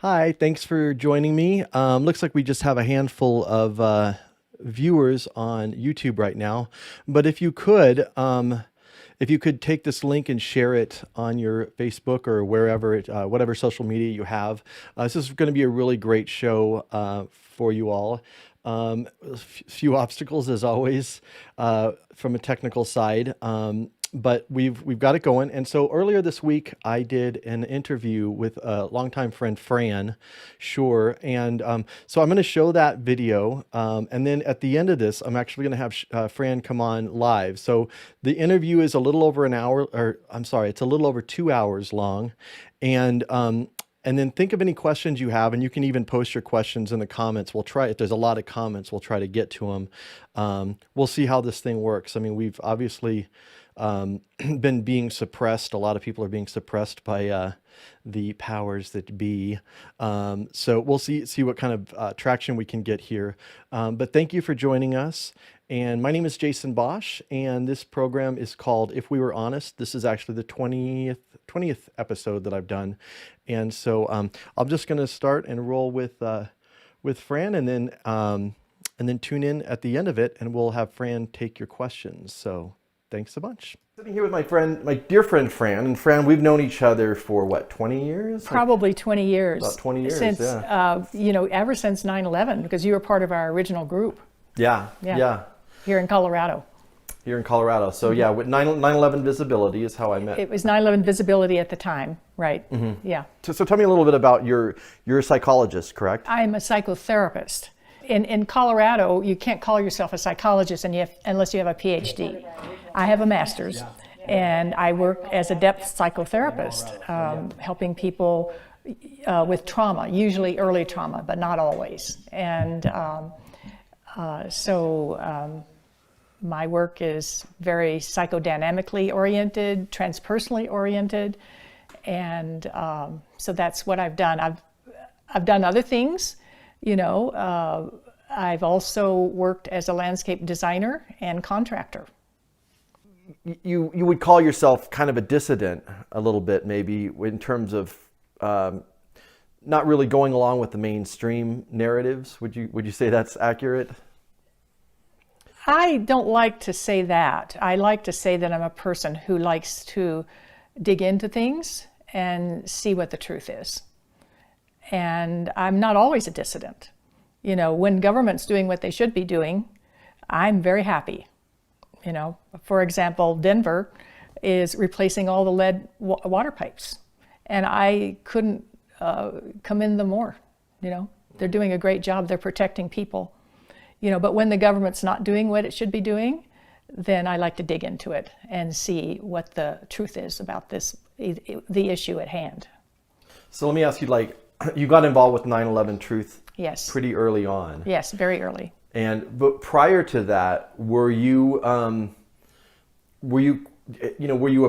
Hi, thanks for joining me. Looks like we just have a handful of viewers on YouTube right now, but if you could take this link and share it on your Facebook or wherever whatever social media you have. This is going to be a really great show for you all. A few obstacles as always from a technical side. But we've got it going. And so earlier this week, I did an interview with a longtime friend, Fran Shure. And so I'm going to show that video. And then at the end of this, I'm actually going to have Fran come on live. So the interview is a little over an hour, or I'm sorry, it's a little over 2 hours long. And then think of any questions you have, and you can even post your questions in the comments. We'll try, if there's a lot of comments, we'll try to get to them. We'll see how this thing works. I mean, we've obviously been being suppressed. A lot of people are being suppressed by the powers that be. So we'll see what kind of traction we can get here. But thank you for joining us. And my name is Jason Bosch, and this program is called If We Were Honest. This is actually the 20th episode that I've done. And so I'm just going to start and roll with Fran, and then tune in at the end of it, and we'll have Fran take your questions. So thanks a bunch. Sitting here with my dear friend Fran. And Fran, we've known each other for what, 20 years? Probably 20 years. About 20 years, since, yeah. Ever since 9/11, because you were part of our original group. Yeah. Here in Colorado. Here in Colorado. So yeah, with 9/11 Visibility is how I met. It was 9/11 Visibility at the time, right? Mm-hmm. Yeah. So tell me a little bit about you're a psychologist, correct? I'm a psychotherapist. In Colorado, you can't call yourself a psychologist unless you have a PhD. I have a master's, and I work as a depth psychotherapist, helping people with trauma, usually early trauma, but not always. And so my work is very psychodynamically oriented, transpersonally oriented, and so that's what I've done. I've done other things, I've also worked as a landscape designer and contractor. You would call yourself kind of a dissident a little bit, maybe, in terms of not really going along with the mainstream narratives. Would you say that's accurate? I don't like to say that. I like to say that I'm a person who likes to dig into things and see what the truth is. And I'm not always a dissident. When government's doing what they should be doing, I'm very happy. For example, Denver is replacing all the lead water pipes, and I couldn't commend them more. They're doing a great job. They're protecting people. But when the government's not doing what it should be doing, then I like to dig into it and see what the truth is about the issue at hand. So let me ask you, you got involved with 9/11 Truth. Yes. Pretty early on. Yes, very early. But prior to that, were you a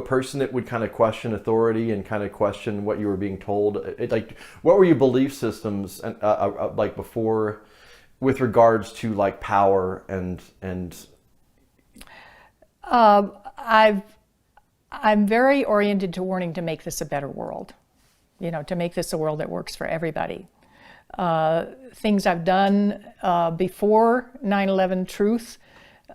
person that would kind of question authority and kind of question what you were being told? What were your belief systems before, with regards to power and? I'm very oriented to wanting to make this a better world. To make this a world that works for everybody. Things I've done before 9/11 Truth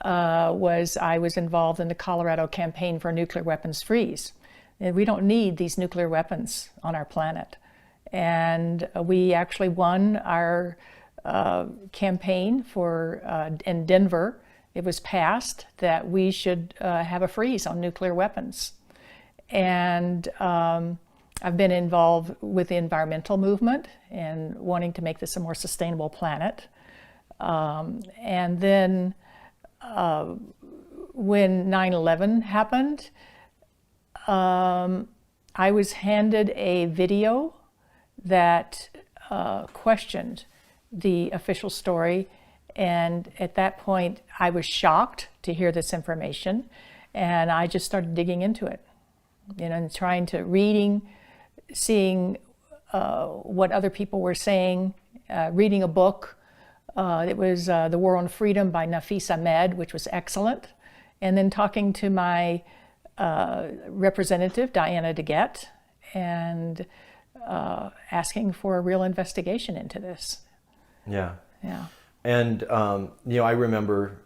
was I was involved in the Colorado campaign for nuclear weapons freeze. And we don't need these nuclear weapons on our planet. And we actually won our campaign in Denver. It was passed that we should have a freeze on nuclear weapons. And I've been involved with the environmental movement and wanting to make this a more sustainable planet. And then when 9/11 happened, I was handed a video that questioned the official story. And at that point, I was shocked to hear this information. And I just started digging into it, and trying to seeing what other people were saying, reading a book. It was The War on Freedom by Nafis Ahmed, which was excellent. And then talking to my representative, Diana DeGette, and asking for a real investigation into this. Yeah. Yeah. And, I remember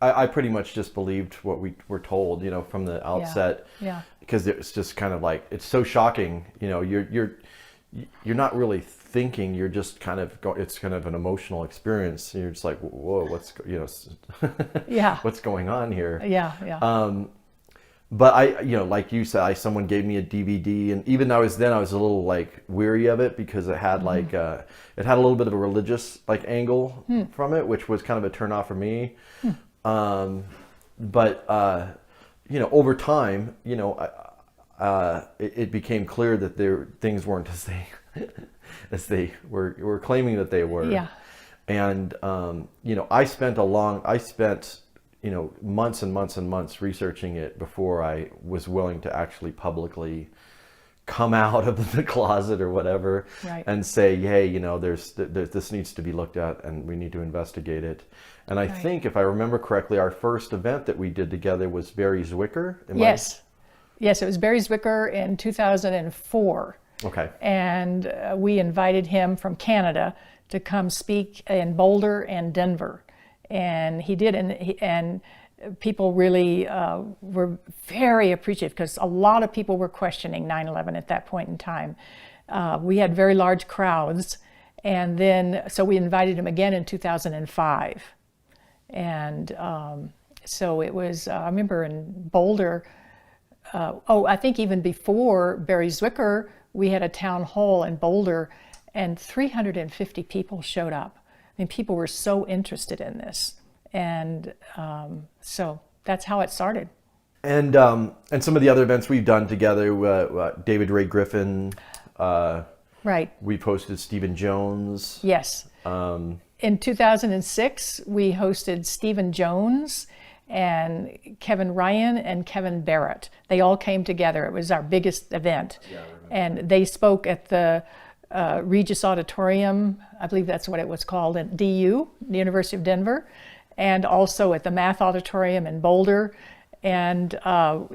I pretty much just believed what we were told, from the outset. Yeah. Because it's just kind of like, it's so shocking, you're not really thinking, you're just kind of, it's kind of an emotional experience. You're just like, whoa, Yeah. what's going on here? Yeah. Yeah. But like you said, someone gave me a DVD, and even I was a little like weary of it because it had like it had a little bit of a religious like angle from it, which was kind of a turnoff for me. But over time, it became clear that things weren't as they were claiming that they were. Yeah. And I spent months and months and months researching it before I was willing to actually publicly come out of the closet or whatever. Right. And say, hey, this needs to be looked at and we need to investigate it. And I think, if I remember correctly, our first event that we did together was Barry Zwicker. Yes, it was Barry Zwicker in 2004. Okay. And we invited him from Canada to come speak in Boulder and Denver. And he did, and people really were very appreciative because a lot of people were questioning 9/11 at that point in time. We had very large crowds, and then so we invited him again in 2005. And so it was, I remember in Boulder, I think even before Barry Zwicker, we had a town hall in Boulder, and 350 people showed up. I mean, people were so interested in this, and so that's how it started. And some of the other events we've done together, David Ray Griffin. Right. We hosted Stephen Jones. Yes. In 2006, we hosted Stephen Jones and Kevin Ryan and Kevin Barrett. They all came together. It was our biggest event. Yeah, and they spoke at the Regis Auditorium, I believe that's what it was called, at DU, the University of Denver, and also at the Math Auditorium in Boulder. And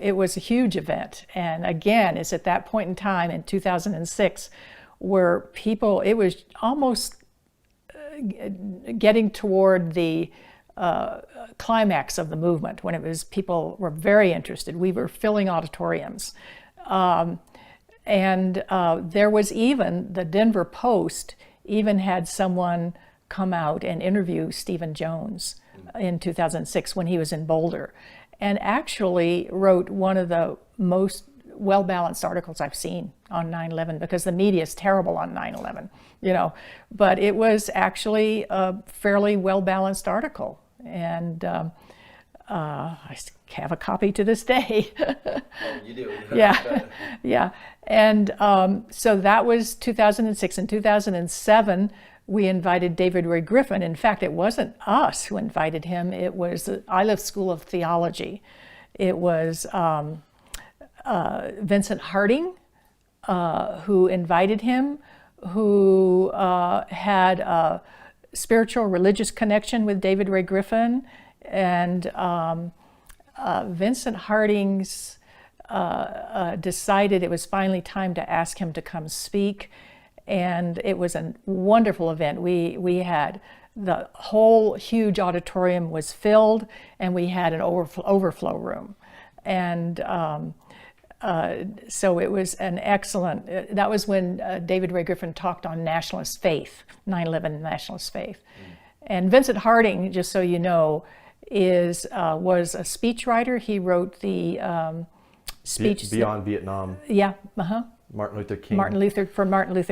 it was a huge event. And again, it's at that point in time in 2006 where people, it was almost getting toward the climax of the movement, when it was, people were very interested. We were filling auditoriums. And there was even, the Denver Post even had someone come out and interview Stephen Jones in 2006 when he was in Boulder, and actually wrote one of the most well-balanced articles I've seen on 9/11, because the media is terrible on 9/11, but it was actually a fairly well-balanced article. And I have a copy to this day. Oh, you do? Yeah, yeah. And so that was 2006. In 2007, we invited David Ray Griffin. In fact, it wasn't us who invited him. It was the Iliff School of Theology. It was Vincent Harding who invited him, who had a spiritual religious connection with David Ray Griffin. And Vincent Harding's decided it was finally time to ask him to come speak. And it was a wonderful event. We had, the whole huge auditorium was filled, and we had an overflow room. And so it was an excellent, that was when David Ray Griffin talked on nationalist faith, 9/11 nationalist faith. And Vincent Harding, just so you know, was a speechwriter. He wrote the speech Beyond Vietnam. Yeah, Martin Luther King. Martin Luther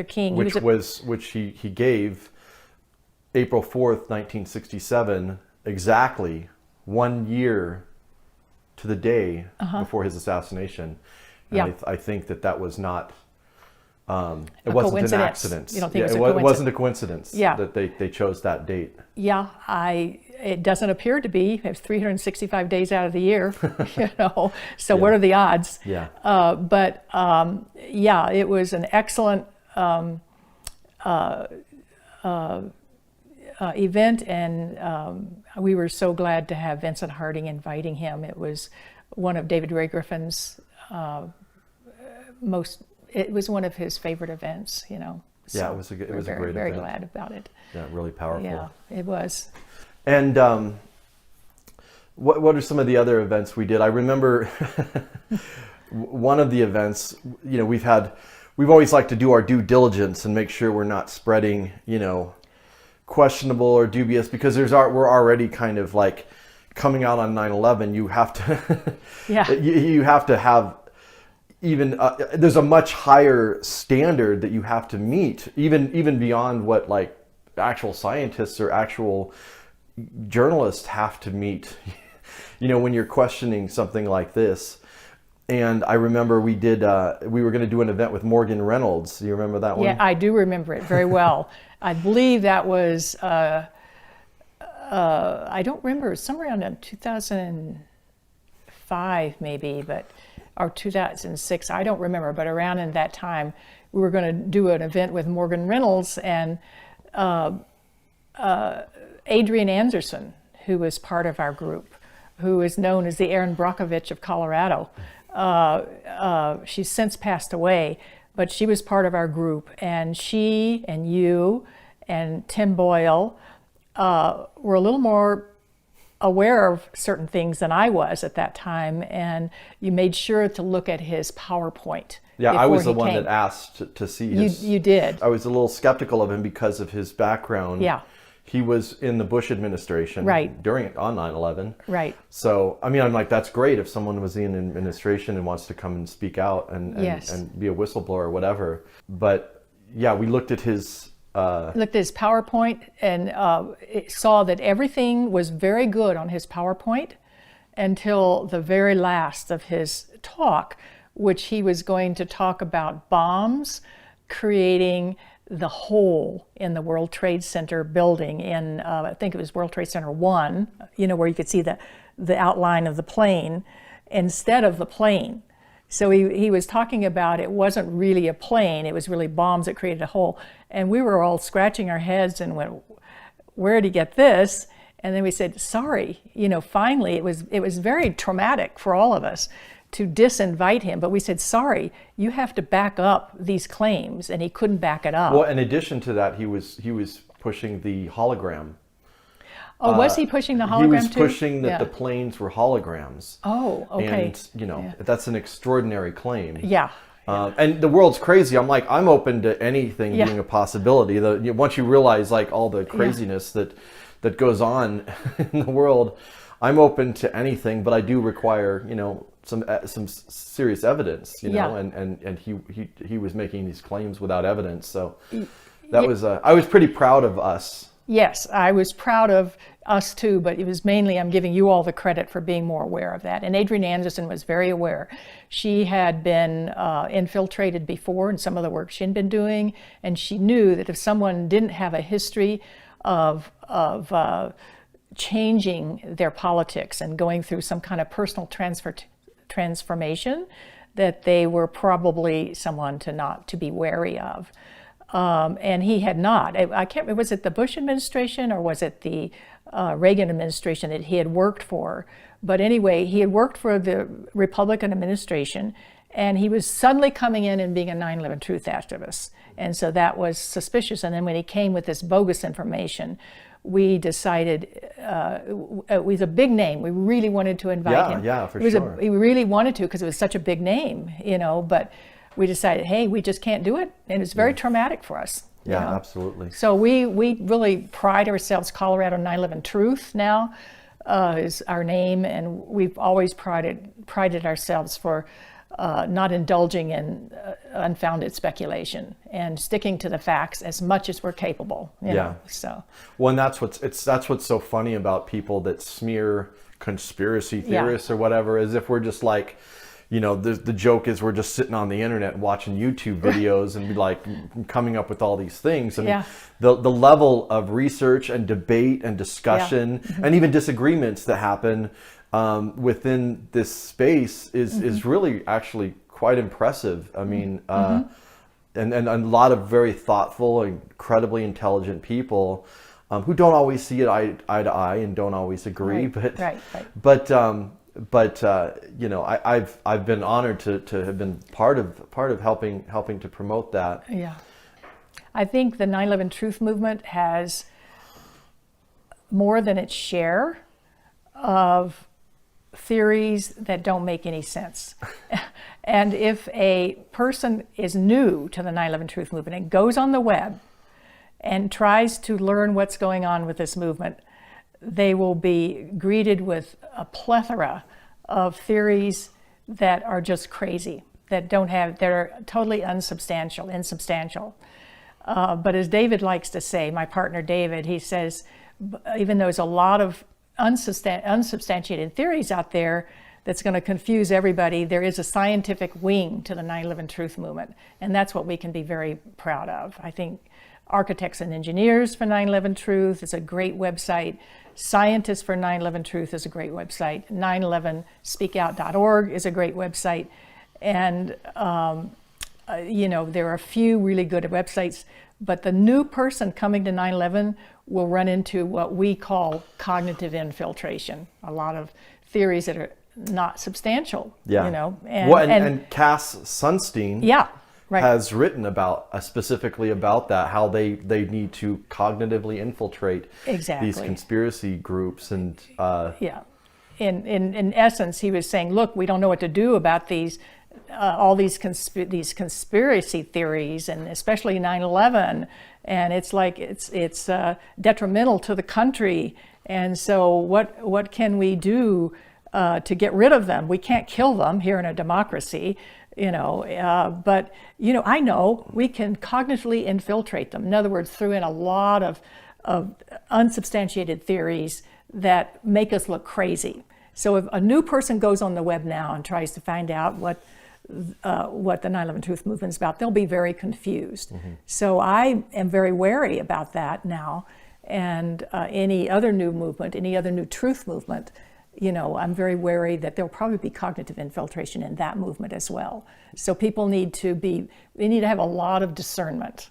King. Which he gave April 4th, 1967, exactly 1 year to the day before his assassination. And Yeah. I think that was not, it A wasn't coincidence. an accident. You don't think it it wasn't a coincidence Yeah. that they chose that date. Yeah, it doesn't appear to be. It's 365 days out of the year, So what are the odds? Yeah. But yeah, it was an excellent event, and we were so glad to have Vincent Harding inviting him. It was one of David Ray Griffin's most it was one of his favorite events, you know. So Yeah, it was a we're great event. very glad about it. Yeah, really powerful. Yeah, it was. And what are some of the other events we did? I remember one of the events, you know, we've always liked to do our due diligence and make sure we're not spreading, you know, questionable or dubious, because we're already kind of like coming out on 9/11. You have to, you have to have even, there's a much higher standard that you have to meet, even beyond what like actual scientists or actual journalists have to meet, you know, when you're questioning something like this. And I remember we were going to do an event with Morgan Reynolds. Do you remember that one? Yeah, I do remember it very well. I believe that was, I don't remember, somewhere around 2005 maybe, or 2006, I don't remember, but around in that time, we were going to do an event with Morgan Reynolds and Adrian Anderson, who was part of our group, who is known as the Erin Brockovich of Colorado. She's since passed away, but she was part of our group, and she and you and Tim Boyle were a little more aware of certain things than I was at that time, and you made sure to look at his PowerPoint. Yeah, I was the one that asked to see his... You did. I was a little skeptical of him because of his background. Yeah. He was in the Bush administration on 9/11. Right. So, I mean, I'm like, that's great if someone was in administration and wants to come and speak out and be a whistleblower or whatever. But yeah, we looked at his... looked at his PowerPoint and saw that everything was very good on his PowerPoint until the very last of his talk, which he was going to talk about bombs creating the hole in the World Trade Center building in, I think it was World Trade Center 1, you know, where you could see the outline of the plane instead of the plane. So he was talking about it wasn't really a plane, it was really bombs that created a hole. And we were all scratching our heads and went, where did he get this? And then we said, sorry, you know, finally it was very traumatic for all of us to disinvite him, but we said, sorry, you have to back up these claims, and he couldn't back it up. Well, in addition to that, he was pushing the hologram. Oh, was he pushing the hologram too? He was pushing that the planes were holograms. Oh, okay. And, you know, that's an extraordinary claim. Yeah. And the world's crazy. I'm like, I'm open to anything being a possibility. Once you realize like all the craziness that goes on in the world, I'm open to anything, but I do require, you know, some serious evidence, you know, and he was making these claims without evidence. So that was, I was pretty proud of us. Yes, I was proud of us too, but it was mainly, I'm giving you all the credit for being more aware of that. And Adrienne Anderson was very aware. She had been infiltrated before in some of the work she'd been doing, and she knew that if someone didn't have a history of changing their politics and going through some kind of personal transformation, that they were probably someone to be wary of. And he had not. I can't remember, was it the Bush administration or was it the Reagan administration that he had worked for? But anyway, he had worked for the Republican administration, and he was suddenly coming in and being a 9/11 Truth activist. And so that was suspicious. And then when he came with this bogus information, we decided, it was a big name. We really wanted to invite him. Yeah, for sure. We really wanted to because it was such a big name, you know, but we decided, hey, we just can't do it. And it's very traumatic for us. Yeah, you know? Absolutely. So we really pride ourselves, Colorado 9/11 Truth now is our name, and we've always prided ourselves for not indulging in unfounded speculation and sticking to the facts as much as we're capable. You know? So. Well, and that's what's so funny about people that smear conspiracy theorists or whatever, as if we're just like, you know, the joke is we're just sitting on the internet watching YouTube videos and be like coming up with all these things. I mean, the level of research and debate and discussion and even disagreements that happen within this space is really actually quite impressive. I mean, and a lot of very thoughtful, incredibly intelligent people who don't always see it eye to eye and don't always agree, but but you know, I've been honored to have been part of helping to promote that. Yeah. I think the 9/11 Truth movement has more than its share of theories that don't make any sense. And if a person is new to the 9/11 Truth movement and goes on the web and tries to learn what's going on with this movement, they will be greeted with a plethora of theories that are just crazy, that are totally insubstantial. But as David likes to say, my partner David, he says, even though there's a lot of unsubstantiated theories out there that's going to confuse everybody, there is a scientific wing to the 9/11 Truth movement, and that's what we can be very proud of. I think Architects and Engineers for 9/11 Truth is a great website. Scientists for 9/11 Truth is a great website. 911speakout.org is a great website. And you know, there are a few really good websites, but the new person coming to 9/11 will run into what we call cognitive infiltration. A lot of theories that are not substantial, Yeah. you know. And Cass Sunstein Yeah, right. has written about specifically about that, how they need to cognitively infiltrate Exactly. these conspiracy groups. And Yeah. In essence, he was saying, look, we don't know what to do about these all these conspiracy theories, and especially 9/11, and it's like it's detrimental to the country. And so what can we do to get rid of them? We can't kill them here in a democracy, you know. But you know, I know we can cognitively infiltrate them. In other words, through in a lot of unsubstantiated theories that make us look crazy. So if a new person goes on the web now and tries to find out what the 9/11 Truth movement is about, they'll be very confused. Mm-hmm. So I am very wary about that now, and any other new movement, any other new truth movement, you know, I'm very wary that there'll probably be cognitive infiltration in that movement as well. So people need to have a lot of discernment,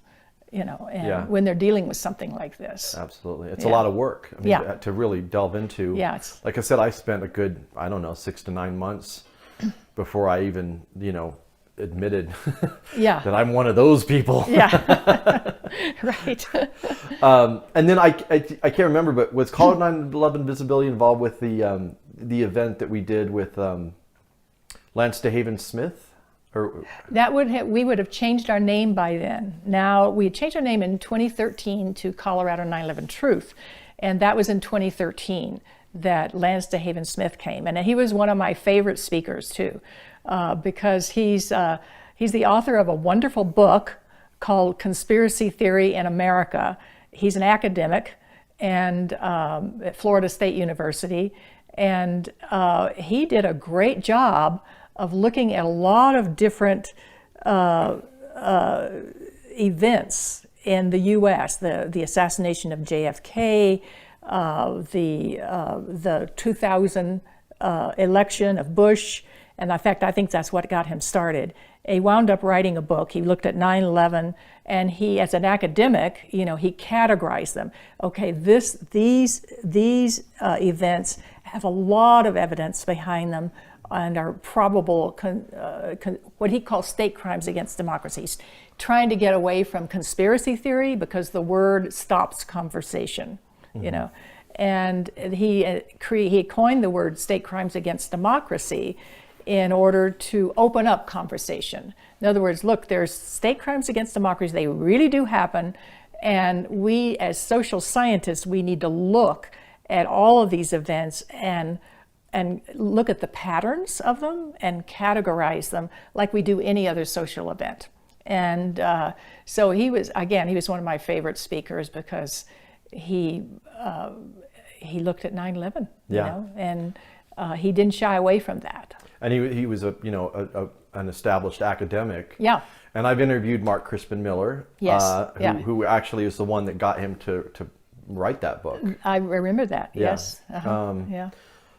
you know, and when they're dealing with something like this. Absolutely. It's a lot of work, I mean, to really delve into. Yeah. Like I said, I spent a good, 6 to 9 months before I even, you know, admitted that I'm one of those people. Yeah. Right. And then I can't remember, but was Call It 9/11 Visibility involved with the event that we did with Lance DeHaven Smith? Or we would have changed our name by then. Now, we had changed our name in 2013 to Colorado 9/11 Truth, and that was in 2013 that Lance DeHaven Smith came, and he was one of my favorite speakers too, because he's the author of a wonderful book called Conspiracy Theory in America. He's an academic and at Florida State University, and he did a great job of looking at a lot of different events in the U.S., the assassination of JFK, the 2000 election of Bush, and in fact, I think that's what got him started. He wound up writing a book. He looked at 9/11, and he, as an academic, you know, he categorized them. Okay, these events have a lot of evidence behind them and are probable, what he calls state crimes against democracies, trying to get away from conspiracy theory because the word stops conversation, you know. And he coined the word state crimes against democracy in order to open up conversation. In other words, look, there's state crimes against democracy, they really do happen, and we as social scientists, we need to look at all of these events and look at the patterns of them and categorize them like we do any other social event. And so he was one of my favorite speakers because he looked at 9/11, you know, and he didn't shy away from that. And he was an established academic. Yeah. And I've interviewed Mark Crispin Miller, who actually is the one that got him to write that book. I remember that. Yeah. Yes. Yeah.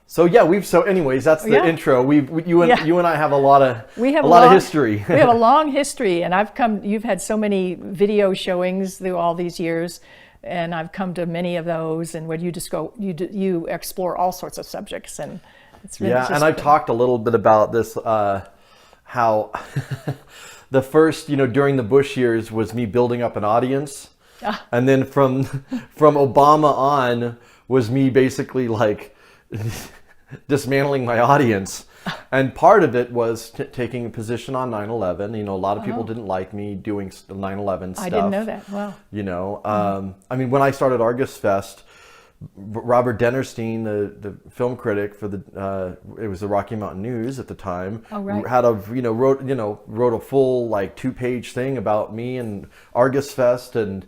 So anyways, that's the intro. You and I have a lot of history. We have a long history, and you've had so many video showings through all these years, and I've come to many of those, and where you explore all sorts of subjects, and It's really Yeah, and I talked a little bit about this, how the first, during the Bush years was me building up an audience. And then from Obama on was me basically like dismantling my audience. And part of it was taking a position on 9/11. A lot of people didn't like me doing 9/11 stuff. I didn't know that. Wow. I mean, when I started Argus Fest, Robert Dennerstein, the film critic for it was the Rocky Mountain News at the time, had wrote a full like 2-page thing about me and Argus Fest, and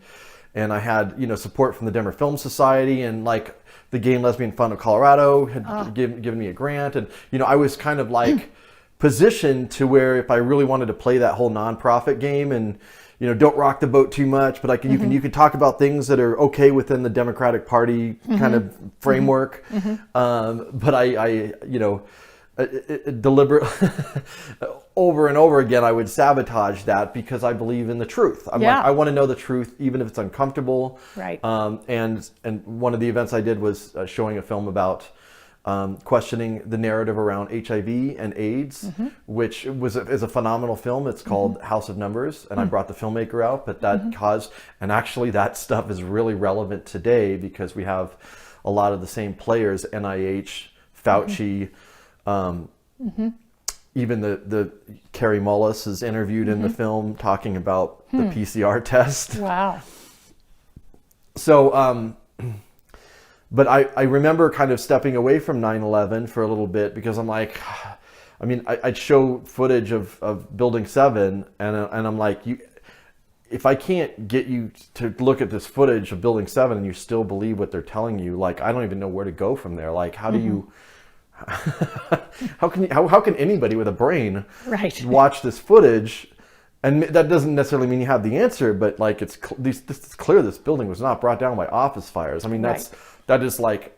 I had support from the Denver Film Society, and like the Gay and Lesbian Fund of Colorado had given me a grant, and I was kind of like positioned to where if I really wanted to play that whole nonprofit game and don't rock the boat too much, but you can talk about things that are okay within the Democratic Party kind of framework. But I deliberate over and over again, I would sabotage that because I believe in the truth. I'm like, I want to know the truth, even if it's uncomfortable. Right. And one of the events I did was showing a film about questioning the narrative around HIV and AIDS, which is a phenomenal film. It's called House of Numbers, and I brought the filmmaker out, but that caused, and actually that stuff is really relevant today because we have a lot of the same players, NIH, Fauci, even the Carrie Mullis is interviewed in the film talking about the PCR test. Wow. So, but I remember kind of stepping away from 9/11 for a little bit because I'm like, I mean, I'd show footage of Building 7 and I'm like, if I can't get you to look at this footage of Building 7 and you still believe what they're telling you, like, I don't even know where to go from there. Like, how do you, how can anybody with a brain watch this footage? And that doesn't necessarily mean you have the answer, but like it's clear this building was not brought down by office fires. I mean, that is like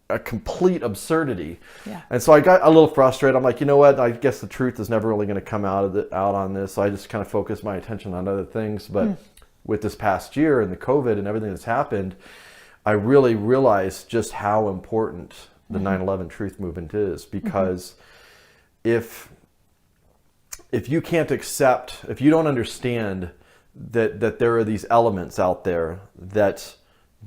a complete absurdity. Yeah. And so I got a little frustrated. I'm like, you know what? I guess the truth is never really going to come out on this. So I just kind of focused my attention on other things. But with this past year and the COVID and everything that's happened, I really realized just how important the 9/11 truth movement is, because if you can't accept, if you don't understand that there are these elements out there that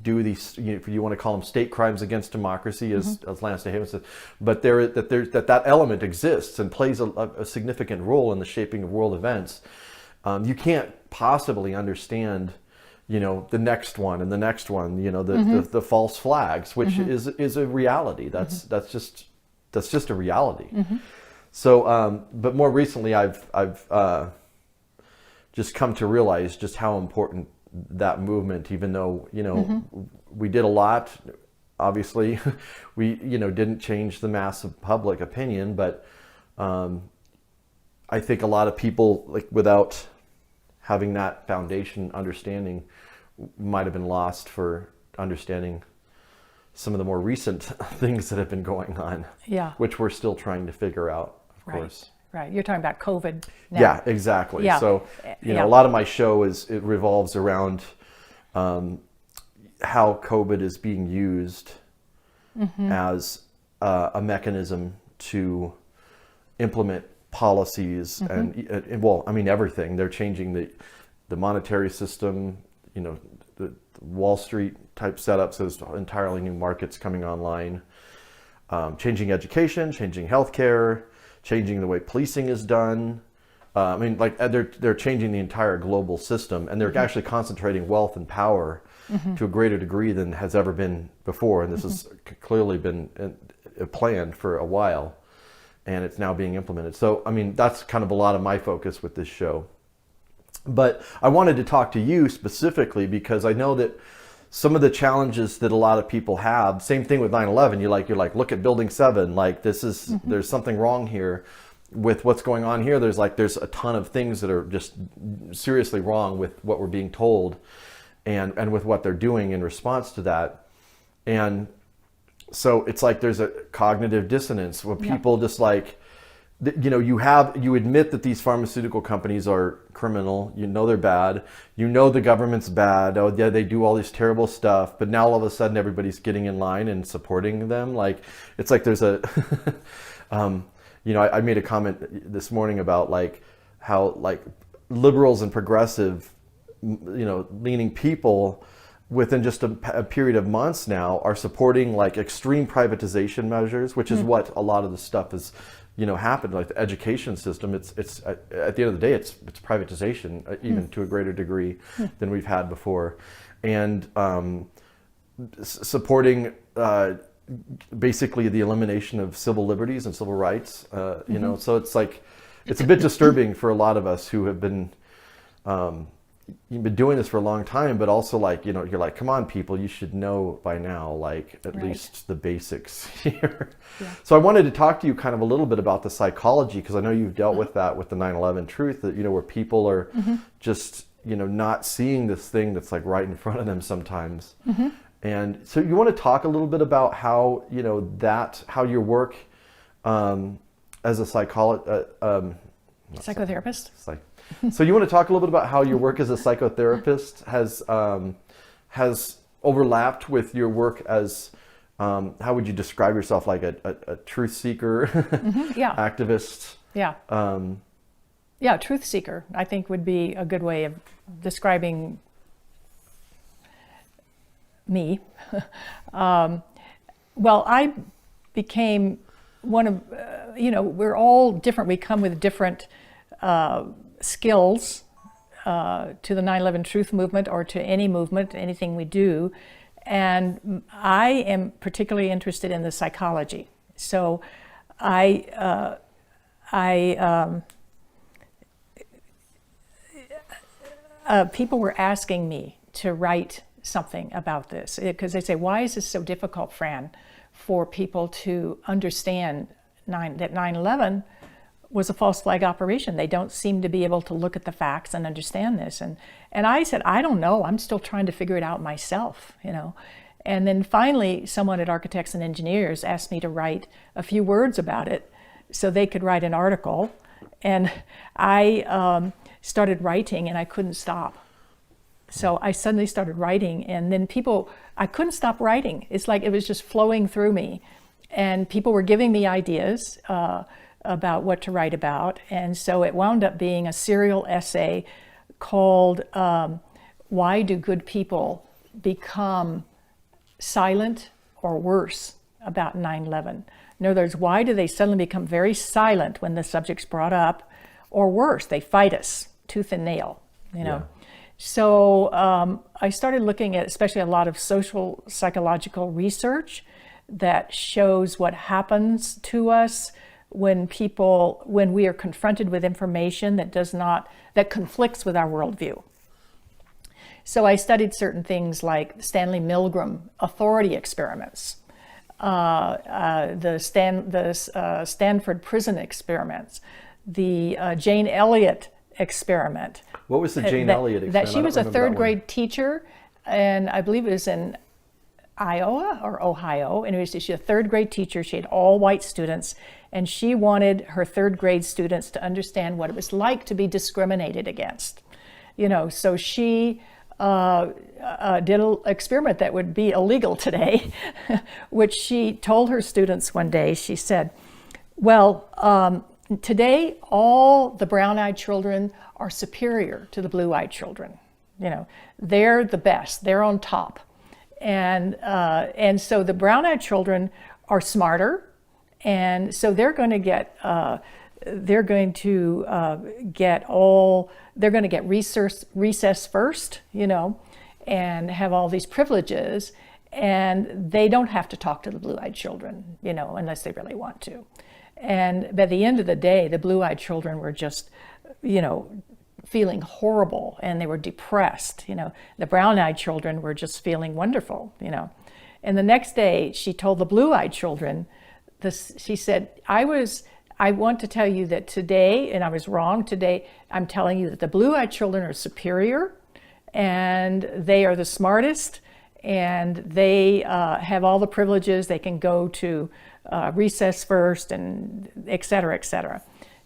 do these, if you want to call them state crimes against democracy, as Lance DeHaven said, but that element exists and plays a significant role in the shaping of world events, you can't possibly understand, the next one and the next one, the false flags, which is a reality. That's just a reality. So, but more recently, I've just come to realize just how important that movement, even though, we did a lot, obviously, we, didn't change the mass of public opinion, but I think a lot of people, like, without having that foundation understanding, might have been lost for understanding some of the more recent things that have been going on, which we're still trying to figure out. Of course. Right. You're talking about COVID now. Yeah, exactly. Yeah. So, a lot of my show it revolves around how COVID is being used as a mechanism to implement policies and well, I mean, everything. They're changing the monetary system, the Wall Street type setups, so there's entirely new markets coming online, changing education, changing healthcare, changing the way policing is done. I mean, like they're changing the entire global system, and they're actually concentrating wealth and power to a greater degree than has ever been before. And this has clearly been planned for a while, and it's now being implemented. So, I mean, that's kind of a lot of my focus with this show. But I wanted to talk to you specifically because I know that some of the challenges that a lot of people have, same thing with 9/11, you're like, look at Building 7, like this is, there's something wrong here with what's going on here. There's a ton of things that are just seriously wrong with what we're being told and with what they're doing in response to that. And so it's like there's a cognitive dissonance where people just like, you admit that these pharmaceutical companies are criminal. You know they're bad. You know the government's bad. Oh yeah, they do all this terrible stuff. But now all of a sudden everybody's getting in line and supporting them. Like it's like there's a, I made a comment this morning about like how like liberals and progressive, leaning people within just a period of months now are supporting like extreme privatization measures, which is what a lot of the stuff is, happened. Like the education system, it's at the end of the day, it's privatization, even to a greater degree than we've had before, and supporting basically the elimination of civil liberties and civil rights. So it's like it's a bit disturbing for a lot of us who have been. You've been doing this for a long time, but also like, you're like, come on people, you should know by now, like at least the basics here. Yeah. So I wanted to talk to you kind of a little bit about the psychology, because I know you've dealt with that with the 9/11 truth, that, where people are just, not seeing this thing that's like right in front of them sometimes. And so you want to talk a little bit about how, how your work as a psychotherapist. So you want to talk a little bit about how your work as a psychotherapist has overlapped with your work as, how would you describe yourself, like a truth seeker, activist? Yeah. Truth seeker, I think would be a good way of describing me. Well, I became one of, we're all different. We come with different skills to the 9/11 Truth movement, or to any movement, anything we do. And I am particularly interested in the psychology. So people were asking me to write something about this, because they say, why is this so difficult, Fran, for people to understand that 9/11 was a false flag operation? They don't seem to be able to look at the facts and understand this. And I said, I don't know. I'm still trying to figure it out myself, And then finally, someone at Architects and Engineers asked me to write a few words about it so they could write an article. And I started writing, and I couldn't stop. So I suddenly started writing, and then I couldn't stop writing. It's like it was just flowing through me. And people were giving me ideas about what to write about. And so it wound up being a serial essay called Why Do Good People Become Silent or Worse About 9/11? In other words, why do they suddenly become very silent when the subject's brought up, or worse, they fight us tooth and nail, Yeah. So I started looking at especially a lot of social psychological research that shows what happens to us when we are confronted with information that conflicts with our worldview. So I studied certain things like Stanley Milgram authority experiments, the Stanford prison experiments, the Jane Elliott experiment. What was the Jane Elliott experiment? That she was a third grade teacher, and I believe it was in Iowa or Ohio. And she was a third grade teacher. She had all white students, and she wanted her third grade students to understand what it was like to be discriminated against. So she did an experiment that would be illegal today, which she told her students one day. She said, well, today all the brown-eyed children are superior to the blue-eyed children. They're the best, they're on top. And so the brown-eyed children are smarter, and so they're going to get recess first, and have all these privileges, and they don't have to talk to the blue-eyed children, unless they really want to. And by the end of the day, the blue-eyed children were just, feeling horrible, and they were depressed. The brown-eyed children were just feeling wonderful. And the next day, she told the blue-eyed children, she said, I want to tell you that today, and I was wrong, today I'm telling you that the blue-eyed children are superior, and they are the smartest, and they have all the privileges. They can go to recess first, and et cetera, et cetera.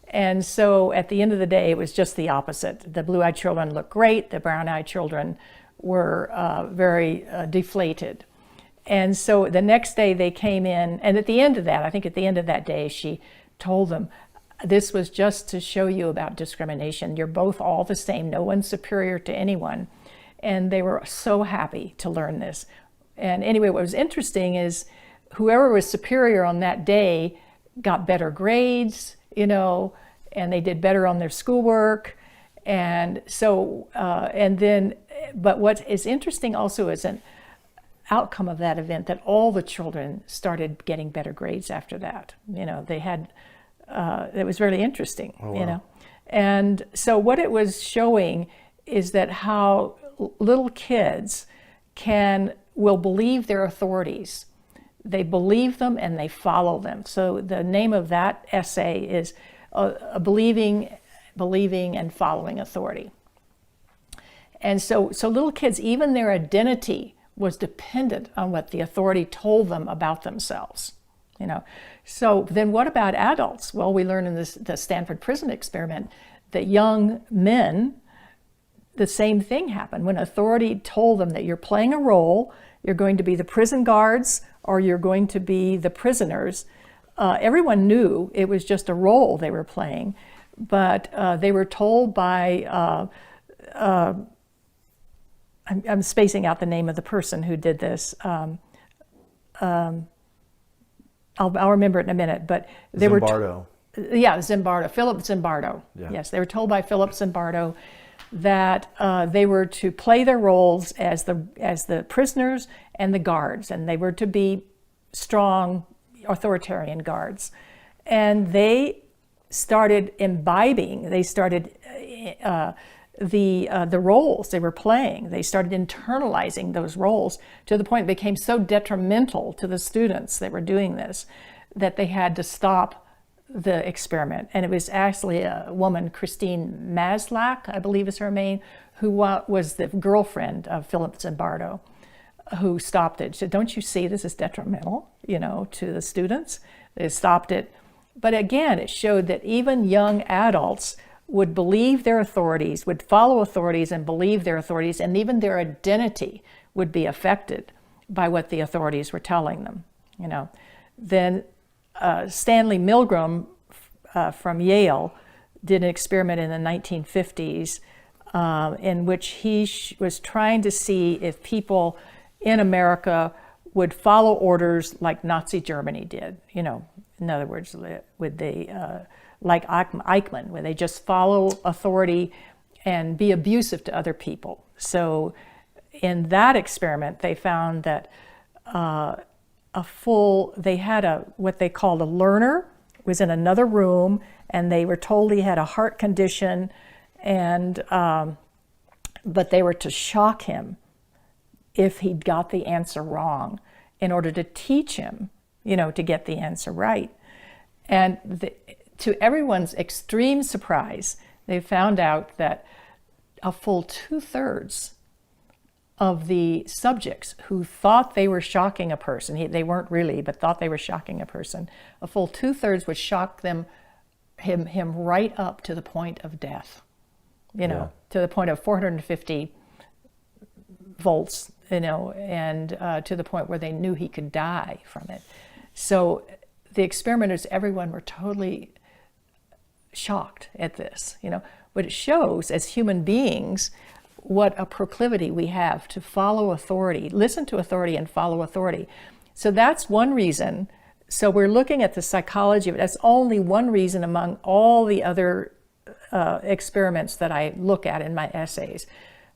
And so at the end of the day, it was just the opposite. The blue-eyed children looked great. The brown-eyed children were very deflated. And so the next day they came in, and at the end of that, I think at the end of that day, she told them, this was just to show you about discrimination. You're both all the same. No one's superior to anyone. And they were so happy to learn this. And anyway, what was interesting is whoever was superior on that day got better grades, you know, and they did better on their schoolwork. And so, but what is interesting also is an outcome of that event that all the children started getting better grades after that. You know, they had, it was really interesting, Oh, wow. you know. And so what it was showing is that how little kids will believe their authorities. They believe them and they follow them. So the name of that essay is believing and following authority. And so little kids, even their identity was dependent on what the authority told them about themselves, you know. So then what about adults? Well, we learned in the Stanford prison experiment that young men, the same thing happened. When authority told them that you're playing a role, you're going to be the prison guards or you're going to be the prisoners, everyone knew it was just a role they were playing, but they were told by, I'm spacing out the name of the person who did this. I'll remember it in a minute, but they Zimbardo. Zimbardo, Philip Zimbardo. Yeah. Yes, they were told by Philip Zimbardo that they were to play their roles as the prisoners and the guards, and they were to be strong, authoritarian guards. And they started imbibing. They started the roles they were playing. They started internalizing those roles to the point it became so detrimental to the students that were doing this that they had to stop the experiment. And it was actually a woman, Christine Maslach, I believe is her name, who was the girlfriend of Philip Zimbardo, who stopped it. She said, don't you see this is detrimental, you know, to the students? They stopped it. But again, it showed that even young adults would believe their authorities, would follow authorities and believe their authorities, and even their identity would be affected by what the authorities were telling them, you know. Then Stanley Milgram from Yale did an experiment in the 1950s in which he was trying to see if people in America would follow orders like Nazi Germany did, you know. In other words, would they, like Eichmann, where they just follow authority and be abusive to other people. So in that experiment, they found that they had what they called a learner, was in another room, and they were told he had a heart condition, and but they were to shock him if he'd got the answer wrong in order to teach him, you know, to get the answer right. And to everyone's extreme surprise, they found out that a full 2/3 of the subjects who thought they were shocking a person, they weren't really, but thought they were shocking a person, a full 2/3 would shock him right up to the point of death, you know, to the point of 450 volts, you know, and to the point where they knew he could die from it. So the experimenters, everyone were totally shocked at this, you know. But it shows, as human beings, what a proclivity we have to follow authority, listen to authority and follow authority. So that's one reason. So we're looking at the psychology of it. That's only one reason among all the other experiments that I look at in my essays,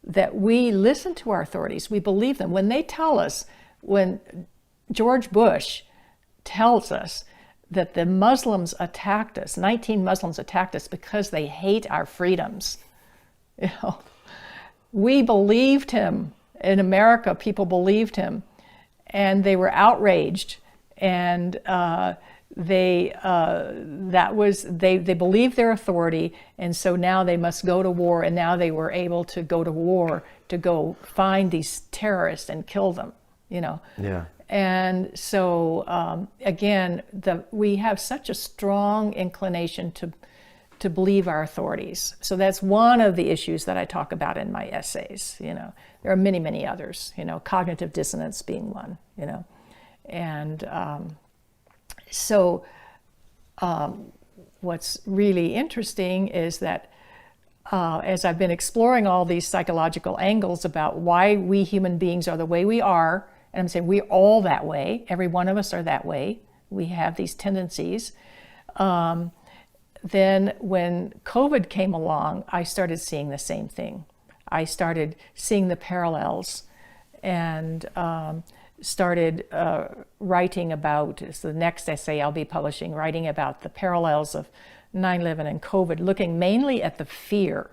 that we listen to our authorities, we believe them. When they tell us, when George Bush tells us that the Muslims attacked us, 19 Muslims attacked us because they hate our freedoms, you know, we believed him. In America, people believed him, and they were outraged, and they believed their authority, and so now they must go to war, and now they were able to go to war to go find these terrorists and kill them, you know. Yeah. And so again, we have such a strong inclination to believe our authorities. So that's one of the issues that I talk about in my essays. There are many, many others. Cognitive dissonance being one. And what's really interesting is that as I've been exploring all these psychological angles about why we human beings are the way we are, and I'm saying we're all that way, every one of us are that way, we have these tendencies. Then when COVID came along, I started seeing the same thing. I started seeing the parallels and started writing about, it's the next essay I'll be publishing, writing about the parallels of 9/11 and COVID, looking mainly at the fear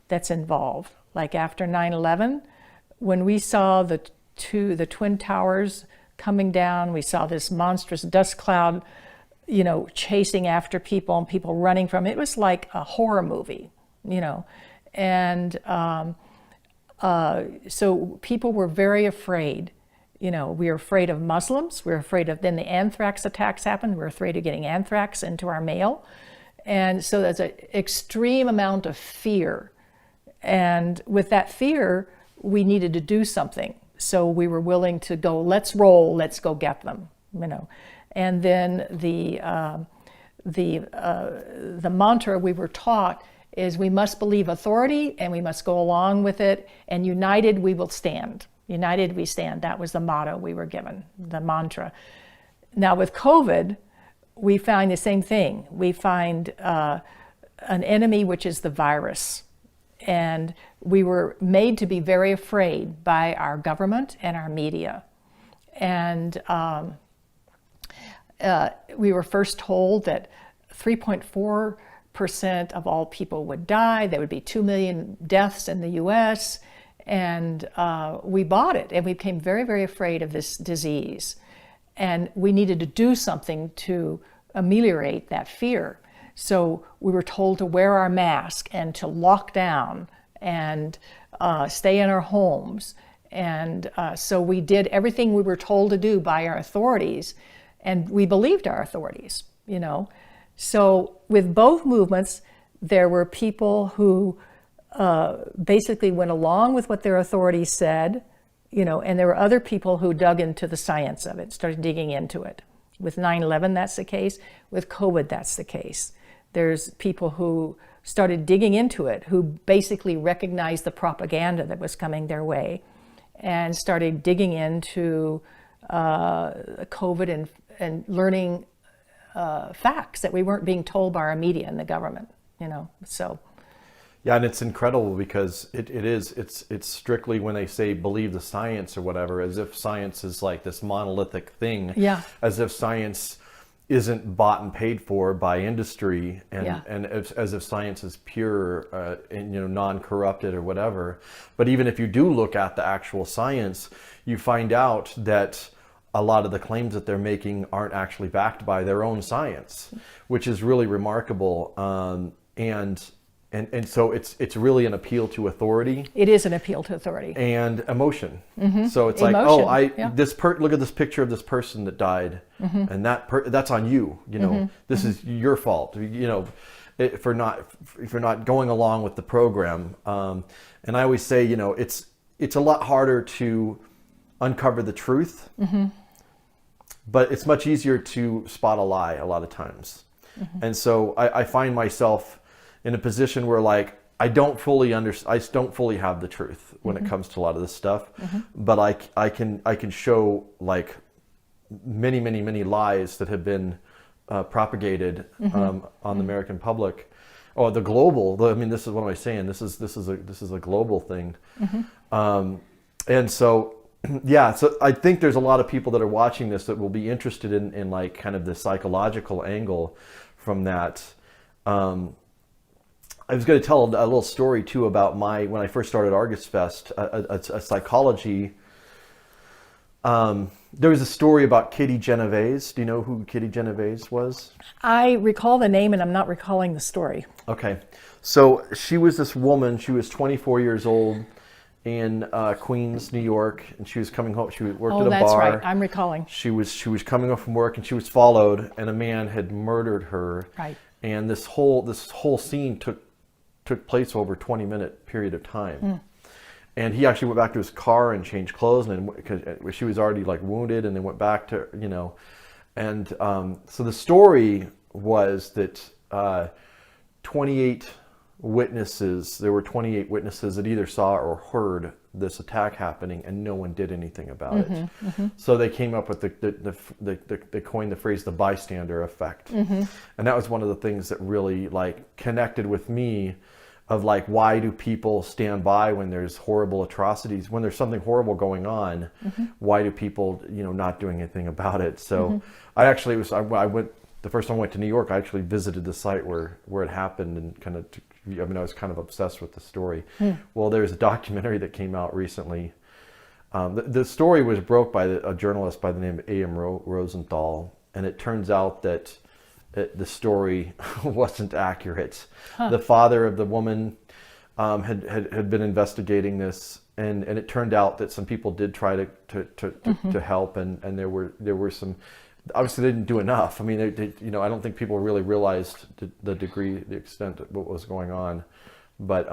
that's involved. Like after 9/11, when we saw the Twin Towers coming down, we saw this monstrous dust cloud, chasing after people and people running from it. It was like a horror movie, and so people were very afraid. We were afraid of Muslims. We were afraid of, then the anthrax attacks happened. We were afraid of getting anthrax into our mail. And so there's an extreme amount of fear. And with that fear, we needed to do something. So we were willing to go, let's roll, let's go get them, And then the mantra we were taught is we must believe authority and we must go along with it, and united we will stand. United we stand. That was the motto we were given, the mantra. Now with COVID, we find the same thing. We find an enemy, which is the virus. And we were made to be very afraid by our government and our media. And we were first told that 3.4% of all people would die. There would be 2 million deaths in the US. And we bought it, and we became very, very afraid of this disease. And we needed to do something to ameliorate that fear. So we were told to wear our mask and to lock down and stay in our homes. And so we did everything we were told to do by our authorities, and we believed our authorities, So with both movements, there were people who basically went along with what their authorities said, and there were other people who dug into the science of it, started digging into it. With 9/11, that's the case. With COVID, that's the case. There's people who started digging into it, who basically recognized the propaganda that was coming their way and started digging into COVID and learning facts that we weren't being told by our media and the government, so. Yeah, and it's incredible because it's strictly when they say believe the science or whatever, as if science is like this monolithic thing. Yeah. As if science isn't bought and paid for by industry, and as if science is pure and non-corrupted or whatever. But even if you do look at the actual science, you find out that a lot of the claims that they're making aren't actually backed by their own science, which is really remarkable. And so it's really an appeal to authority. It is an appeal to authority. And emotion. Mm-hmm. So it's Emotion, like, look at this picture of this person that died, and that's on you. This is your fault. For not going along with the program. And I always say, it's a lot harder to uncover the truth, but it's much easier to spot a lie a lot of times. And so I find myself in a position where I don't fully have the truth when it comes to a lot of this stuff, but I can show many, many, many lies that have been propagated on the American public, or the global. This is what am I saying? This is a global thing, and so so I think there's a lot of people that are watching this that will be interested in kind of the psychological angle from that. I was going to tell a little story too about when I first started Argus Fest, a psychology. There was a story about Kitty Genovese. Do you know who Kitty Genovese was? I recall the name, and I'm not recalling the story. Okay. So she was this woman. She was 24 years old in Queens, New York, and she was coming home. She worked at a bar. Oh, that's right. I'm recalling. She was coming home from work, and she was followed, and a man had murdered her. Right. and this whole scene took place over a 20-minute period of time. And he actually went back to his car and changed clothes, and then, because she was already like wounded, and then went back to, you know, and so the story was that 28 witnesses, there were 28 witnesses that either saw or heard this attack happening, and no one did anything about it. So they came up with they coined the phrase the bystander effect. And that was one of the things that really like connected with me, of like, why do people stand by when there's horrible atrocities, when there's something horrible going on? Why do people, you know, not doing anything about it? So I actually I went, the first time I went to New York, I actually visited the site where it happened, and kind of, I was kind of obsessed with the story. Well, there's a documentary that came out recently. The story was broke by a journalist by the name of A.M. Rosenthal, and it turns out that the story wasn't accurate. The father of the woman had been investigating this, and it turned out that some people did try to help, and there were some. Obviously, they didn't do enough. I mean, you know, I don't think people really realized the degree, the extent of what was going on. But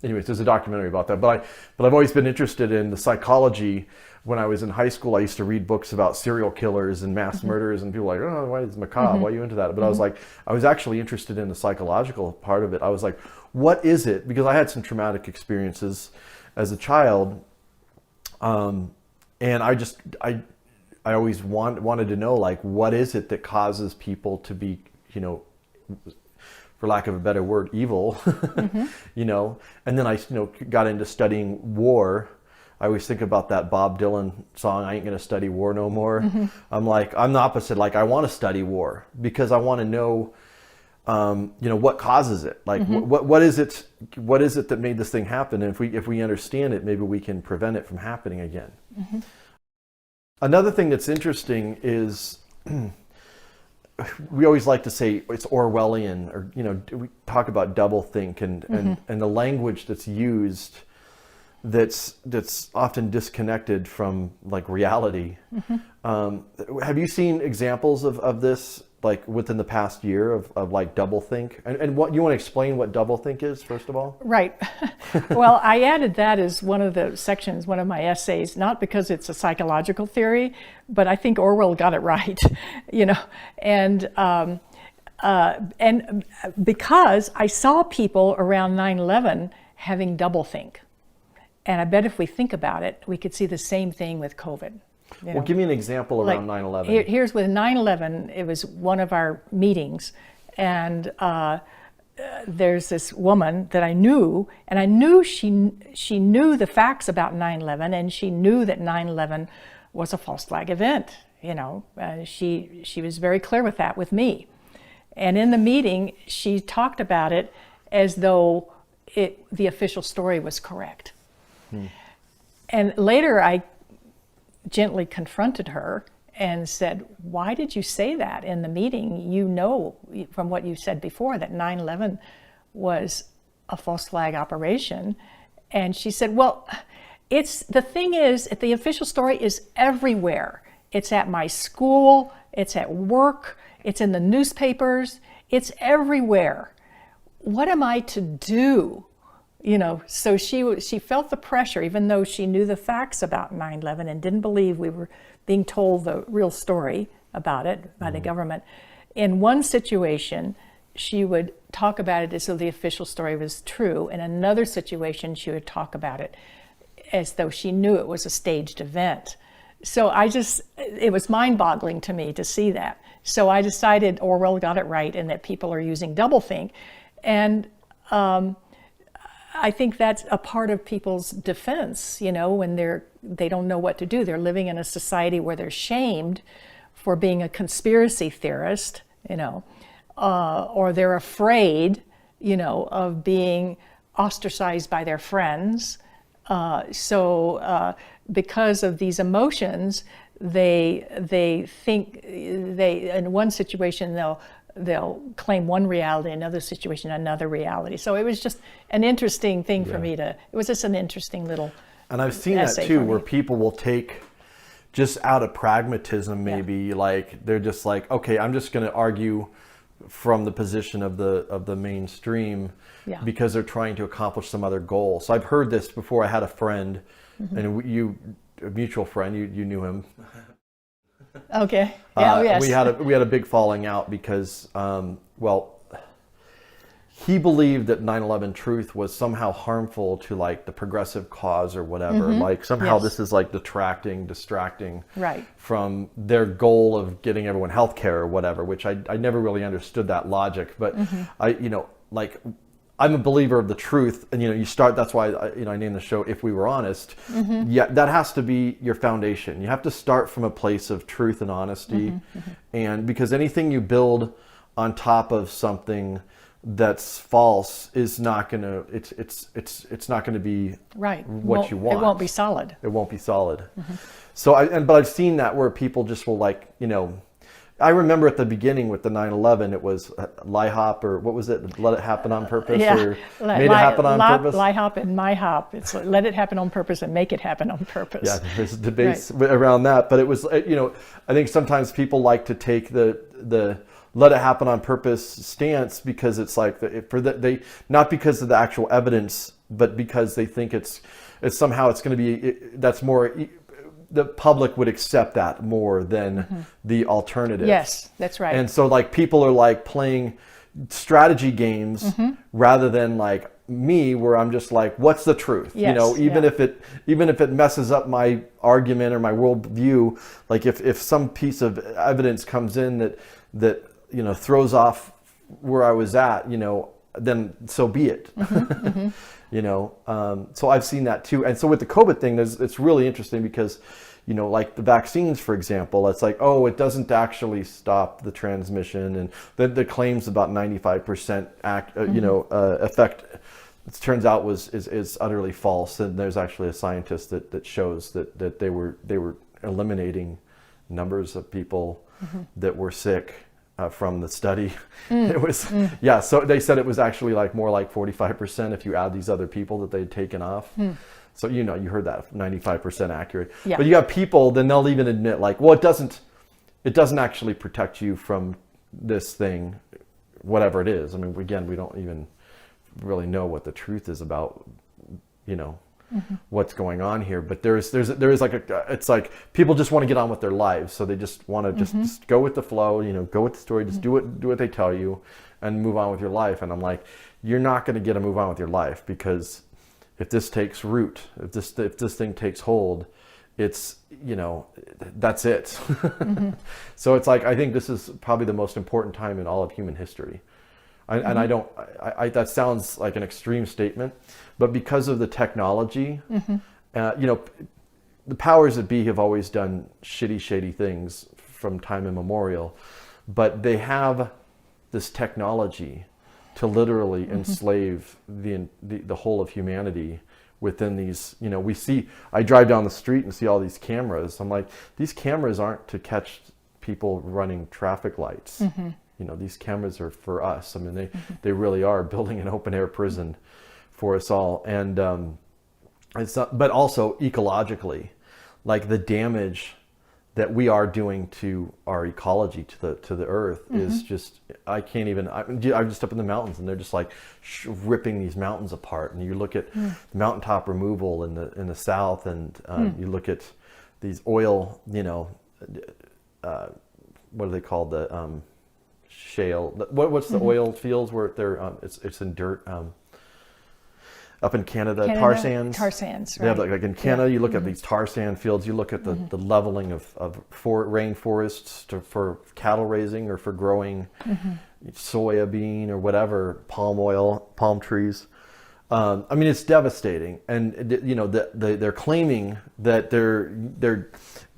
anyways, there's a documentary about that. But I've always been interested in the psychology. When I was in high school, I used to read books about serial killers and mass murders, and people were like, oh, why is macabre? Why are you into that? But I was actually interested in the psychological part of it. I was like, what is it? Because I had some traumatic experiences as a child, and I always wanted to know, like, what is it that causes people to be, you know, for lack of a better word, evil, you know? And then I, you know, got into studying war. I always think about that Bob Dylan song, I ain't gonna study war no more. I'm like, I'm the opposite. Like, I want to study war because I want to know, you know, what causes it. Like, what is it that made this thing happen? And if we understand it, maybe we can prevent it from happening again. Another thing that's interesting is we always like to say it's Orwellian, or, you know, we talk about doublethink and the language that's used that's often disconnected from like reality. Have you seen examples of this, like within the past year, of like doublethink? And what you want to explain what doublethink is, first of all? Right. Well, I added that as one of the sections, one of my essays, not because it's a psychological theory, but I think Orwell got it right, you know, and because I saw people around 9/11 having doublethink. And I bet if we think about it, we could see the same thing with COVID. Well, give me an example around 9/11. Here's with 9/11, it was one of our meetings, and there's this woman that I knew, and I knew she knew the facts about 9/11, and she knew that 9/11 was a false flag event. You know, she was very clear with that with me. And in the meeting, she talked about it as though the official story was correct. And later I gently confronted her and said, why did you say that in the meeting? You know from what you said before that 9/11 was a false flag operation. And she said, well, the thing is, the official story is everywhere. It's at my school, it's at work, it's in the newspapers, it's everywhere. What am I to do? You know, so she felt the pressure, even though she knew the facts about 9/11 and didn't believe we were being told the real story about it by the government. In one situation, she would talk about it as though the official story was true. In another situation, she would talk about it as though she knew it was a staged event. So it was mind-boggling to me to see that. So I decided Orwell got it right, and that people are using doublethink. And I think that's a part of people's defense, you know, when they don't know what to do. They're living in a society where they're shamed for being a conspiracy theorist, you know, or they're afraid, you know, of being ostracized by their friends. So because of these emotions, they think in one situation they'll claim one reality, another situation, another reality. So it was just an interesting thing for me it was just an interesting little And I've seen that too, where people will take, just out of pragmatism maybe, like they're just like, okay, I'm just going to argue from the position of the mainstream Yeah. because they're trying to accomplish some other goal. So I've heard this before. I had a friend, and a mutual friend, you knew him. Okay. Yeah, oh, yes. We had a big falling out because, he believed that 9/11 truth was somehow harmful to like the progressive cause or whatever. Like somehow Yes. this is like distracting Right. from their goal of getting everyone health care or whatever, which I never really understood that logic. But I'm a believer of the truth, and you start. That's why I named the show "If We Were Honest." Yeah, that has to be your foundation. You have to start from a place of truth and honesty, and because anything you build on top of something that's false is not gonna. It's not gonna be Right. what you want. It won't be solid. It won't be solid. So but I've seen that where people just will I remember at the beginning with the 9/11, it was LIHOP or what was it? Let it happen on purpose, or made it happen on purpose. LIHOP and MyHOP. It's like, let it happen on purpose and make it happen on purpose. Yeah, there's debates around that, but it was I think sometimes people like to take the let it happen on purpose stance because it's like they not because of the actual evidence, but because they think it's somehow it's going to be that's more. The public would accept that more than the alternative. Yes, that's right. And so like people are like playing strategy games rather than like me, where I'm just like, what's the truth? Yes, Even if it messes up my argument or my worldview, like if some piece of evidence comes in that throws off where I was at, then so be it. So I've seen that too. And so with the COVID thing, it's really interesting because, like the vaccines, for example, it's like, oh, it doesn't actually stop the transmission, and the claims about 95% effect, it turns out is utterly false. And there's actually a scientist that shows that they were eliminating numbers of people that were sick. From the study, it was so they said it was actually more like 45% if you add these other people that they'd taken off. So you heard that 95% accurate. Yeah. But you got people, then they'll even admit it doesn't actually protect you from this thing, whatever it is. I mean, again, we don't even really know what the truth is about, what's going on here, but there is it's like people just want to get on with their lives, so they just want to just go with the flow, go with the story, just do what they tell you, and move on with your life. And I'm like, you're not going to get to move on with your life, because if this takes root, if this thing takes hold, it's that's it. So it's like I think this is probably the most important time in all of human history. And I that sounds like an extreme statement, but because of the technology, the powers that be have always done shady things from time immemorial, but they have this technology to literally enslave the whole of humanity within these, I drive down the street and see all these cameras. I'm like, these cameras aren't to catch people running traffic lights. These cameras are for us. I mean, they really are building an open air prison for us all. And it's not, but also ecologically, like the damage that we are doing to our ecology, to the earth, is just, I can't even, I'm just up in the mountains, and they're just like ripping these mountains apart. And you look at the mountaintop removal in the south, and you look at these oil, what are they called? The shale. What's the oil fields where they're it's in dirt. Up in Canada, tar sands. Tar sands, right. They have like in Canada, you look at these tar sand fields. You look at the leveling of rainforests for cattle raising or for growing soya bean or whatever, palm oil, palm trees. I mean, it's devastating, and they're claiming that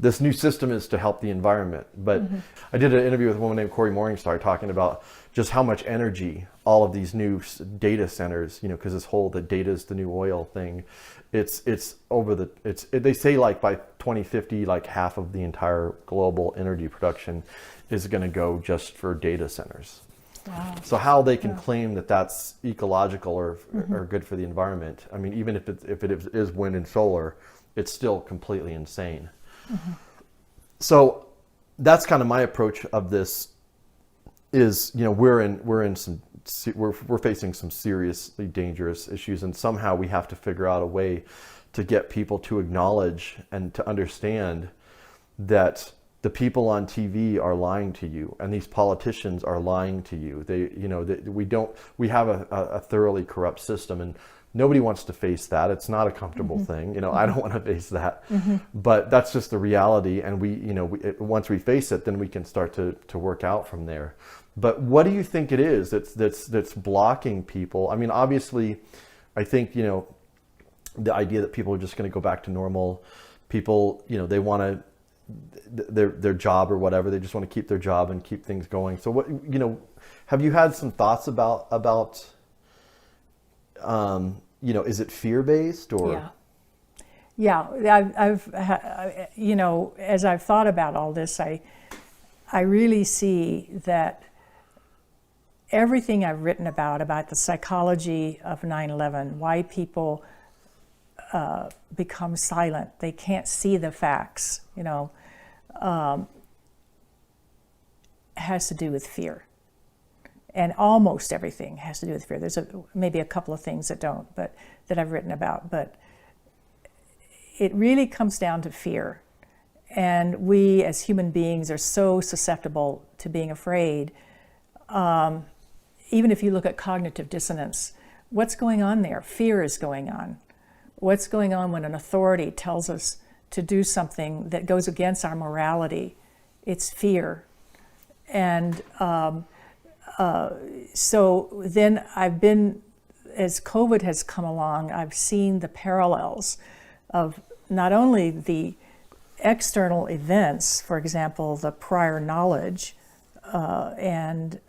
this new system is to help the environment. But I did an interview with a woman named Corey Morningstar talking about just how much energy all of these new data centers, because the data is the new oil thing. They say like by 2050, like half of the entire global energy production is going to go just for data centers. Wow. So how they can claim that that's ecological or good for the environment? I mean, even if it is wind and solar, it's still completely insane. So that's kind of my approach of this is, we're facing some seriously dangerous issues, and somehow we have to figure out a way to get people to acknowledge and to understand that the people on TV are lying to you, and these politicians are lying to you. We have a thoroughly corrupt system, and nobody wants to face that. It's not a comfortable thing. I don't want to face that, but that's just the reality. And once we face it, then we can start to work out from there. But what do you think it is that's blocking people? I mean, obviously, I think, the idea that people are just going to go back to normal. People, they want to, their job or whatever, they just want to keep their job and keep things going. So what, have you had some thoughts about is it fear-based or? Yeah. I've as I've thought about all this, I really see that everything I've written about the psychology of 9/11, why people become silent, they can't see the facts, has to do with fear. And almost everything has to do with fear. There's maybe a couple of things that don't, but that I've written about. But it really comes down to fear. And we as human beings are so susceptible to being afraid. Even if you look at cognitive dissonance, what's going on there? Fear is going on. What's going on when an authority tells us to do something that goes against our morality? It's fear. And so then as COVID has come along, I've seen the parallels of not only the external events, for example, the prior knowledge and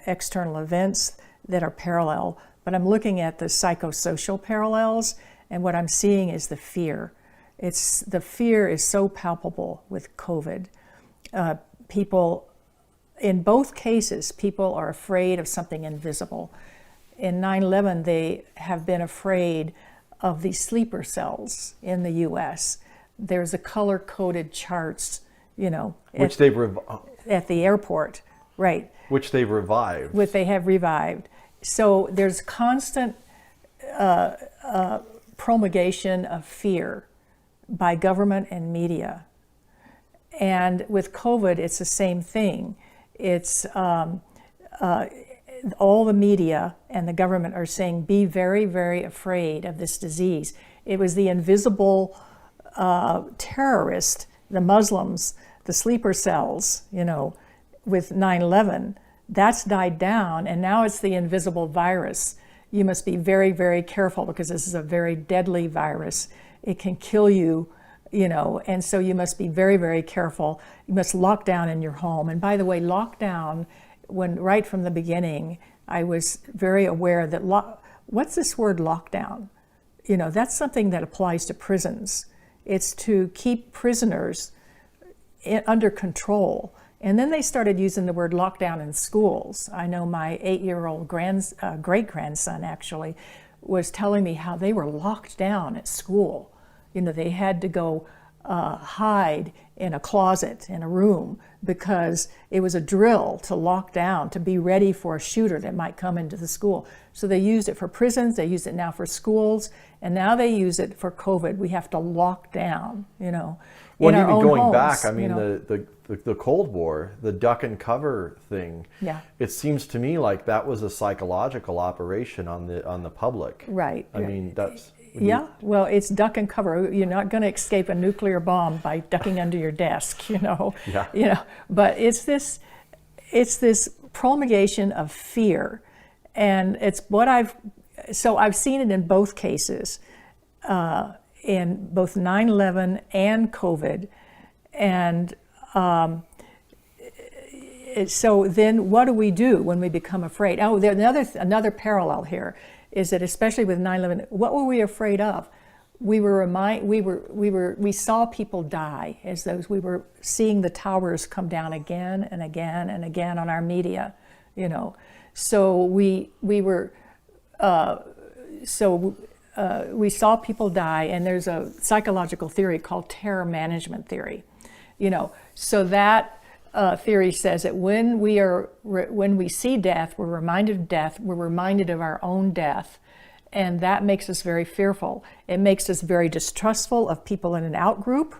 external events that are parallel, but I'm looking at the psychosocial parallels, and what I'm seeing is the fear. The fear is so palpable with COVID. People, in both cases, people are afraid of something invisible. In 9/11, they have been afraid of the sleeper cells in the U.S. There's a color-coded charts, which at the airport, right? Which they've revived. Which they have revived. So there's constant promulgation of fear by government and media. And with COVID, it's the same thing. It's all the media and the government are saying, be very, very afraid of this disease. It was the invisible terrorist, the Muslims, the sleeper cells, with 9/11. That's died down, and now it's the invisible virus. You must be very, very careful because this is a very deadly virus. It can kill you, and so you must be very, very careful. You must lock down in your home. And by the way, lockdown, right from the beginning, I was very aware that what's this word lockdown? That's something that applies to prisons. It's to keep prisoners under control. And then they started using the word lockdown in schools. I know my 8-year-old great-grandson actually was telling me how they were locked down at school. They had to go hide in a closet in a room because it was a drill to lock down, to be ready for a shooter that might come into the school. So they used it for prisons, they use it now for schools, and now they use it for COVID. We have to lock down, Well, in our even own going homes, back, I mean, the Cold War, the duck and cover thing, Yeah. It seems to me like that was a psychological operation on the public. Right. I mean, that's... Yeah, well, it's duck and cover. You're not going to escape a nuclear bomb by ducking under your desk, Yeah. But it's this promulgation of fear, and it's what I've seen it in both cases, in both 9/11 and COVID, and so then what do we do when we become afraid? Oh, there's another parallel here. Is that especially with 9/11, what were we afraid of? We saw people die we were seeing the towers come down again and again and again on our media, So we saw people die, and there's a psychological theory called terror management theory, So that theory says that when we see death, we're reminded of death, we're reminded of our own death, and that makes us very fearful. It makes us very distrustful of people in an out-group.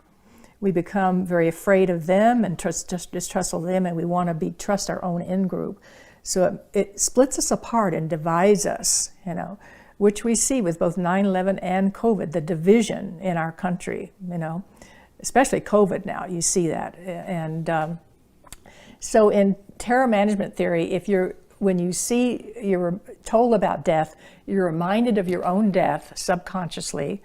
We become very afraid of them and distrustful of them, and we want to trust our own in-group. So it splits us apart and divides us, which we see with both 9/11 and COVID, the division in our country, especially COVID now, you see that. And so in terror management theory, when you're told about death, you're reminded of your own death subconsciously,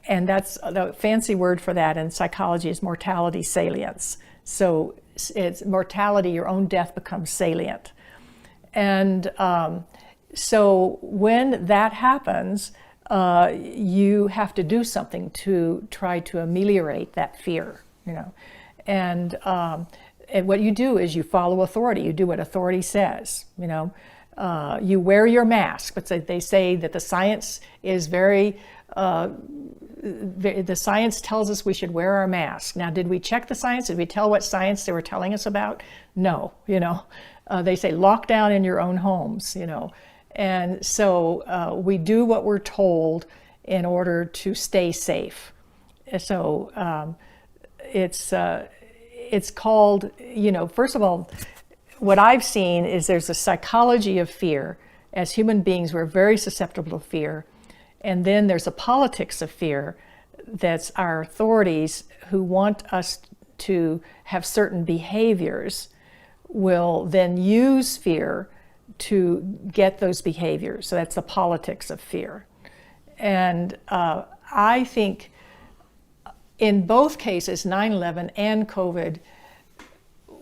and that's the fancy word for that in psychology is mortality salience. So it's mortality, your own death becomes salient. And so when that happens, you have to do something to try to ameliorate that fear, And what you do is you follow authority. You do what authority says, You wear your mask, but they say that the science is the science tells us we should wear our mask. Now, did we check the science? Did we tell what science they were telling us about? No, They say lock down in your own homes, And so we do what we're told in order to stay safe. So it's called, first of all, what I've seen is there's a psychology of fear. As human beings, we're very susceptible to fear. And then there's a politics of fear that's our authorities who want us to have certain behaviors will then use fear to get those behaviors. So that's the politics of fear. And I think in both cases, 9/11 and COVID,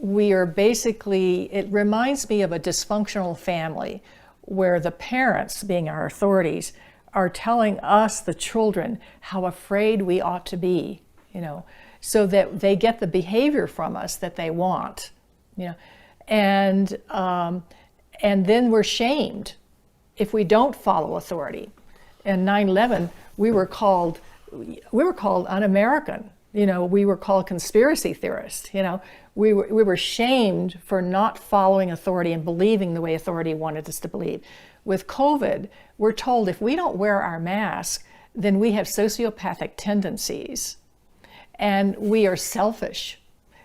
we are basically, it reminds me of a dysfunctional family where the parents, being our authorities, are telling us, the children, how afraid we ought to be, so that they get the behavior from us that they want, and then we're shamed if we don't follow authority. In 9/11, we were called un-American. We were called conspiracy theorists. We were shamed for not following authority and believing the way authority wanted us to believe. With COVID, we're told if we don't wear our mask, then we have sociopathic tendencies and we are selfish.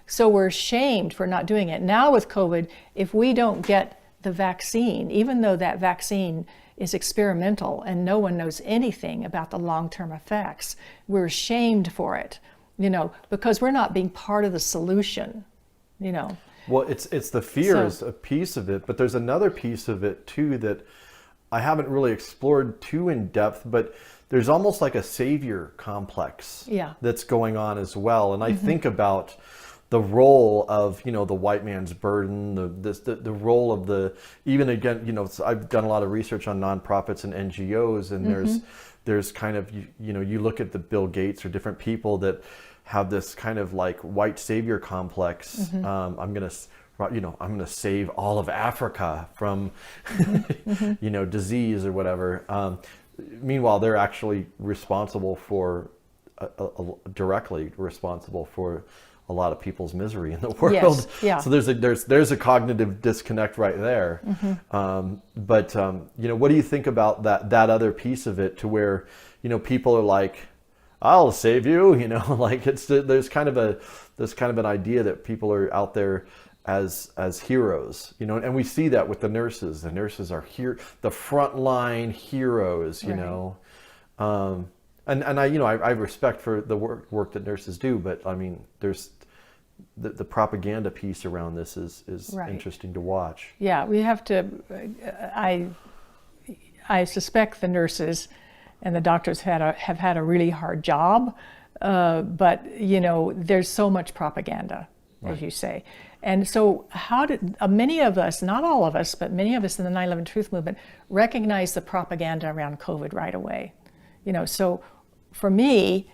So we're shamed for not doing it. Now with COVID, if we don't get the vaccine, even though that vaccine is experimental and no one knows anything about the long-term effects, we're shamed for it, because we're not being part of the solution, Well, it's the fear is a piece of it, but there's another piece of it too that I haven't really explored too in depth, but there's almost like a savior complex that's going on as well. And I think about the role of, the white man's burden, the role of even again, I've done a lot of research on nonprofits and NGOs, and there's kind of, you look at the Bill Gates or different people that have this kind of like white savior complex. I'm gonna save all of Africa from, disease or whatever. Meanwhile, they're actually responsible for, directly responsible for a lot of people's misery in the world. Yes, yeah. So there's a cognitive disconnect right there. But what do you think about that other piece of it, to where people are like, I'll save you, like there's kind of an idea that people are out there as heroes, and we see that with the nurses. The nurses are here, the frontline heroes, And I respect for the work that nurses do, but I mean, there's the propaganda piece around this is interesting to watch. Yeah, we have to. I suspect the nurses and the doctors have had a really hard job, but there's so much propaganda, as you say. And so how did many of us, not all of us, but many of us in the 9/11 Truth Movement recognize the propaganda around COVID right away? So for me,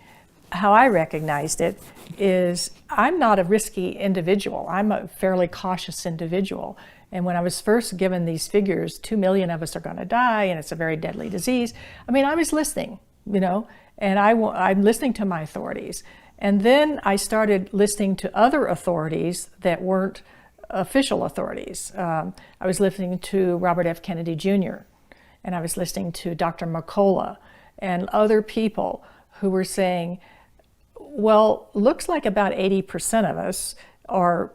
how I recognized it is I'm not a risky individual. I'm a fairly cautious individual. And when I was first given these figures, 2 million of us are going to die and it's a very deadly disease, I mean, I was listening, and I'm listening to my authorities. And then I started listening to other authorities that weren't official authorities. I was listening to Robert F. Kennedy Jr., and I was listening to Dr. McCullough and other people who were saying, well, looks like about 80% of us are,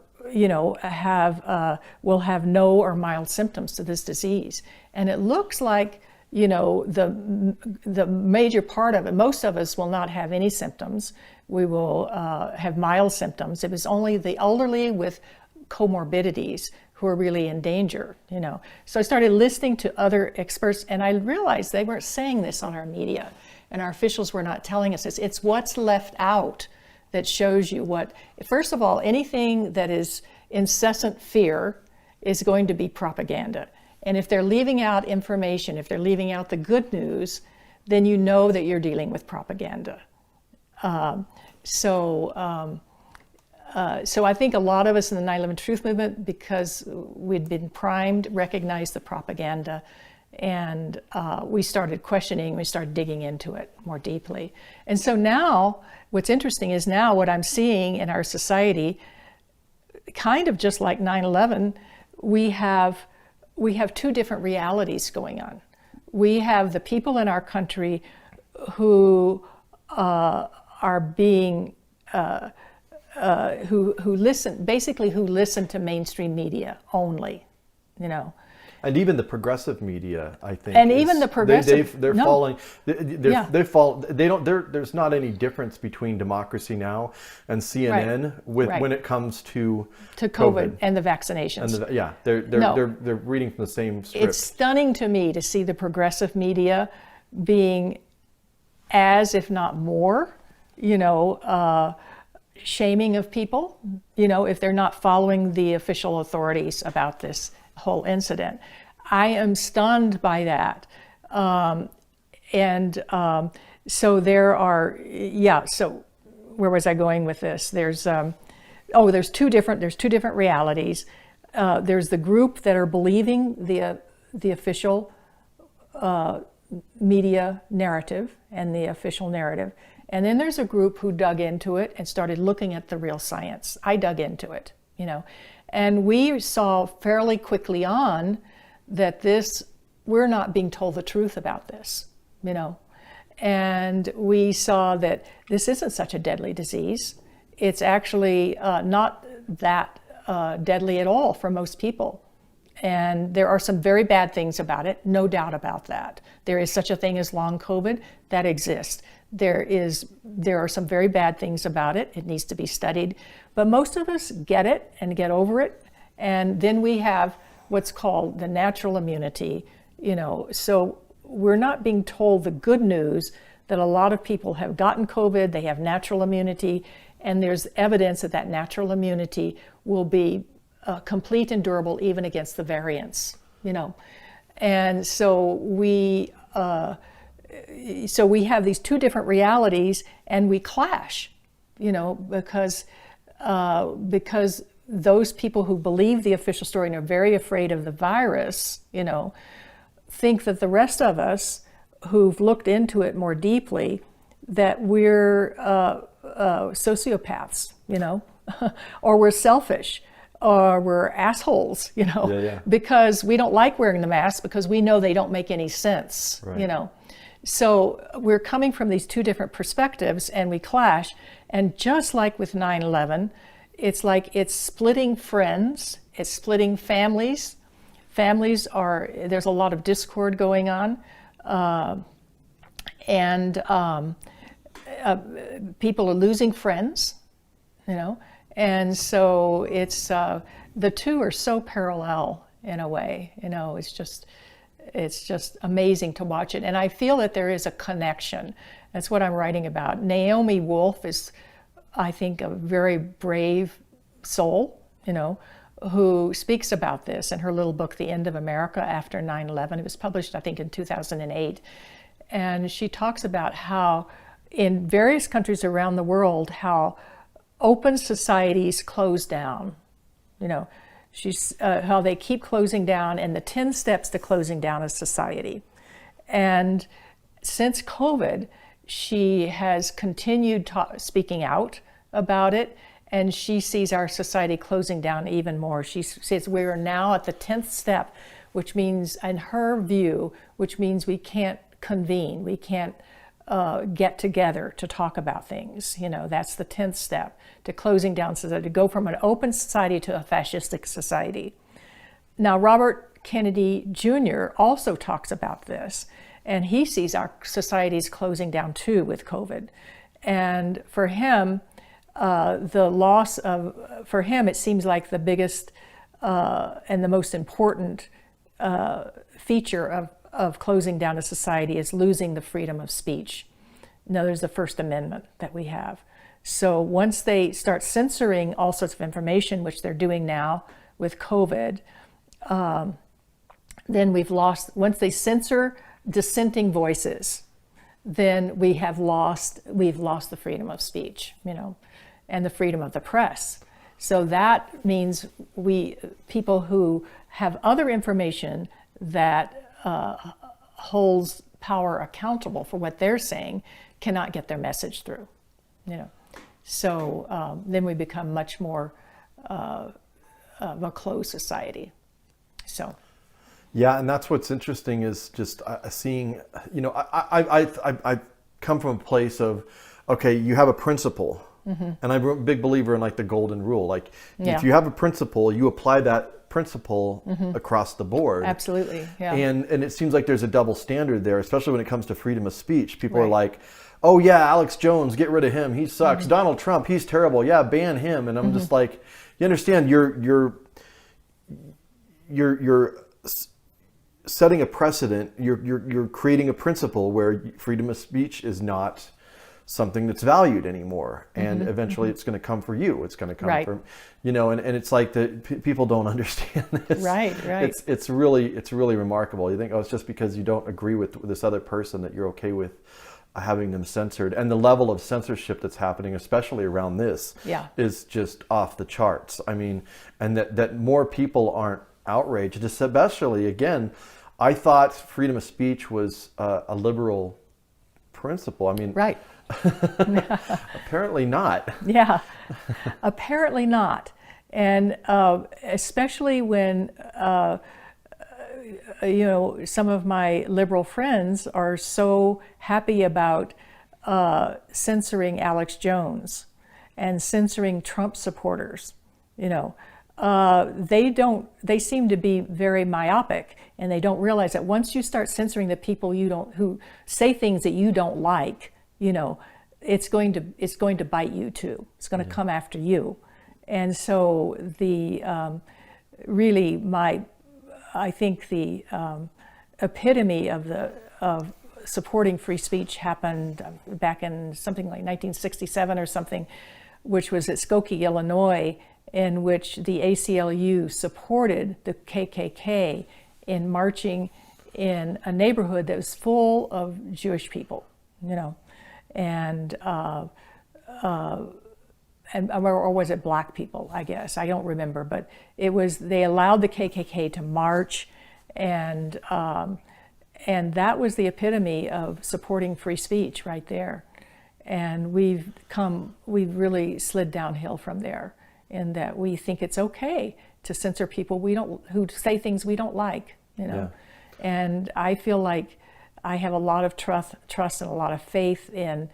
will have no or mild symptoms to this disease. And it looks like, the major part of it, most of us will not have any symptoms. We will have mild symptoms. It was only the elderly with comorbidities who are really in danger, So I started listening to other experts, and I realized they weren't saying this on our media, and our officials were not telling us this. It's what's left out that shows you first of all, anything that is incessant fear is going to be propaganda. And if they're leaving out information, if they're leaving out the good news, then you know that you're dealing with propaganda. So I think a lot of us in the 9/11 Truth movement, because we'd been primed, recognized the propaganda, and we started questioning, we started digging into it more deeply. And so now, what's interesting is now what I'm seeing in our society, kind of just like 9/11, we have two different realities going on. We have the people in our country who are being who listen to mainstream media only, And even the progressive media, I think. And even the progressive, they're no. falling. Yeah. They fall. They don't. There's not any difference between Democracy Now! And CNN when it comes to COVID and the vaccinations. And they're reading from the same script. It's stunning to me to see the progressive media being as, if not more, shaming of people, if they're not following the official authorities about this whole incident. I am stunned by that. So there are, so where was I going with this? There's two different realities. There's the group that are believing the official media narrative and the official narrative. And then there's a group who dug into it and started looking at the real science. I dug into it, And we saw fairly quickly on that we're not being told the truth about this, And we saw that this isn't such a deadly disease. It's actually not that deadly at all for most people. And there are some very bad things about it, no doubt about that. There is such a thing as long COVID, that exists. There are some very bad things about it. It needs to be studied. But most of us get it and get over it. And then we have what's called the natural immunity, So we're not being told the good news that a lot of people have gotten COVID, they have natural immunity, and there's evidence that natural immunity will be complete and durable even against the variants, And so we have these two different realities, and we clash, because those people who believe the official story and are very afraid of the virus, think that the rest of us who've looked into it more deeply, that we're sociopaths, or we're selfish, or we're assholes, because we don't like wearing the mask because we know they don't make any sense, So we're coming from these two different perspectives, and we clash. And just like with 9/11, it's splitting friends, it's splitting families. There's a lot of discord going on, and people are losing friends, And so it's the two are so parallel in a way, It's just amazing to watch it, and I feel that there is a connection. That's what I'm writing about. Naomi Wolf is, I think, a very brave soul, who speaks about this in her little book, The End of America After 9/11. It was published, I think, in 2008, and she talks about how in various countries around the world, how open societies close down, how they keep closing down, and the 10 steps to closing down a society. And since COVID, she has continued speaking out about it, and she sees our society closing down even more. She says we are now at the 10th step, which means, in her view, which means we can't convene, we can't get together to talk about things. You know, that's the 10th step to closing down society, to go from an open society to a fascistic society. Now, Robert Kennedy Jr. also talks about this, and he sees our societies closing down too with COVID. And for him, for him, it seems like the biggest and the most important feature of closing down a society is losing the freedom of speech. Now, there's the First Amendment that we have. So once they start censoring all sorts of information, which they're doing now with COVID, then we've lost, once they censor dissenting voices, then we've lost the freedom of speech, you know, and the freedom of the press. So that means people who have other information that holds power accountable for what they're saying cannot get their message through, you know. So then we become much more of a closed society. So. Yeah, and that's what's interesting is just seeing, you know, I come from a place of, okay, you have a principle, and I'm a big believer in like the golden rule. Like if you have a principle, you apply that principle across the board. Absolutely, yeah. And it seems like there's a double standard there, especially when it comes to freedom of speech. People are like, oh yeah, Alex Jones, get rid of him, he sucks. Donald Trump, he's terrible. Yeah, ban him. And I'm just like, you understand, you're setting a precedent. You're creating a principle where freedom of speech is not something that's valued anymore, and eventually it's going to come for you. It's going to come from, you know, and it's like that people don't understand this. Right. It's really remarkable. You think, oh, it's just because you don't agree with this other person that you're okay with having them censored, and the level of censorship that's happening, especially around this, is just off the charts. I mean, and that more people aren't outraged, especially, again, I thought freedom of speech was a liberal principle. I mean, apparently not. Yeah, apparently not. And especially when, you know, some of my liberal friends are so happy about censoring Alex Jones and censoring Trump supporters, you know. They seem to be very myopic, and they don't realize that once you start censoring the people who say things that you don't like, you know, it's going to bite you too. It's going to come after you. And so I think the epitome of supporting free speech happened back in something like 1967 or something, which was at Skokie, Illinois, in which the ACLU supported the KKK in marching in a neighborhood that was full of Jewish people, you know, and or was it black people? I guess I don't remember, but they allowed the KKK to march, and that was the epitome of supporting free speech right there. And we've really slid downhill from there, in that we think it's okay to censor people who say things we don't like, you know. And I feel like I have a lot of trust and a lot of faith in,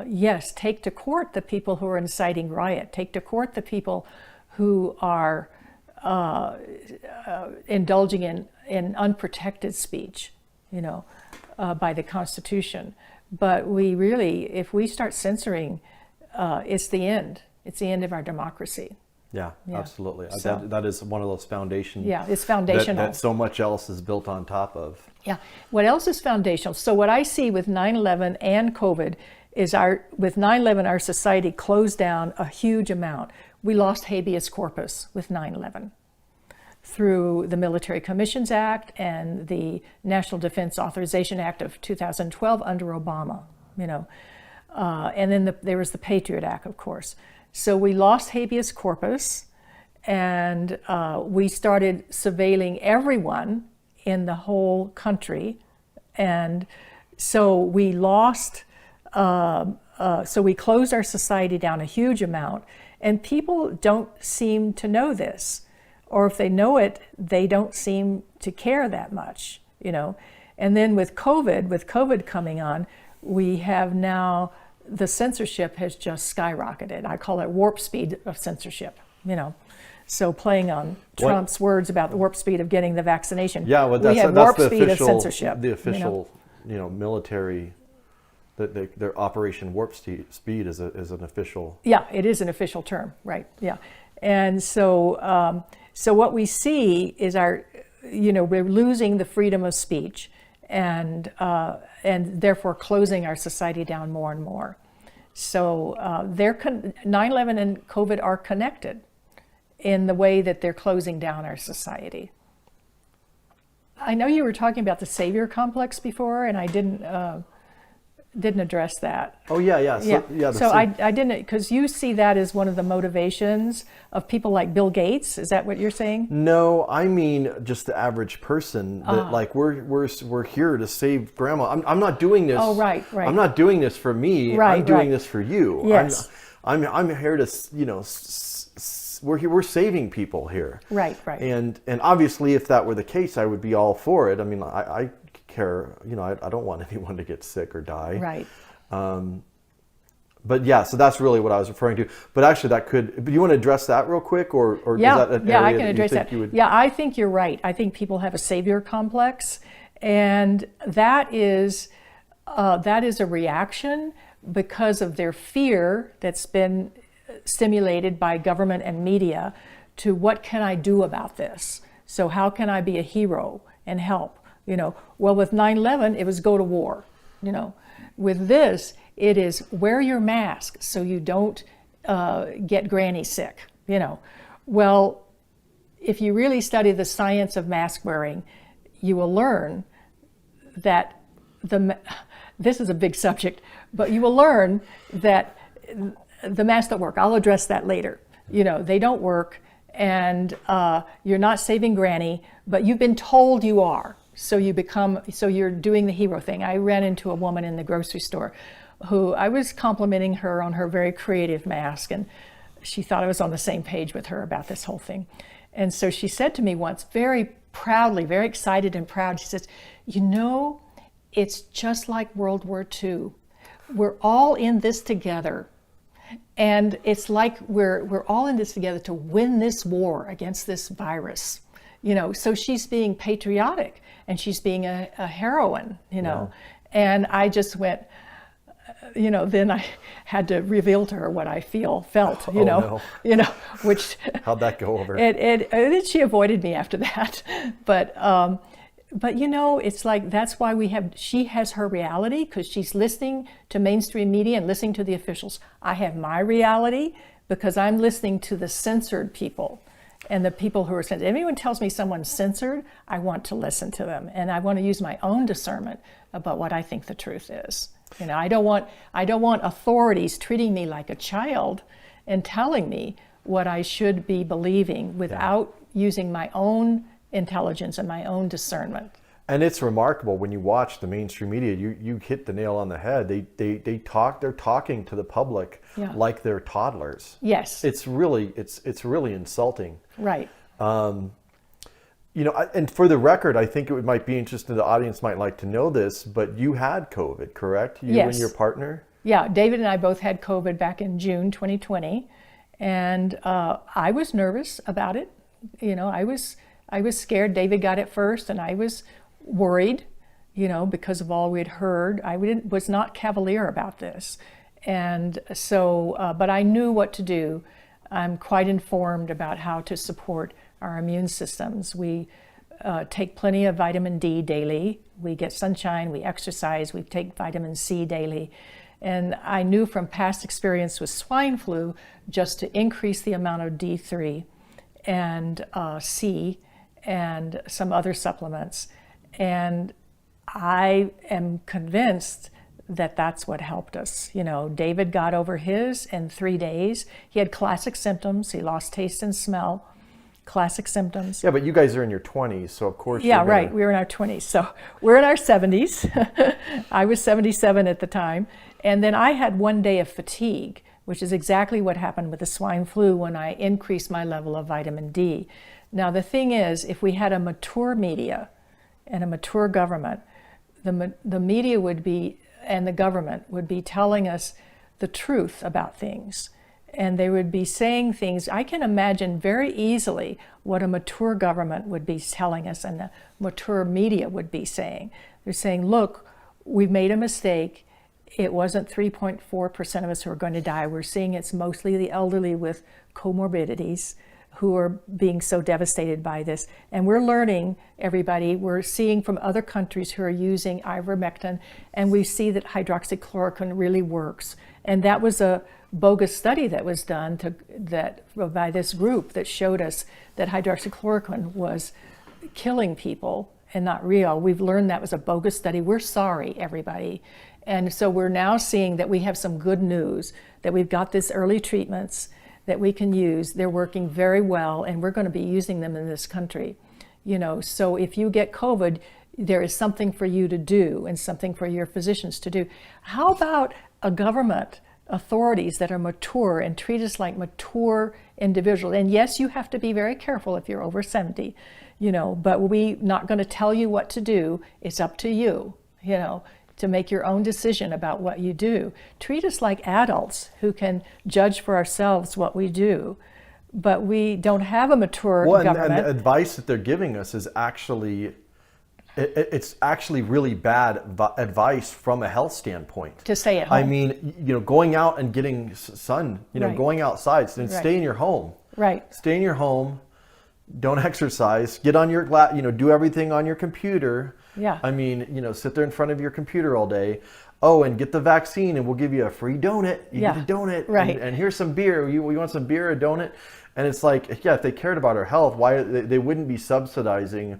yes, take to court the people who are inciting riot, take to court the people who are indulging in unprotected speech, you know, by the Constitution. But if we start censoring, it's the end. It's the end of our democracy. Yeah, absolutely. So, that is one of those foundations. Yeah, it's foundational. That so much else is built on top of. Yeah. What else is foundational? So what I see with 9/11 and COVID is with 9/11, our society closed down a huge amount. We lost habeas corpus with 9/11 through the Military Commissions Act and the National Defense Authorization Act of 2012 under Obama, you know. And then there was the Patriot Act, of course. So we lost habeas corpus, and we started surveilling everyone in the whole country, and So we lost, so we closed our society down a huge amount, and people don't seem to know this, or if they know it, they don't seem to care that much, you know. And then with COVID coming on, we have now, the censorship has just skyrocketed. I call it warp speed of censorship, you know. So playing on Trump's words about the warp speed of getting the vaccination. Yeah, well, we have that's warp the speed official, of censorship. the official, you know, military, their Operation Warp Speed is an official. Yeah, it is an official term, right? Yeah, and so so what we see is we're losing the freedom of speech, and therefore closing our society down more and more. So 9/11 and COVID are connected in the way that they're closing down our society. I know you were talking about the savior complex before, and I didn't address that. Oh yeah. So I didn't, because you see that as one of the motivations of people like Bill Gates. Is that what you're saying? No, I mean just the average person. That like we're here to save grandma. I'm not doing this. Oh right. I'm not doing this for me. Right, I'm doing right. this for you. Yes. I'm here to, you know, we're saving people here. Right. And obviously, if that were the case, I would be all for it. I mean, I care. You know, I don't want anyone to get sick or die. Right. But yeah, so that's really what I was referring to. But actually, do you want to address that real quick, or Yeah, is that an I area can address that. Yeah, I think you're right. I think people have a savior complex, and that is a reaction because of their fear that's been stimulated by government and media to what can I do about this? So how can I be a hero and help? You know, well, with 9/11, it was go to war. You know, with this, it is wear your mask so you don't get granny sick. You know, well, if you really study the science of mask wearing, you will learn that this is a big subject, but you will learn that the masks don't work. I'll address that later. You know, they don't work, and you're not saving granny, but you've been told you are. So you're doing the hero thing. I ran into a woman in the grocery store who I was complimenting her on her very creative mask, and she thought I was on the same page with her about this whole thing. And so she said to me once, very proudly, very excited and proud, she says, you know, it's just like World War II. We're all in this together. And it's like we're all in this together to win this war against this virus. You know, so she's being patriotic and she's being a heroine, you know. Yeah. And I just went, you know, then I had to reveal to her what I felt, you know. No. You know, which how'd that go over? She avoided me after that. But you know, it's like that's why she has her reality because she's listening to mainstream media and listening to the officials. I have my reality because I'm listening to the censored people and the people who are censored. If anyone tells me someone's censored, I want to listen to them, and I want to use my own discernment about what I think the truth is. You know, I don't want authorities treating me like a child and telling me what I should be believing without using my own intelligence and my own discernment. And it's remarkable when you watch the mainstream media, you hit the nail on the head. They're talking to the public like they're toddlers. Yes. It's really insulting. Right. You know, and for the record, I think it might be interesting, the audience might like to know this, but you had COVID, correct? You yes. and your partner? Yeah, David and I both had COVID back in June 2020. And I was nervous about it. You know, I was scared. David got it first, and I was worried, you know, because of all we'd heard. I was not cavalier about this. And so, but I knew what to do. I'm quite informed about how to support our immune systems. We take plenty of vitamin D daily. We get sunshine, we exercise, we take vitamin C daily. And I knew from past experience with swine flu just to increase the amount of D3 and C and some other supplements. And I am convinced that that's what helped us. You know, David got over his in 3 days. He had classic symptoms. He lost taste and smell. classic symptoms. Yeah, but you guys are in your 20s, so of course. Yeah, right. We were in our 20s. So we're in our 70s. I was 77 at the time. And then I had one day of fatigue, which is exactly what happened with the swine flu when I increased my level of vitamin D. Now, the thing is, if we had a mature media and a mature government, the media would be, and the government would be telling us the truth about things. And they would be saying things. I can imagine very easily what a mature government would be telling us and the mature media would be saying. They're saying, look, we've made a mistake. It wasn't 3.4% of us who are going to die. We're seeing it's mostly the elderly with comorbidities who are being so devastated by this. And we're learning, everybody, we're seeing from other countries who are using ivermectin, and we see that hydroxychloroquine really works. And that was a bogus study that was done by this group that showed us that hydroxychloroquine was killing people and not real. We've learned that was a bogus study. We're sorry, everybody. And so we're now seeing that we have some good news, that we've got these early treatments that we can use. They're working very well, and we're going to be using them in this country. So if you get COVID, there is something for you to do and something for your physicians to do. How about a government, authorities that are mature and treat us like mature individuals? And yes, you have to be very careful if you're over 70, but we're not going to tell you what to do. It's up to you, to make your own decision about what you do. Treat us like adults who can judge for ourselves what we do. But we don't have a mature government. And the advice that they're giving us is actually, it's actually really bad advice from a health standpoint. To stay at home. I mean, going out and getting sun, Right. going outside, and Right. stay in your home. Right. Stay in your home. Don't exercise. Get on your do everything on your computer. Yeah. I mean, sit there in front of your computer all day. Oh, and get the vaccine, and we'll give you a free donut. You Yeah. get a donut, Right. and here's some beer. You want some beer, a donut? And it's like, yeah, if they cared about our health, why they wouldn't be subsidizing,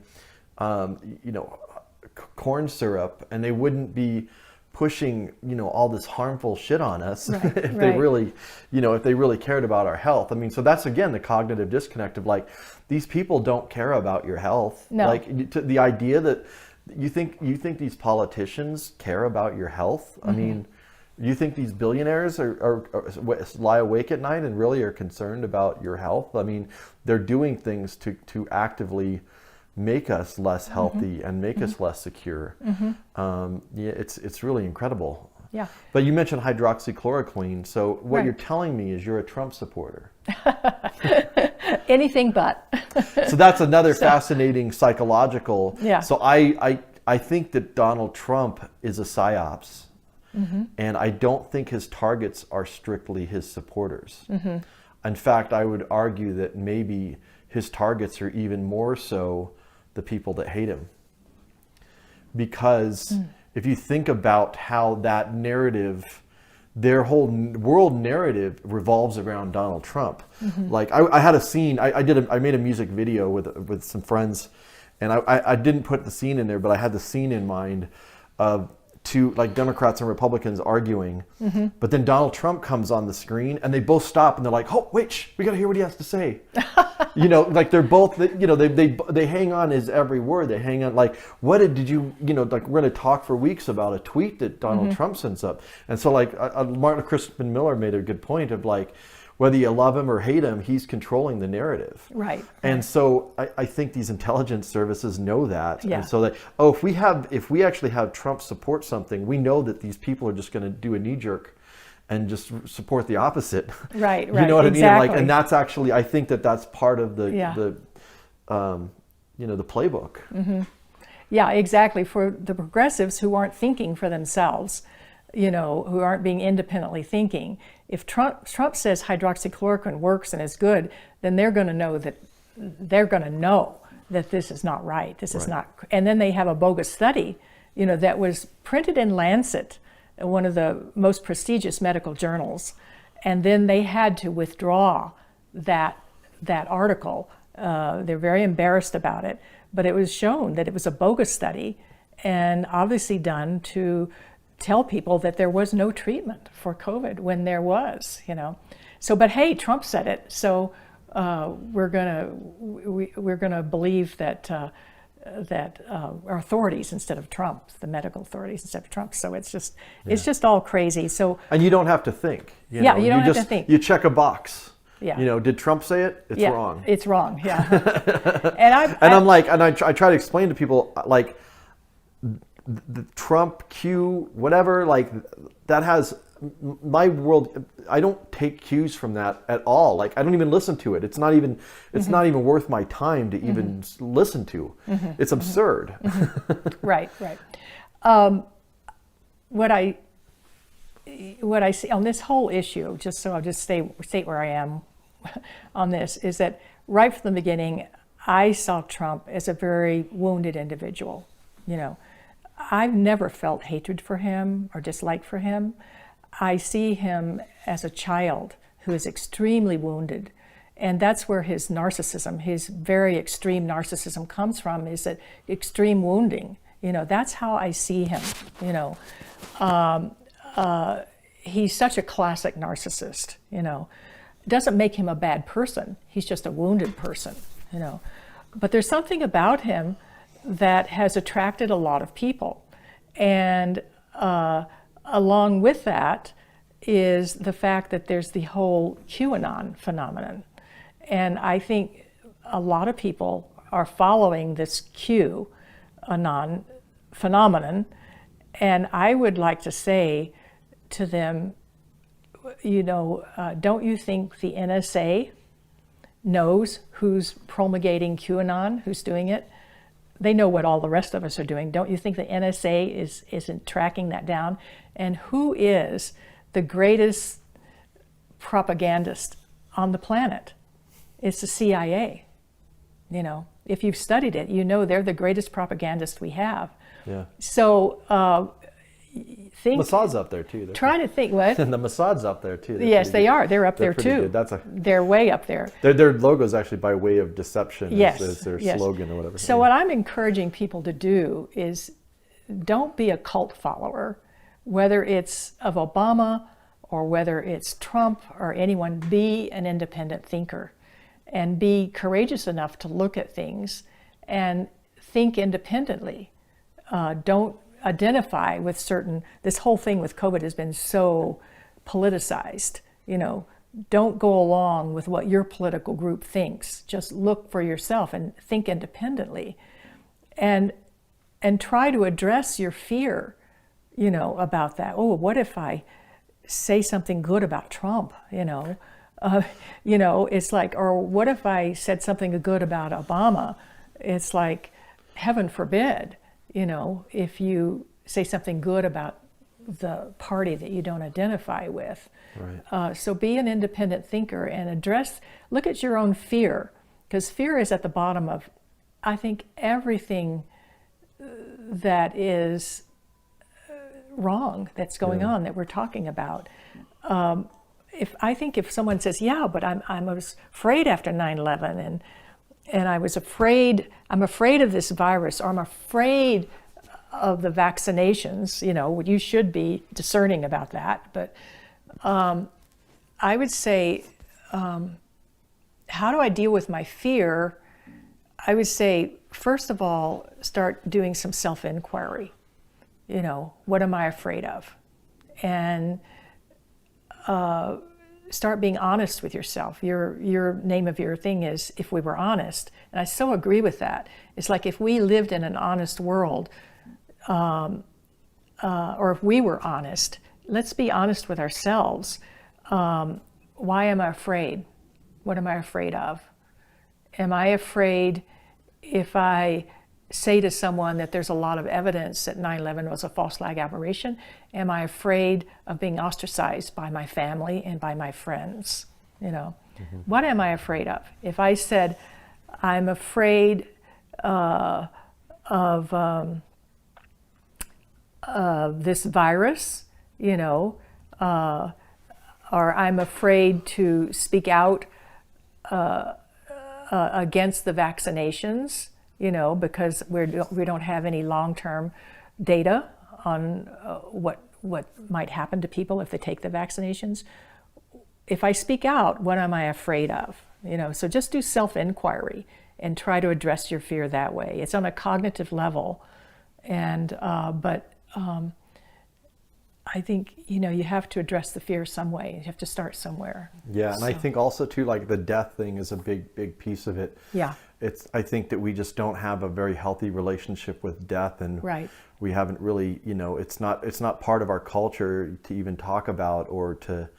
corn syrup, and they wouldn't be pushing, all this harmful shit on us Right, if right. they really, if they really cared about our health. I mean, so that's again the cognitive disconnect of like, these people don't care about your health. No. Like the idea that you think these politicians care about your health. I mean, you think these billionaires are lie awake at night and really are concerned about your health? I mean, they're doing things to actively make us less healthy and make us less secure. It's really incredible. Yeah. But you mentioned hydroxychloroquine. So what Right. you're telling me is you're a Trump supporter. Anything but. So that's another fascinating psychological. Yeah. So I think that Donald Trump is a psyops. And I don't think his targets are strictly his supporters. In fact, I would argue that maybe his targets are even more so the people that hate him. Because if you think about how that narrative, their whole world narrative revolves around Donald Trump. Like I had a scene, I made a music video with some friends, and I didn't put the scene in there, but I had the scene in mind of two like Democrats and Republicans arguing, but then Donald Trump comes on the screen and they both stop and they're like, oh, wait, we got to hear what he has to say. Like they're both, they hang on his every word. They hang on like, did you, like we're going to talk for weeks about a tweet that Donald Trump sends up. And so like Martin Crispin Miller made a good point of like, whether you love him or hate him, he's controlling the narrative. Right. And so I think these intelligence services know that. Yeah. And so that, if we actually have Trump support something, we know that these people are just going to do a knee jerk and just support the opposite. Right, You know what I mean? exactly. And that's actually, I think that's part of the playbook. Yeah, exactly. For the progressives who aren't thinking for themselves, who aren't being independently thinking, if Trump says hydroxychloroquine works and is good, then they're going to know that this is not right. This is not. And then they have a bogus study, that was printed in Lancet, one of the most prestigious medical journals, and then they had to withdraw that article. They're very embarrassed about it, but it was shown that it was a bogus study, and obviously done to tell people that there was no treatment for COVID when there was, So, but hey, Trump said it, so we're gonna believe that our authorities instead of Trump, the medical authorities instead of Trump. So it's just all crazy. So And you don't have to think. You Yeah, know, you don't have to just, think. You check a box. Yeah. You know, did Trump say it? It's yeah, wrong. It's wrong. Yeah. I try to explain to people, like, the Trump Q whatever, like, that has my world. I don't take cues from that at all. Like, I don't even listen to it. It's not even not even worth my time to even listen to. It's absurd. Right. What I see on this whole issue, just so I'll just state where I am on this, is that right from the beginning, I saw Trump as a very wounded individual. You know, I've never felt hatred for him or dislike for him. I see him as a child who is extremely wounded. And that's where his narcissism, his very extreme narcissism comes from, is that extreme wounding. You know, that's how I see him, you know. He's such a classic narcissist, you know. Doesn't make him a bad person. He's just a wounded person, you know. But there's something about him that has attracted a lot of people. And along with that is the fact that there's the whole QAnon phenomenon. And I think a lot of people are following this QAnon phenomenon. And I would like to say to them, you know, don't you think the NSA knows who's promulgating QAnon, who's doing it? They know what all the rest of us are doing. Don't you think the NSA isn't tracking that down? And who is the greatest propagandist on the planet? It's the CIA. You know, if you've studied it, you know they're the greatest propagandist we have. Yeah. So think. Mossad's up there too. Try to think what. And the Mossad's up there too. Yes, they are. They're up there pretty too. good. They're way up there. Their logo is actually by way of deception. Yes, is their yes. slogan or whatever. So what I'm encouraging people to do is don't be a cult follower, whether it's of Obama or whether it's Trump or anyone. Be an independent thinker and be courageous enough to look at things and think independently. Don't identify with certain, this whole thing with COVID has been so politicized, you know. Don't go along with what your political group thinks. Just look for yourself and think independently. And try to address your fear, you know, about that. Oh, what if I say something good about Trump, you know? You know, it's like, or what if I said something good about Obama? It's like, heaven forbid, you know, if you say something good about the party that you don't identify with. Right. So be an independent thinker and look at your own fear, because fear is at the bottom of, I think, everything that is wrong that's going on that we're talking about. If someone says, yeah, but I was afraid after 9/11 and I'm afraid of this virus, or I'm afraid of the vaccinations, you know, you should be discerning about that. But I would say, how do I deal with my fear? I would say, first of all, start doing some self-inquiry. You know, what am I afraid of? And start being honest with yourself. Your name of your thing is If We Were Honest. And I so agree with that. It's like if we lived in an honest world, or if we were honest, let's be honest with ourselves. Why am I afraid? What am I afraid of? Am I afraid if I say to someone that there's a lot of evidence that 9/11 was a false flag aberration? Am I afraid of being ostracized by my family and by my friends? You know, what am I afraid of? If I said, I'm afraid of this virus, you know, or I'm afraid to speak out against the vaccinations, you know, because we don't have any long-term data on what might happen to people if they take the vaccinations. If I speak out, what am I afraid of? So just do self-inquiry and try to address your fear that way. It's on a cognitive level, and I think, you have to address the fear some way. You have to start somewhere. Yeah, and I think also too, like the death thing is a big piece of it. Yeah. I think that we just don't have a very healthy relationship with death, and right. we haven't really, it's not part of our culture to even talk about, or to,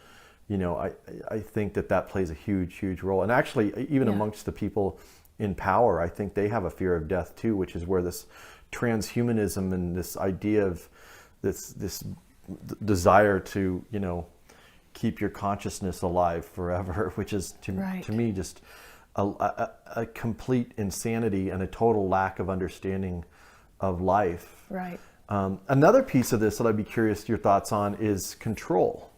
I think that plays a huge role. And actually, even amongst the people in power, I think they have a fear of death too, which is where this transhumanism and this idea of this desire to, keep your consciousness alive forever, which is to me just a complete insanity and a total lack of understanding of life. Right. Another piece of this that I'd be curious your thoughts on is control.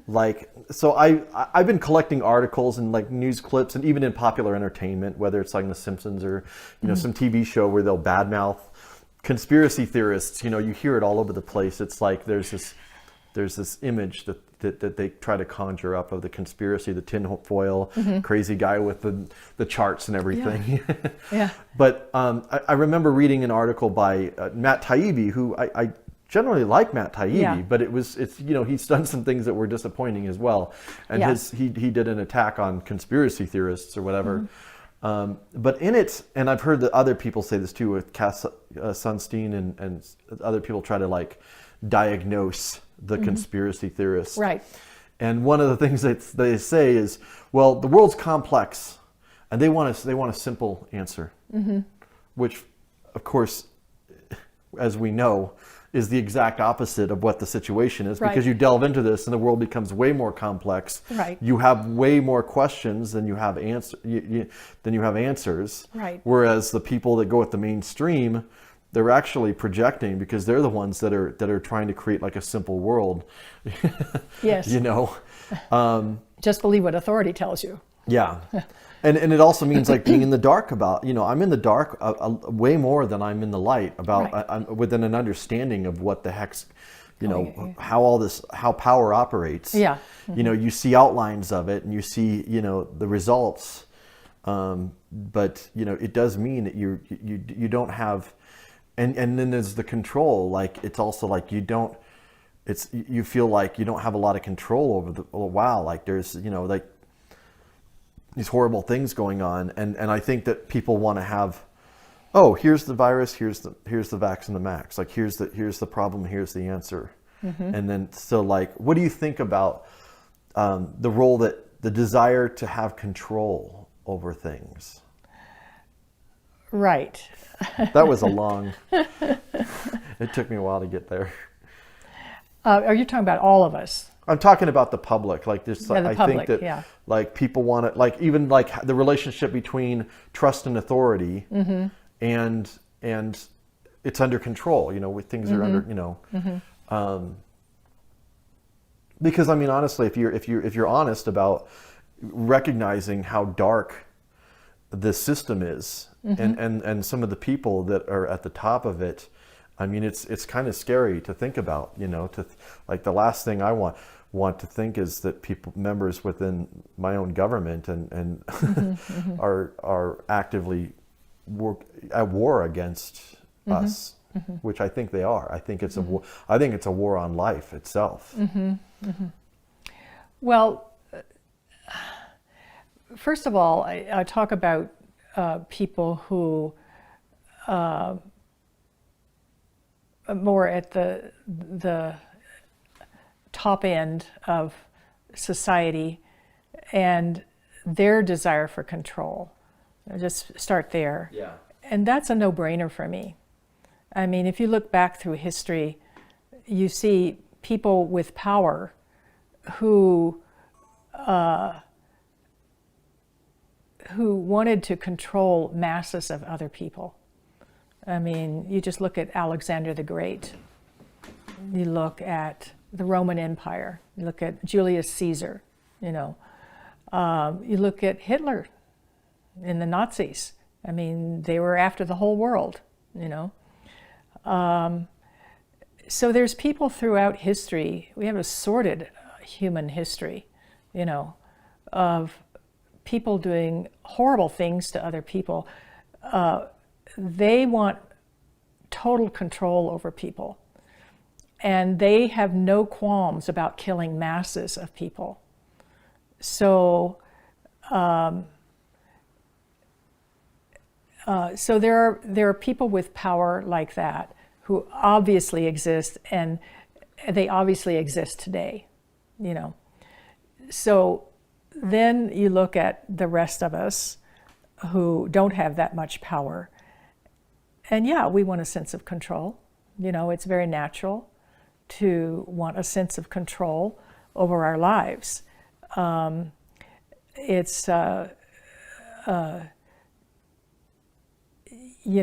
Like, so I've been collecting articles and like news clips, and even in popular entertainment, whether it's like The Simpsons or some TV show where they'll badmouth conspiracy theorists. You hear it all over the place. It's like there's this image that they try to conjure up of the conspiracy, the tinfoil crazy guy with the charts and everything. Yeah. But I remember reading an article by Matt Taibbi, who I generally like Matt Taibbi, but it's he's done some things that were disappointing as well, and he did an attack on conspiracy theorists or whatever. But in it, and I've heard that other people say this too, with Cass Sunstein and other people try to like diagnose the conspiracy theorists. Right. And one of the things that they say is, well, the world's complex, and they want a simple answer, which, of course, as we know, is the exact opposite of what the situation is, because you delve into this and the world becomes way more complex. Right. You have way more questions than you have answers. Right. Whereas the people that go with the mainstream, they're actually projecting, because they're the ones that are trying to create like a simple world. Yes. Just believe what authority tells you. Yeah. And it also means like being in the dark about, I'm in the dark way more than I'm in the light about, I'm within an understanding of what the heck's, how power operates. Yeah. You see outlines of it and you see, the results. But, it does mean that you don't have, and then there's the control. Like, it's also like you feel like you don't have a lot of control over like there's, like, these horrible things going on, and I think that people want to have, here's the virus, here's the vax and the max, like here's the problem, here's the answer, and then so like, what do you think about the role that the desire to have control over things? Right. That was a long. It took me a while to get there. Are you talking about all of us? I'm talking about the public, like this. I think that like people want to, like, even like the relationship between trust and authority, and it's under control. Things are under, because I mean, honestly, if you're honest about recognizing how dark this system is, and some of the people that are at the top of it, I mean, it's kind of scary to think about. Like the last thing I want to think is that members within my own government and are actively at war against us, which I think they are. I think it's a war. I think it's a war on life itself. Well, first of all, I talk about people who more at the top end of society and their desire for control. I'll just start there. Yeah. And that's a no-brainer for me. I mean, if you look back through history, you see people with power who wanted to control masses of other people. I mean, you just look at Alexander the Great. You look at the Roman Empire. You look at Julius Caesar, you look at Hitler and the Nazis. I mean, they were after the whole world, So there's people throughout history. We have a sordid human history, of people doing horrible things to other people, they want total control over people. And they have no qualms about killing masses of people. So, so there are people with power like that who obviously exist, and they obviously exist today, you know. So then you look at the rest of us who don't have that much power, and yeah, we want a sense of control. You know, it's very natural to want a sense of control over our lives. You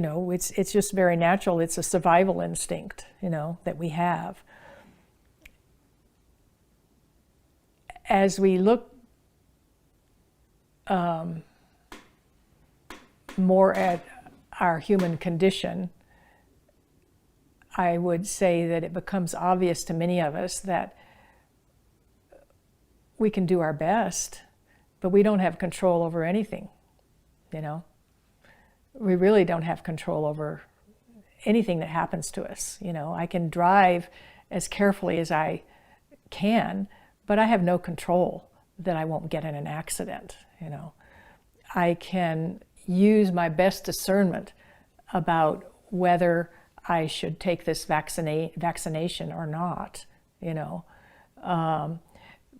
know, it's just very natural. It's a survival instinct, you know, that we have. As we look more at our human condition, I would say that it becomes obvious to many of us that we can do our best, but we don't have control over anything, you know. We really don't have control over anything that happens to us. You know, I can drive as carefully as I can, but I have no control that I won't get in an accident, you know. I can use my best discernment about whether I should take this vaccination or not, you know.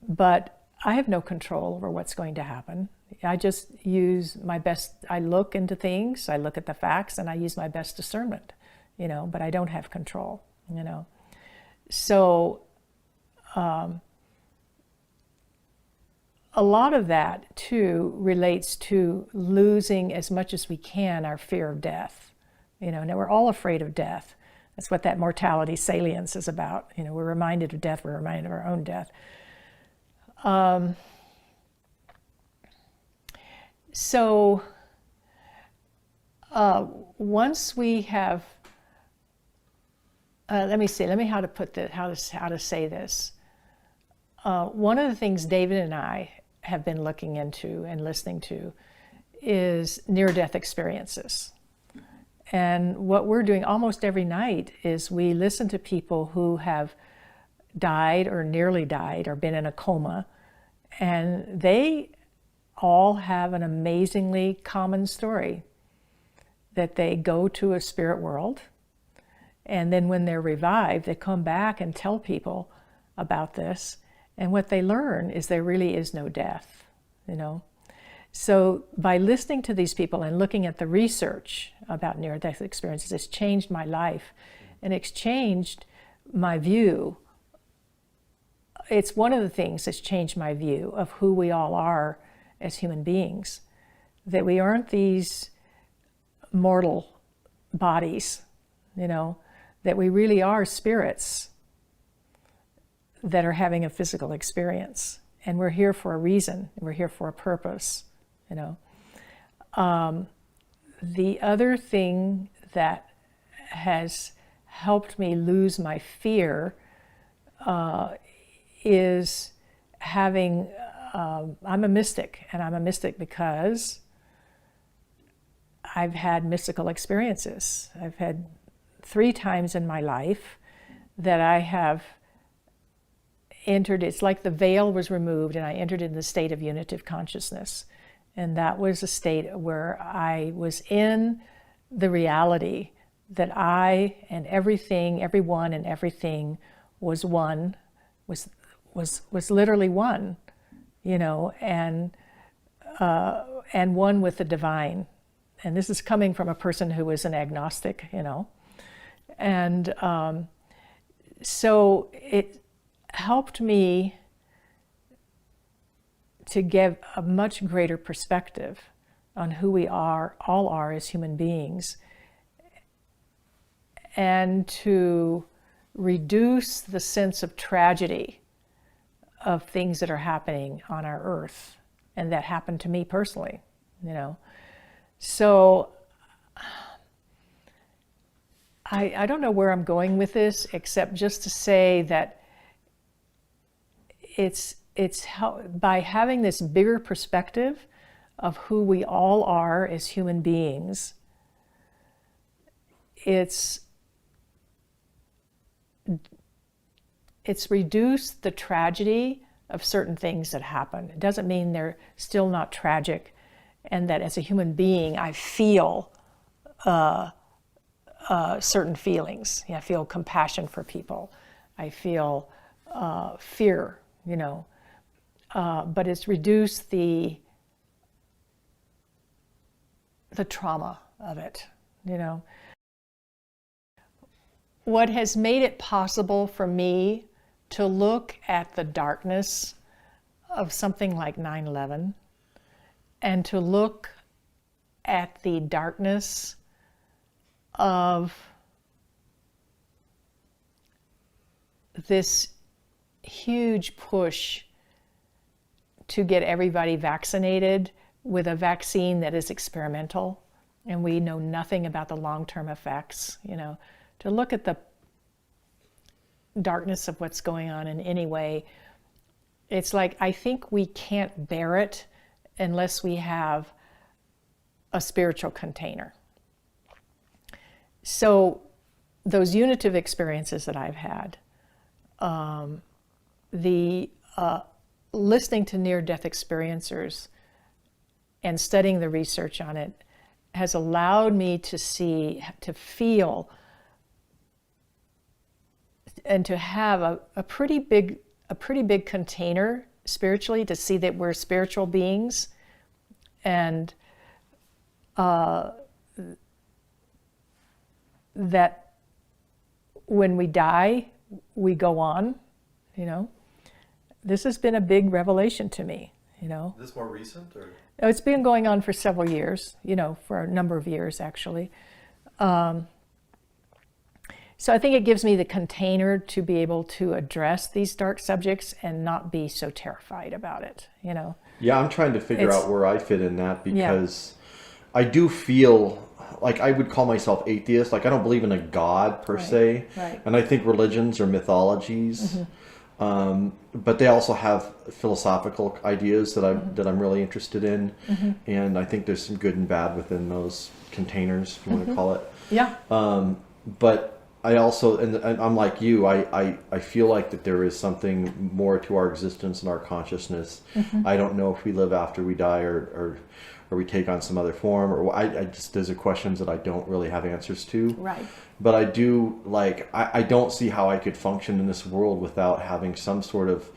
But I have no control over what's going to happen. I just use my best, I look into things, I look at the facts, and I use my best discernment, you know, but I don't have control, you know. So a lot of that, too, relates to losing as much as we can our fear of death. You know, now we're all afraid of death. That's what that mortality salience is about. You know, we're reminded of death, we're reminded of our own death. So once we have, let me how to put this, how to say this. One of the things David and I have been looking into and listening to is near-death experiences. And what we're doing almost every night is we listen to people who have died or nearly died or been in a coma, and they all have an amazingly common story, that they go to a spirit world, and then when they're revived, they come back and tell people about this, and what they learn is there really is no death, you know. So by listening to these people and looking at the research about near-death experiences, it's changed my life, and it's changed my view. It's one of the things that's changed my view of who we all are as human beings, that we aren't these mortal bodies, you know, that we really are spirits that are having a physical experience, and we're here for a reason, we're here for a purpose, you know. The other thing that has helped me lose my fear is having, I'm a mystic, and I'm a mystic because I've had mystical experiences. I've had 3 times in my life that I have entered, it's like the veil was removed and I entered in the state of unitive consciousness. And that was a state where I was in the reality that I and everything, everyone and everything was one, was literally one, you know, and one with the divine. And this is coming from a person who was an agnostic, you know. And so it helped me to give a much greater perspective on who we all are as human beings, and to reduce the sense of tragedy of things that are happening on our earth, and that happened to me personally, you know. So I don't know where I'm going with this, except just to say that it's by having this bigger perspective of who we all are as human beings, it's reduced the tragedy of certain things that happen. It doesn't mean they're still not tragic, and that as a human being I feel certain feelings. I feel compassion for people. I feel fear, but it's reduced the trauma of it, What has made it possible for me to look at the darkness of something like 9/11 and to look at the darkness of this huge push to get everybody vaccinated with a vaccine that is experimental, and we know nothing about the long-term effects, to look at the darkness of what's going on in any way. It's like, I think we can't bear it unless we have a spiritual container. So those unitive experiences that I've had, the listening to near-death experiencers and studying the research on it has allowed me to see, to feel, and to have a pretty big container spiritually, to see that we're spiritual beings, and that when we die, we go on, This has been a big revelation to me, Is this more recent, or? It's been going on for several years, for a number of years, actually. So I think it gives me the container to be able to address these dark subjects and not be so terrified about it, Yeah, I'm trying to figure out where I fit in that, because I do feel like I would call myself atheist. Like, I don't believe in a God per se. Right. And I think religions are mythologies. But they also have philosophical ideas that I'm really interested in. And I think there's some good and bad within those containers, if you want to call it. Yeah. But I also, and I'm like you, I feel like that there is something more to our existence and our consciousness. I don't know if we live after we die, or we take on some other form, or I just, those are questions that I don't really have answers to. Right. But I do, like, I don't see how I could function in this world without having some sort of,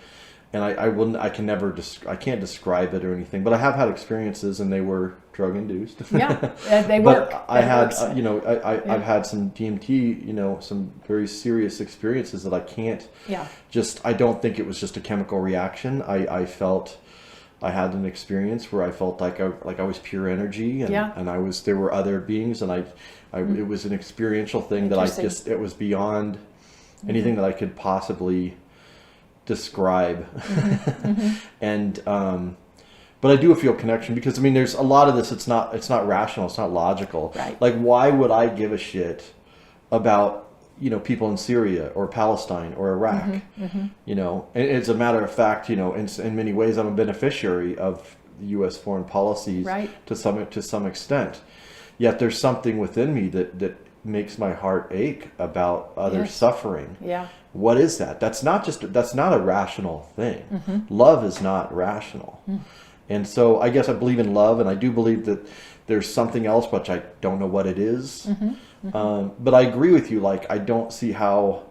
and I can't describe it or anything, but I have had experiences, and they were drug induced. Yeah, they work. But I had, I've had some DMT, some very serious experiences that I can't I don't think it was just a chemical reaction. I felt, I had an experience where I felt like I was pure energy, and there were other beings, and it was an experiential thing that it was beyond anything that I could possibly describe. And but I do feel connection, because there's a lot of this, it's not rational, it's not logical. Right. Like, why would I give a shit about people in Syria or Palestine or Iraq? And as a matter of fact, in many ways I'm a beneficiary of the U.S. foreign policies, to some extent. Yet there's something within me that makes my heart ache about others suffering. Yeah. What is that? That's not a rational thing. Love is not rational. And so I guess I believe in love, and I do believe that there's something else, which I don't know what it is. But I agree with you. Like, I don't see how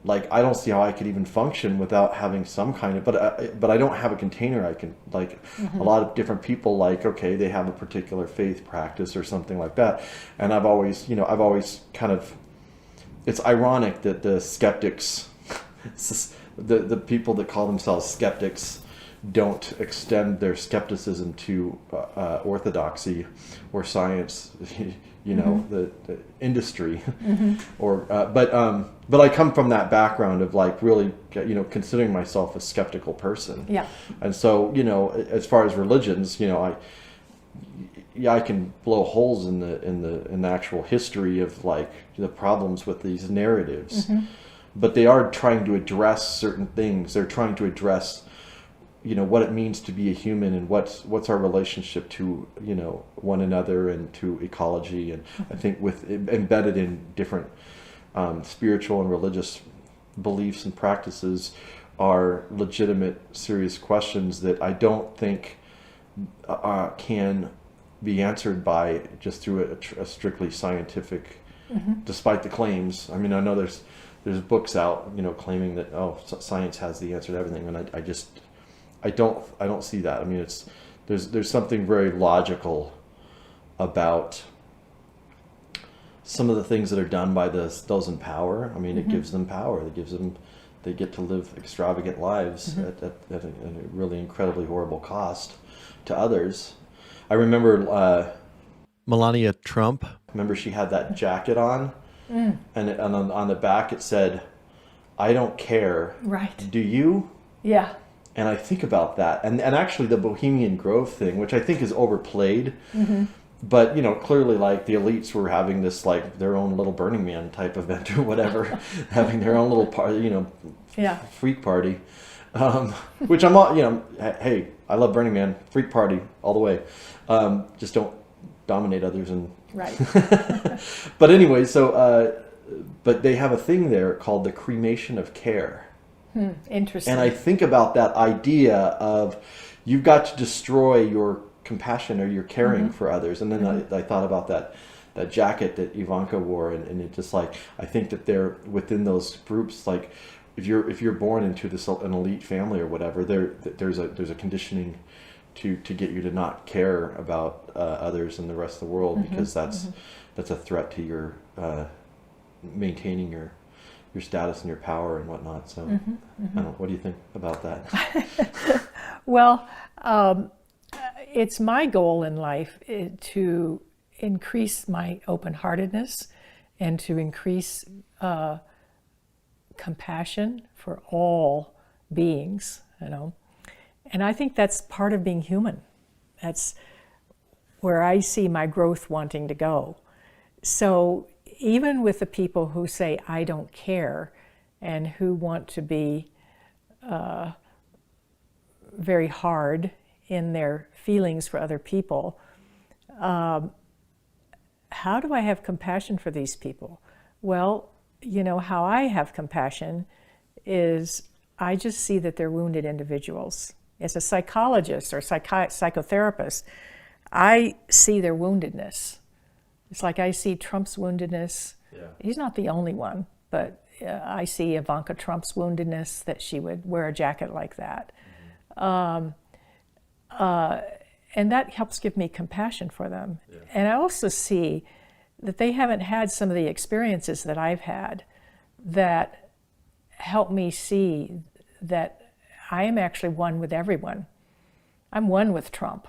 I could even function without having some kind of, but I don't have a container. I can, like, a lot of different people, like, okay, they have a particular faith practice or something like that. And I've always kind of, it's ironic that the skeptics, the people that call themselves skeptics, don't extend their skepticism to orthodoxy or science, the industry, but I come from that background of, like, really, considering myself a skeptical person. Yeah. And so, as far as religions, I can blow holes in the actual history of, like, the problems with these narratives, but they are trying to address certain things. They're trying to address what it means to be a human, and what's our relationship to, one another and to ecology. And I think with embedded in different spiritual and religious beliefs and practices are legitimate, serious questions that I don't think can be answered by just through a strictly scientific, despite the claims. I mean, I know there's books out, claiming that science has the answer to everything, and I don't see that. I mean, there's something very logical about some of the things that are done by those in power. I mean, it gives them power. They get to live extravagant lives at a really incredibly horrible cost to others. I remember Melania Trump. Remember, she had that jacket on, and on the back it said, "I don't care. Right. Do you?" Yeah. And I think about that, and actually the Bohemian Grove thing, which I think is overplayed. But clearly, like, the elites were having this, like, their own little Burning Man type event or whatever, having their own little party, freak party. Which I'm all, hey, I love Burning Man, freak party all the way. Just don't dominate others and. Right. But anyway, but they have a thing there called the cremation of care. Interesting. And I think about that idea of you've got to destroy your compassion or your caring for others. And then I thought about that jacket that Ivanka wore, and it just, like, I think that they're within those groups, like, if you're born into an elite family or whatever, there's a conditioning to get you to not care about others and the rest of the world, because that's a threat to your maintaining your status and your power and whatnot. So I don't know, what do you think about that? Well, it's my goal in life to increase my open-heartedness and to increase compassion for all beings, And I think that's part of being human. That's where I see my growth wanting to go. So even with the people who say, I don't care, and who want to be very hard in their feelings for other people, how do I have compassion for these people? Well, how I have compassion is I just see that they're wounded individuals. As a psychologist or psychotherapist, I see their woundedness. It's like I see Trump's woundedness. Yeah. He's not the only one, but I see Ivanka Trump's woundedness, that she would wear a jacket like that. And that helps give me compassion for them. Yeah. And I also see that they haven't had some of the experiences that I've had that help me see that I am actually one with everyone. I'm one with Trump.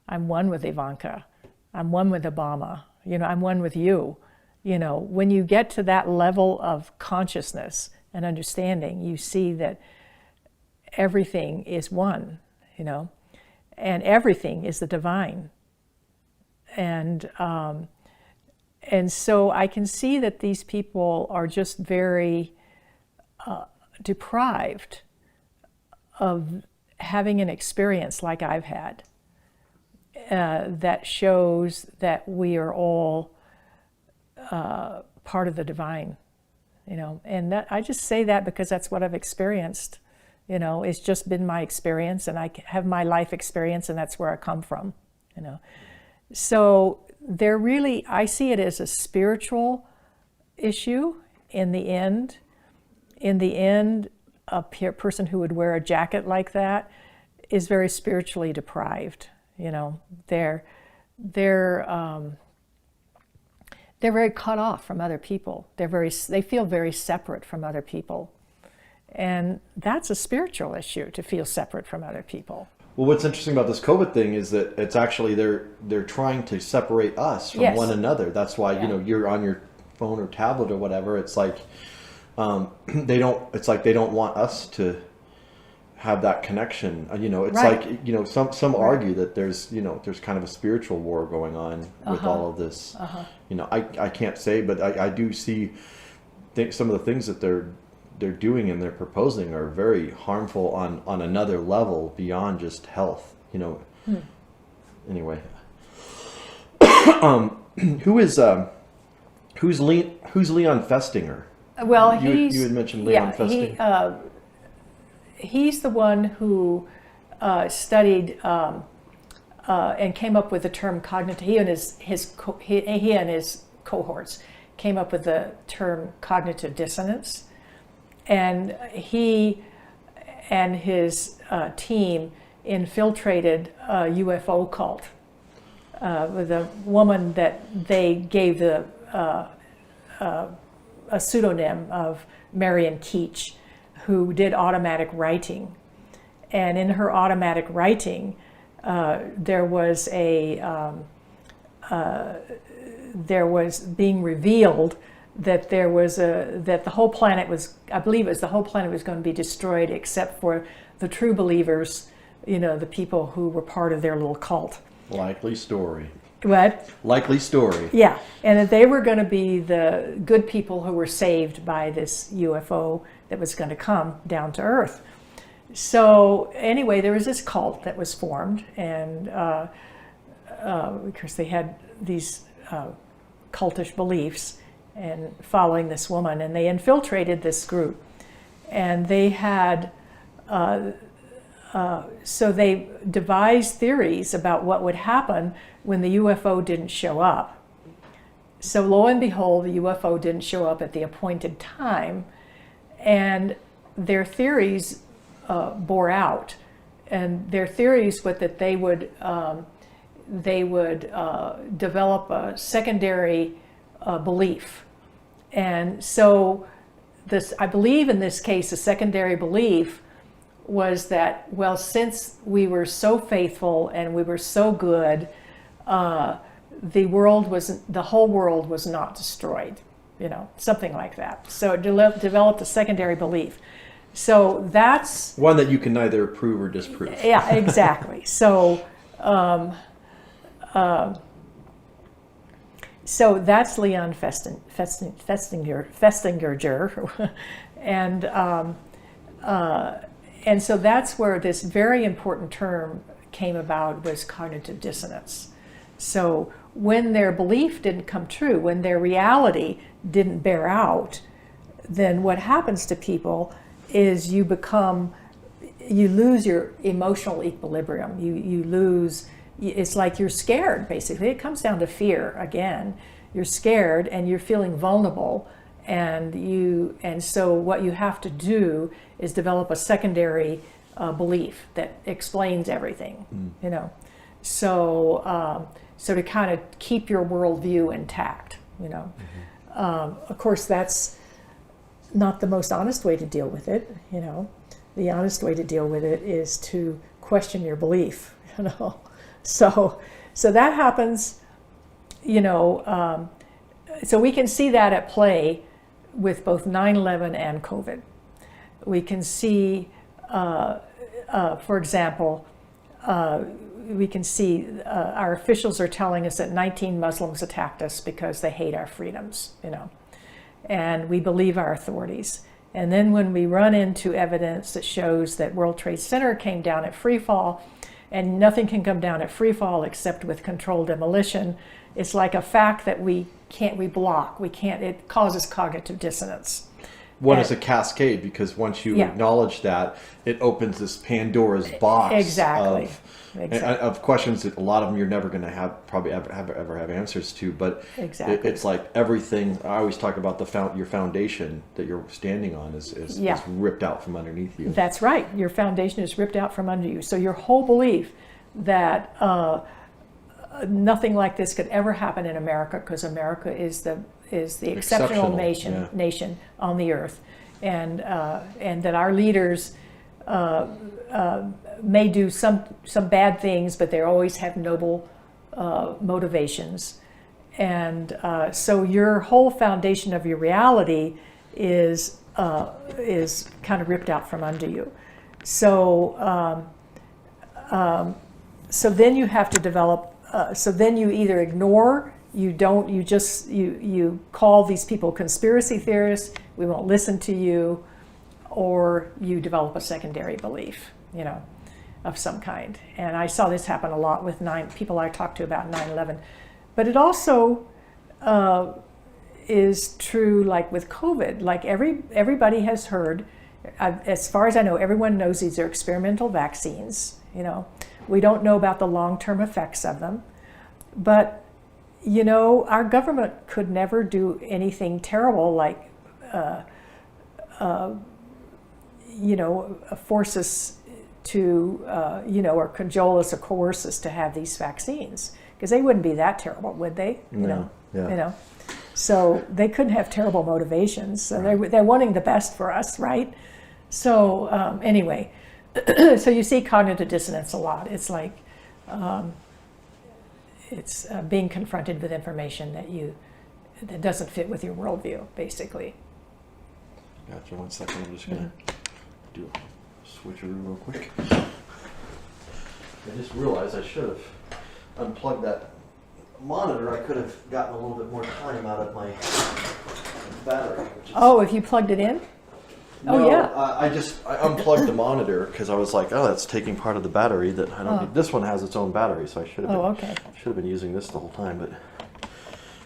I'm one with Ivanka. I'm one with Obama. I'm one with you. When you get to that level of consciousness and understanding, you see that everything is one, and everything is the divine. And so I can see that these people are just very deprived of having an experience like I've had that shows that we are all part of the divine, and that I just say that because that's what I've experienced. It's just been my experience, and I have my life experience, and that's where I come from. So they're really, I see it as a spiritual issue in the end. In the end, a person who would wear a jacket like that is very spiritually deprived. They're very cut off from other people. They feel very separate from other people. And that's a spiritual issue, to feel separate from other people. Well, what's interesting about this COVID thing is that it's actually they're trying to separate us from one another. That's why you're on your phone or tablet or whatever. It's like they don't want us to have that connection. It's like some argue that there's kind of a spiritual war going on with all of this. I can't say, but I do see some of the things that they're they're doing and they're proposing are very harmful on another level beyond just health. You know. Anyway, who's Leon Festinger? Well, you had mentioned Leon Festinger. He's the one who studied and came up with the term cognitive. He and his cohorts came up with the term cognitive dissonance, and he and his team infiltrated a UFO cult with a woman that they gave a pseudonym of Marion Keech, who did automatic writing. And in her automatic writing, there was being revealed that that the whole planet was, I believe it was the whole planet was going to be destroyed except for the true believers, you know, the people who were part of their little cult. Likely story. What? Likely story. Yeah, and that they were going to be the good people who were saved by this UFO that was going to come down to Earth. So anyway, there was this cult that was formed, and because they had these cultish beliefs and following this woman, and they infiltrated this group, and they had so they devised theories about what would happen when the UFO didn't show up. So lo and behold, the UFO didn't show up at the appointed time, and their theories bore out. And their theories were that they would develop a secondary belief. And so this, I believe in this case, a secondary belief was that, well, since we were so faithful and we were so good, the whole world was not destroyed, you know, something like that. So it developed a secondary belief. So that's one that you can neither prove or disprove. Yeah, exactly. So so that's Leon Festinger, and so that's where this very important term came about, was cognitive dissonance. So when their belief didn't come true, when their reality didn't bear out, then what happens to people is you lose your emotional equilibrium. You lose, it's like you're scared, basically. It comes down to fear again. You're scared and you're feeling vulnerable, and so what you have to do is develop a secondary belief that explains everything, you know. So so to kind of keep your worldview intact, you know. Of course, that's not the most honest way to deal with it, you know. The honest way to deal with it is to question your belief, you know. So that happens, you know. So we can see that at play with both 9/11 and COVID. We can see, for example, we can see our officials are telling us that 19 Muslims attacked us because they hate our freedoms, you know, and we believe our authorities. And then when we run into evidence that shows that World Trade Center came down at free fall, and nothing can come down at free fall except with controlled demolition, it's like a fact that we block. We can't, it causes cognitive dissonance. One is a cascade, because once you acknowledge that, it opens this Pandora's box of questions that a lot of them you're never going to probably ever have answers to. But it's like everything. I always talk about your foundation that you're standing on is ripped out from underneath you. That's right. Your foundation is ripped out from under you. So your whole belief that nothing like this could ever happen in America, because America is the exceptional nation on the earth, and that our leaders may do some bad things, but they always have noble motivations, and so your whole foundation of your reality is kind of ripped out from under you. So so then you have to develop. So then you either ignore. You call these people conspiracy theorists. We won't listen to you. or you develop a secondary belief, of some kind. And I saw this happen a lot with people I talked to about 9/11. But it also is true, like with COVID. Like everybody has heard, as far as I know, everyone knows these are experimental vaccines. We don't know about the long-term effects of them. But, our government could never do anything terrible like, force us to, or cajole us or coerce us to have these vaccines. Because they wouldn't be that terrible, would they? No. Yeah. So they couldn't have terrible motivations. So Right. they're wanting the best for us, right? So anyway, so you see cognitive dissonance a lot. It's like it's being confronted with information that doesn't fit with your worldview, basically. Gotcha. 1 second. I'm just gonna do a switcheroo real quick. I just realized I should have unplugged that monitor. I could have gotten a little bit more time out of my battery. If you plugged it in? No, yeah. I unplugged the monitor because I was like, that's taking part of the battery that I don't need. This one has its own battery, so I should have been using this the whole time. But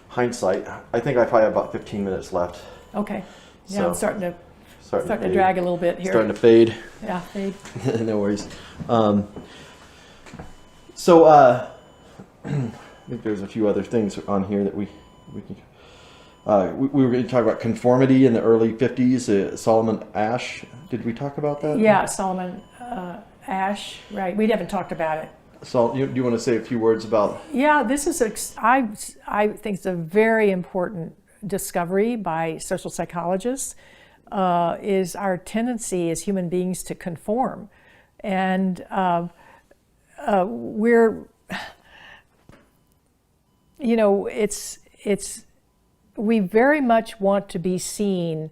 hindsight, I think I probably have about 15 minutes left. Okay. Yeah, So, I'm starting to fade. drag a little bit here. Starting to fade. Yeah, fade. No worries. I think there's a few other things on here that we can. We were going to talk about conformity in the early 50s. Solomon Asch. Did we talk about that? Yeah, Solomon Asch. Right. We haven't talked about it. So, do you want to say a few words about? Yeah, this is I think it's a very important discovery by social psychologists. Is our tendency as human beings to conform, and we're, we very much want to be seen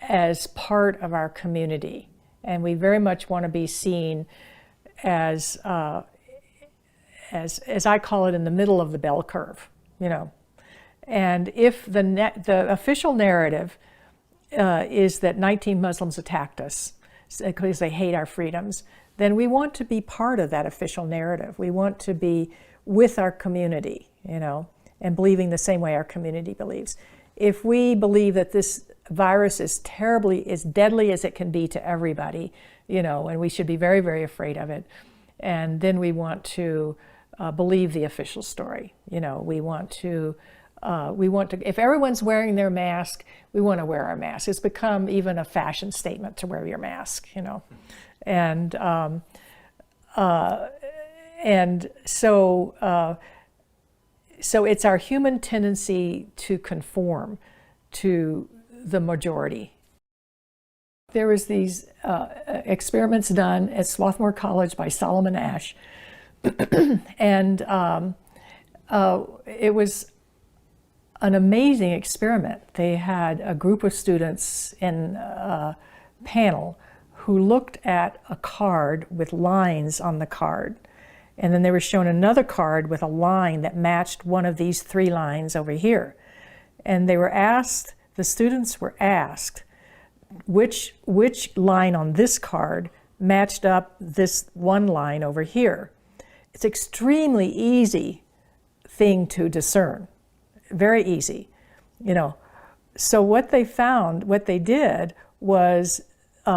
as part of our community, and we very much want to be seen as I call it, in the middle of the bell curve, And if the official narrative is that 19 Muslims attacked us because they hate our freedoms, then we want to be part of that official narrative. We want to be with our community, and believing the same way our community believes. If we believe that this virus is as deadly as it can be to everybody, and we should be very, very afraid of it, and then we want to believe the official story. We want to, if everyone's wearing their mask, we want to wear our mask. It's become even a fashion statement to wear your mask, And so it's our human tendency to conform to the majority. There was these experiments done at Swarthmore College by Solomon Asch, and it was an amazing experiment. They had a group of students in a panel who looked at a card with lines on the card. And then they were shown another card with a line that matched one of these 3 lines over here. And the students were asked which line on this card matched up this one line over here. It's extremely easy thing to discern, very easy, So what they did was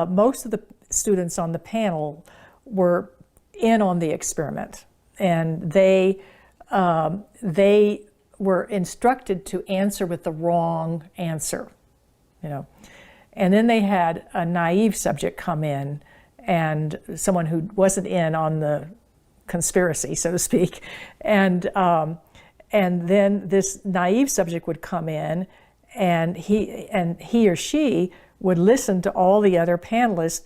most of the students on the panel were in on the experiment, and they were instructed to answer with the wrong answer, And then they had a naive subject come in, and someone who wasn't in on the conspiracy, so to speak, and then this naive subject would come in, and he or she would listen to all the other panelists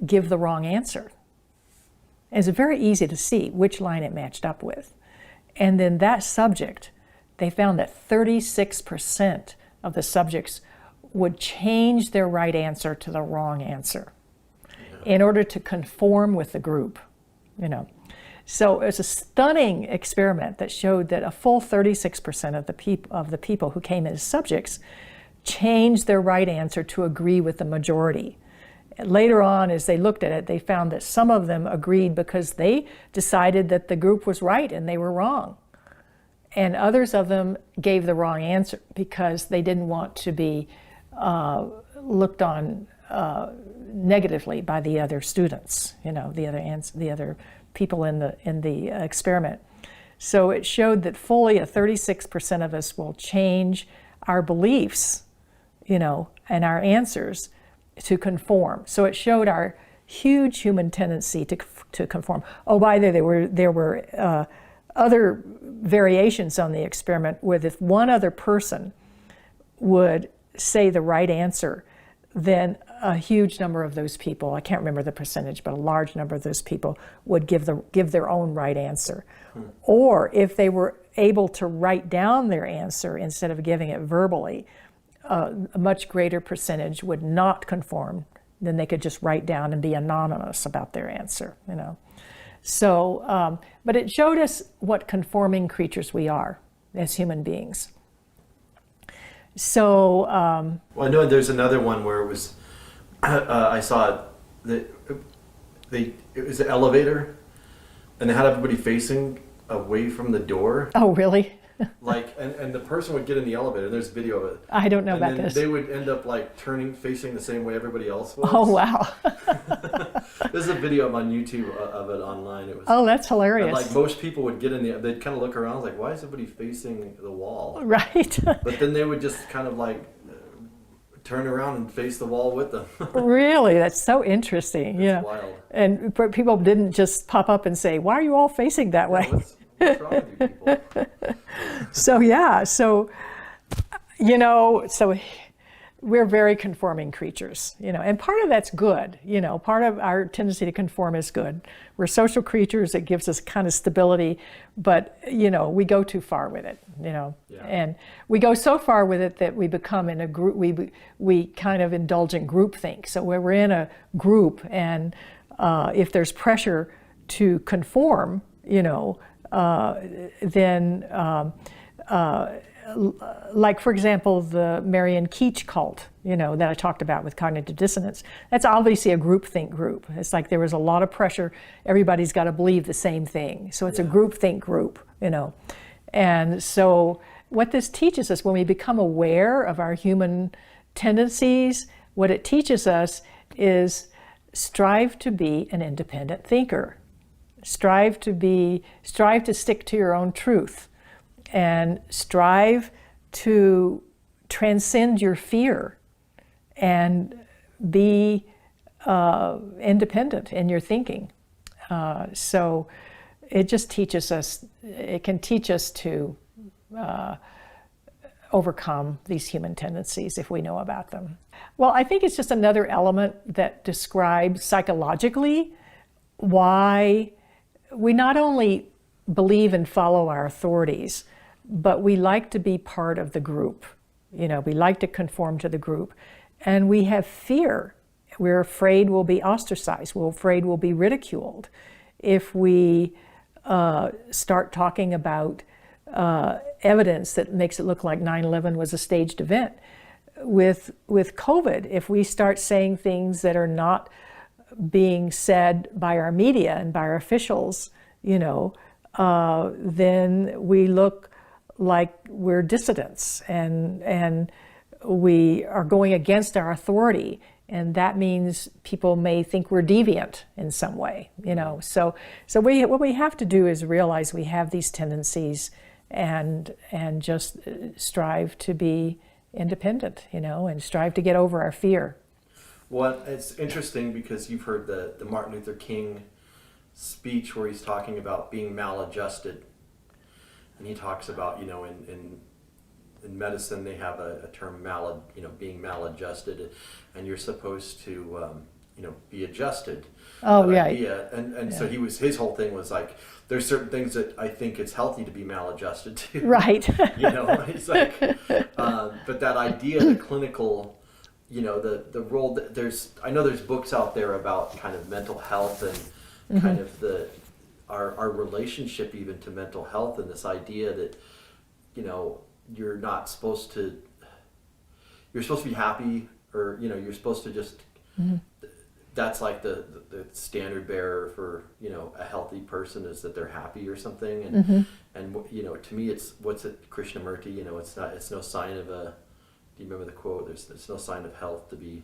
give the wrong answer. And it's very easy to see which line it matched up with. And then that subject, they found that 36% of the subjects would change their right answer to the wrong answer in order to conform with the group, So it's a stunning experiment that showed that a full 36% of the people who came in as subjects changed their right answer to agree with the majority. Later on, as they looked at it, they found that some of them agreed because they decided that the group was right and they were wrong. And others of them gave the wrong answer because they didn't want to be looked on negatively by the other students, the other people in the experiment. So it showed that fully 36% of us will change our beliefs, and our answers to conform. So it showed our huge human tendency to conform. Oh, by the way, there were other variations on the experiment where if one other person would say the right answer, then a huge number of those people, I can't remember the percentage, but a large number of those people would give their own right answer. Or if they were able to write down their answer instead of giving it verbally, a much greater percentage would not conform. Then they could just write down and be anonymous about their answer, So, but it showed us what conforming creatures we are as human beings. So, Well, I know there's another one where it was, I saw that it was an elevator, and they had everybody facing away from the door. oh, really? Like, and the person would get in the elevator, and there's video of it. I don't know and about then this. they would end up like facing the same way everybody else was. Oh, wow. There's a video on YouTube of it online. It was. Oh, that's hilarious. And like most people would get in they'd kind of look around like, why is everybody facing the wall? Right. But then they would just kind of like turn around and face the wall with them. Really? That's so interesting. It's wild. And people didn't just pop up and say, why are you all facing that way? What's wrong with you people? So we're very conforming creatures, and part of that's good, part of our tendency to conform is good. We're social creatures, it gives us kind of stability, but, we go too far with it, Yeah. and we go so far with it that we become in a group, we kind of indulge in groupthink. So when we're in a group and if there's pressure to conform, then like, for example, the Marian Keech cult, that I talked about with cognitive dissonance, that's obviously a groupthink group. It's like there was a lot of pressure. Everybody's got to believe the same thing. So it's a groupthink group, And so what this teaches us, when we become aware of our human tendencies, what it teaches us is strive to be an independent thinker. Strive to stick to your own truth, and strive to transcend your fear and be independent in your thinking. So it just teaches us, it can teach us to overcome these human tendencies if we know about them. Well, I think it's just another element that describes psychologically why we not only believe and follow our authorities, but we like to be part of the group. We like to conform to the group. And we have fear. We're afraid we'll be ostracized. We're afraid we'll be ridiculed if we start talking about evidence that makes it look like 9/11 was a staged event. With COVID, if we start saying things that are not being said by our media and by our officials, then we look like we're dissidents and we are going against our authority. And that means people may think we're deviant in some way, So what we have to do is realize we have these tendencies and just strive to be independent, and strive to get over our fear. Well, it's interesting because you've heard the Martin Luther King speech where he's talking about being maladjusted. And he talks about, in medicine they have a term being maladjusted, and you're supposed to, be adjusted. Oh, yeah. And so his whole thing was like, there's certain things that I think it's healthy to be maladjusted to. Right. It's like, but that idea, the clinical, the role that I know there's books out there about kind of mental health and kind of our relationship even to mental health, and this idea that, you're supposed to be happy, or, you're supposed to just, that's like the standard bearer for, you know, a healthy person is that they're happy or something. And and you know, to me, it's what's it, Krishnamurti. You know, it's no sign of a. Do you remember the quote? There's no sign of health to be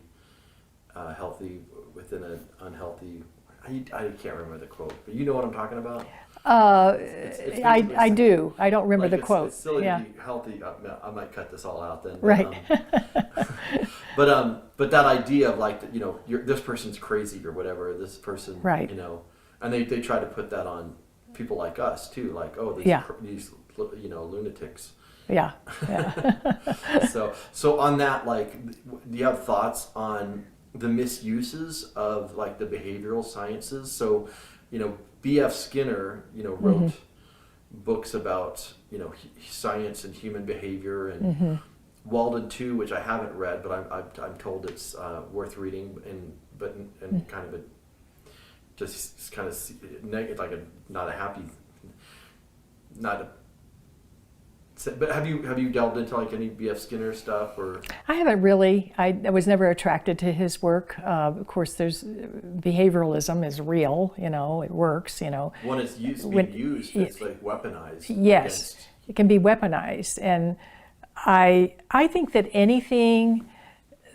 healthy within an unhealthy. I can't remember the quote, but you know what I'm talking about. It's I do. I don't remember like the quote. It's silly Yeah. to be healthy. I might cut this all out then. But, Right. but that idea of like, you know, this person's crazy or whatever. This person, Right. you know, and they try to put that on people like us too. Like, oh, Yeah. these you know, lunatics. Yeah. Yeah. So on that, like, do you have thoughts on the misuses of like the behavioral sciences? So, you know, B.F. Skinner, you know, wrote books about, you know, science and human behavior, and Walden too, which I haven't read, but I'm told it's worth reading, and kind of a just kind of like not a happy, not a. But have you delved into like any B.F. Skinner stuff or? I haven't really. I was never attracted to his work. Of course, there's behavioralism is real. You know, it works. You know, When it's being used, it's like weaponized. yes, it can be weaponized, and I think that anything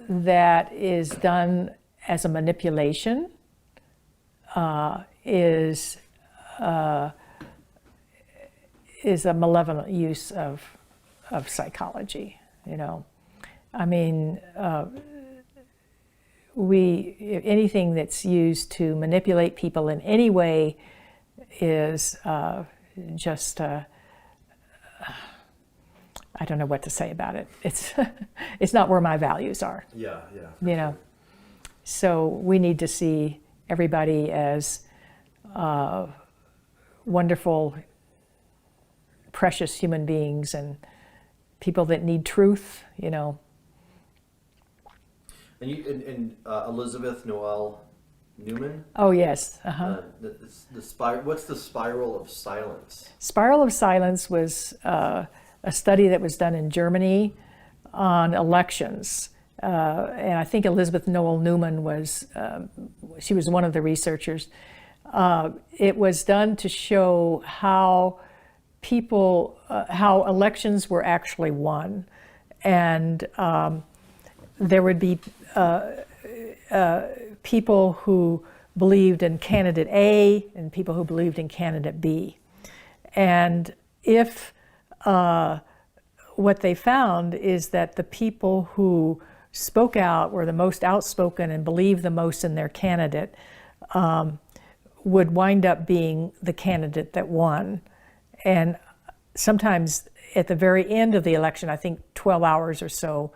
that is done as a manipulation is a malevolent use of psychology. You know, I mean, anything that's used to manipulate people in any way is just. I don't know what to say about it. It's not where my values are. Yeah. You know, so we need to see everybody as wonderful, precious human beings and people that need truth. You know. And Elizabeth Noel Newman. Oh yes. What's the spiral of silence? Spiral of Silence was a study that was done in Germany on elections. And I think Elizabeth Noel Newman she was one of the researchers. It was done to show how how elections were actually won. And there would be people who believed in candidate A and people who believed in candidate B. And if what they found is that the people who spoke out were the most outspoken and believed the most in their candidate would wind up being the candidate that won. And sometimes at the very end of the election, I think 12 hours or so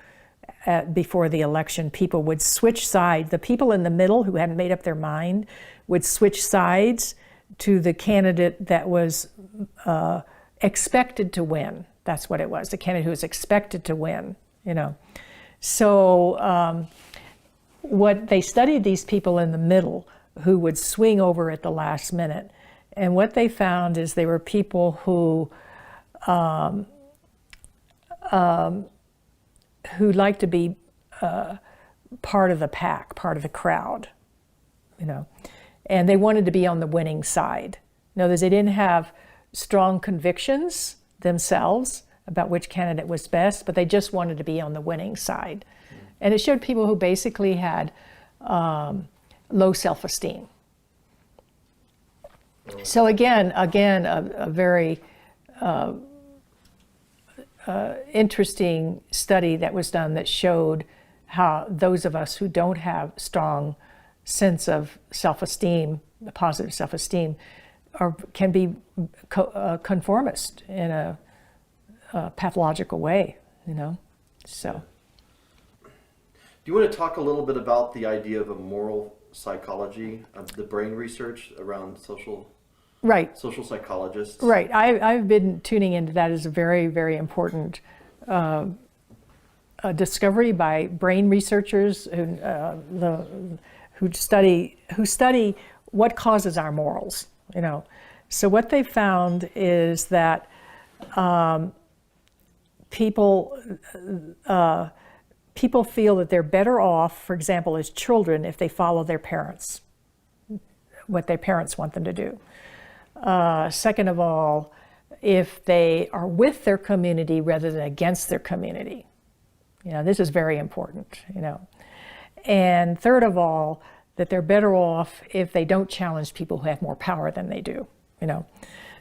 before the election, people would switch sides. The people in the middle who hadn't made up their mind would switch sides to the candidate that was expected to win. That's what it was, the candidate who was expected to win, you know. So what they studied these people in the middle who would swing over at the last minute. And what they found is they were people who like to be part of the pack, part of the crowd, you know. And they wanted to be on the winning side. In other words, they didn't have strong convictions themselves about which candidate was best, but they just wanted to be on the winning side. And it showed people who basically had low self-esteem. So again, a very interesting study that was done that showed how those of us who don't have strong sense of self-esteem, positive self-esteem, can be conformist in a pathological way, you know. So, do you want to talk a little bit about the idea of a moral psychology, the brain research around social psychologists? Right. I've been tuning into that as a very, very important discovery by brain researchers who study what causes our morals. You know, so what they found is that people people feel that they're better off, for example, as children, if they follow their parents, what their parents want them to do. Second of all, if they are with their community rather than against their community. This is very important, And third of all, that they're better off if they don't challenge people who have more power than they do,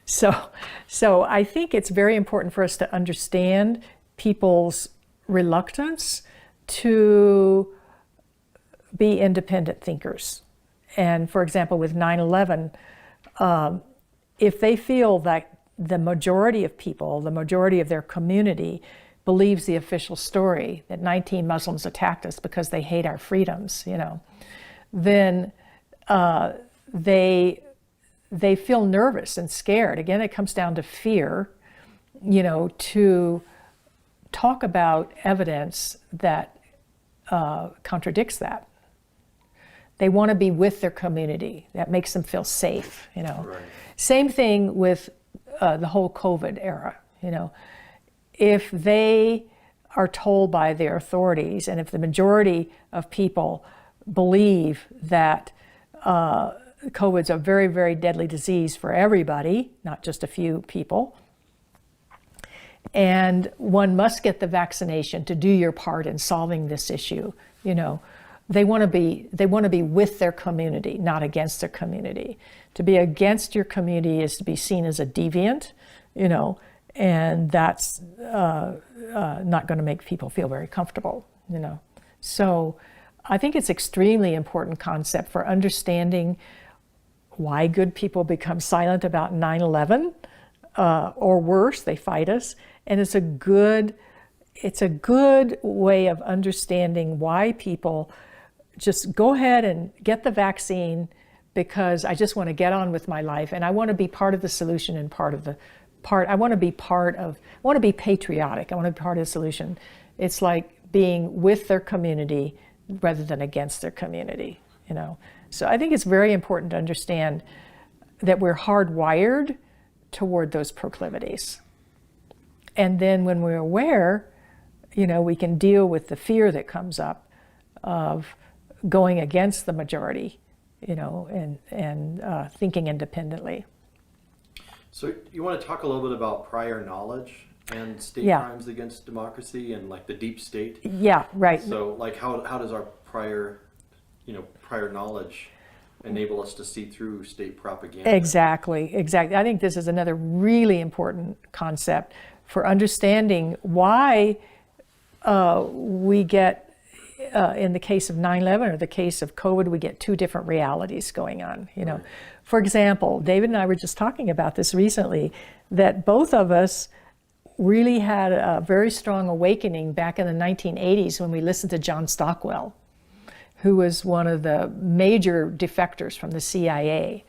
So I think it's very important for us to understand people's reluctance to be independent thinkers. And for example, with 9/11, if they feel that the majority of people, the majority of their community believes the official story that 19 Muslims attacked us because they hate our freedoms, then they feel nervous and scared. Again, it comes down to fear, to talk about evidence that contradicts that. They want to be with their community. That makes them feel safe, Right. Same thing with the whole COVID era, If they are told by their authorities, and if the majority of people believe that COVID's a very, very deadly disease for everybody, not just a few people, and one must get the vaccination to do your part in solving this issue, they want to be with their community, not against their community. To be against your community is to be seen as a deviant, and that's not going to make people feel very comfortable, So I think it's extremely important concept for understanding why good people become silent about 9/11, or worse, they fight us. And it's a good way of understanding why people just go ahead and get the vaccine because I just want to get on with my life and I want to be part of the solution and I want to be patriotic. I want to be part of the solution. It's like being with their community rather than against their community, So I think it's very important to understand that we're hardwired toward those proclivities. And then when we're aware, we can deal with the fear that comes up of going against the majority, and thinking independently. So you want to talk a little bit about prior knowledge and state crimes against democracy and like the deep state? Yeah, right. So like how does our prior knowledge enable us to see through state propaganda? Exactly. I think this is another really important concept for understanding why we get, in the case of 9/11 or the case of COVID, we get two different realities going on. Right. For example, David and I were just talking about this recently, that both of us really had a very strong awakening back in the 1980s when we listened to John Stockwell, who was one of the major defectors from the CIA.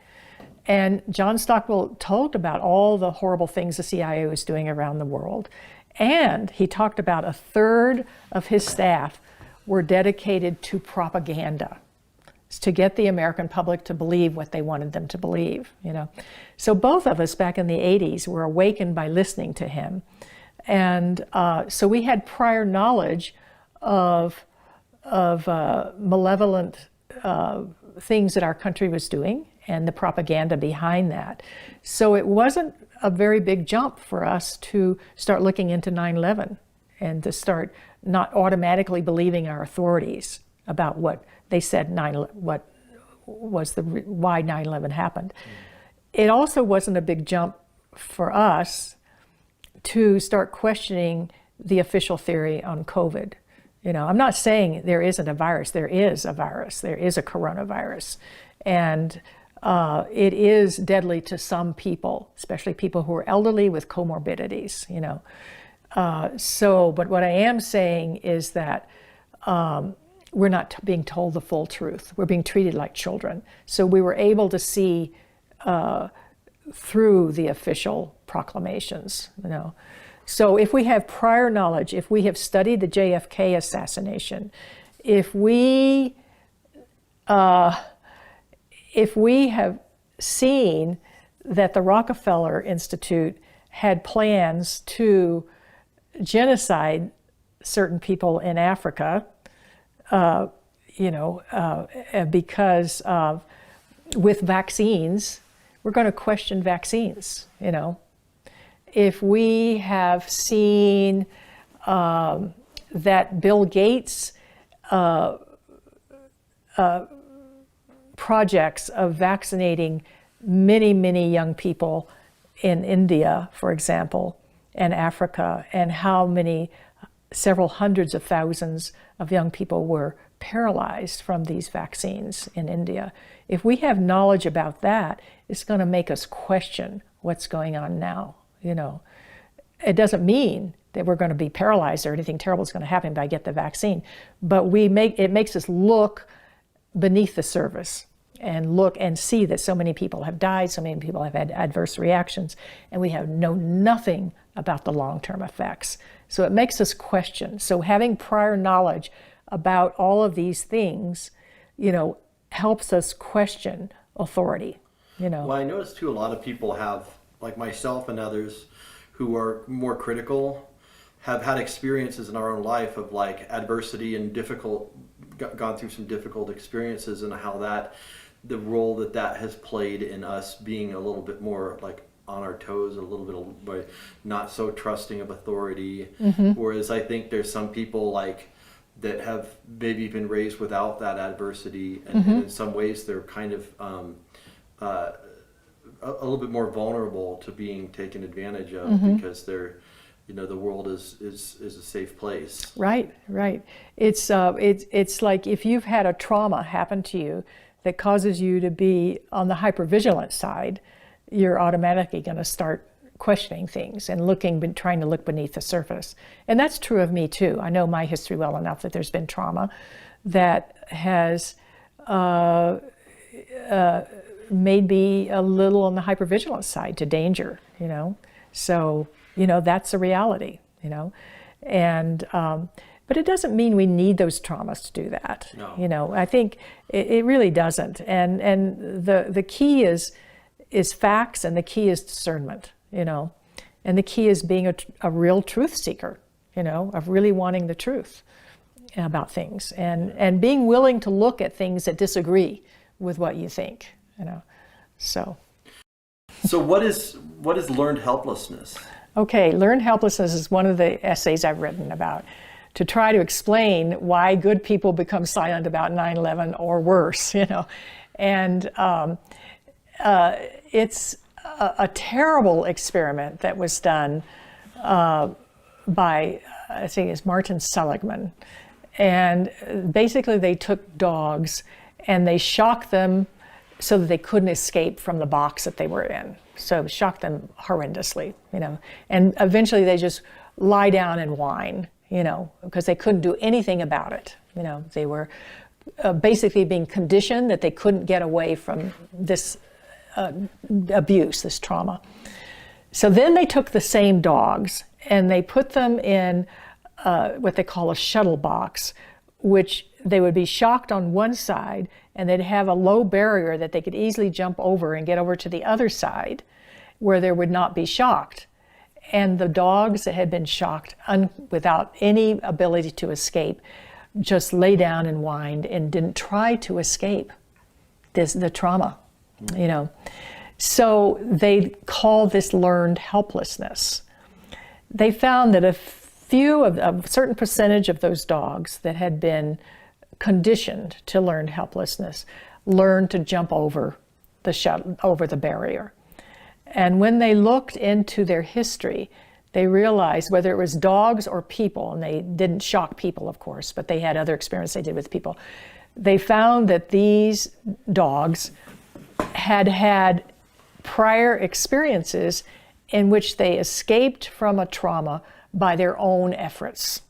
And John Stockwell talked about all the horrible things the CIA was doing around the world. And he talked about a third of his staff were dedicated to propaganda, to get the American public to believe what they wanted them to believe, So both of us back in the 80s were awakened by listening to him. And so we had prior knowledge of malevolent things that our country was doing and the propaganda behind that. So it wasn't a very big jump for us to start looking into 9/11 and to start not automatically believing our authorities about what they said why 9/11 happened. It also wasn't a big jump for us to start questioning the official theory on COVID. I'm not saying there isn't a virus. There is a virus. There is a coronavirus. And it is deadly to some people, especially people who are elderly with comorbidities, But what I am saying is that we're not being told the full truth. We're being treated like children. So we were able to see through the official proclamations, So if we have prior knowledge, if we have studied the JFK assassination, if we have seen that the Rockefeller Institute had plans to genocide certain people in Africa, because with vaccines, we're going to question vaccines, If we have seen that Bill Gates projects of vaccinating many, many young people in India, for example, and Africa, and how many, several hundreds of thousands of young people were paralyzed from these vaccines in India. If we have knowledge about that, it's going to make us question what's going on now, It doesn't mean that we're going to be paralyzed or anything terrible is going to happen if I get the vaccine, but it makes us look beneath the surface and look and see that so many people have died, so many people have had adverse reactions, and we have known nothing about the long-term effects. So it makes us question. So having prior knowledge about all of these things, helps us question authority, Well, I notice too, a lot of people have, like myself and others who are more critical, have had experiences in our own life of like adversity and gone through some difficult experiences, and how the role that has played in us being a little bit more like on our toes, a little bit not so trusting of authority. Mm-hmm. Whereas I think there's some people like that have maybe been raised without that adversity, and, Mm-hmm. and in some ways they're kind of a little bit more vulnerable to being taken advantage of, Mm-hmm. because they're, the world is a safe place. Right. It's like if you've had a trauma happen to you that causes you to be on the hypervigilant side, you're automatically going to start questioning things and trying to look beneath the surface. And that's true of me too. I know my history well enough that there's been trauma that has made me a little on the hypervigilant side to danger, So, that's a reality, And, but it doesn't mean we need those traumas to do that. No. I think it really doesn't. And the key is facts, and the key is discernment, And the key is being a real truth seeker, of really wanting the truth about things, and being willing to look at things that disagree with what you think, So what is learned helplessness? Okay, learned helplessness is one of the essays I've written about, to try to explain why good people become silent about 9/11 or worse, And it's a terrible experiment that was done by, I think it's Martin Seligman. And basically they took dogs and they shocked them so that they couldn't escape from the box that they were in. So shocked them horrendously, And eventually they just lie down and whine, because they couldn't do anything about it. They were basically being conditioned that they couldn't get away from this abuse, this trauma. So then they took the same dogs and they put them in what they call a shuttle box, which they would be shocked on one side, and they'd have a low barrier that they could easily jump over and get over to the other side where they would not be shocked. And the dogs that had been shocked without any ability to escape just lay down and whined and didn't try to escape the trauma, So they call this learned helplessness. They found that a certain percentage of those dogs that had been conditioned to learned helplessness learned to jump over the barrier. And when they looked into their history, they realized, whether it was dogs or people, and they didn't shock people, of course, but they had other experience they did with people, they found that these dogs had prior experiences in which they escaped from a trauma by their own efforts.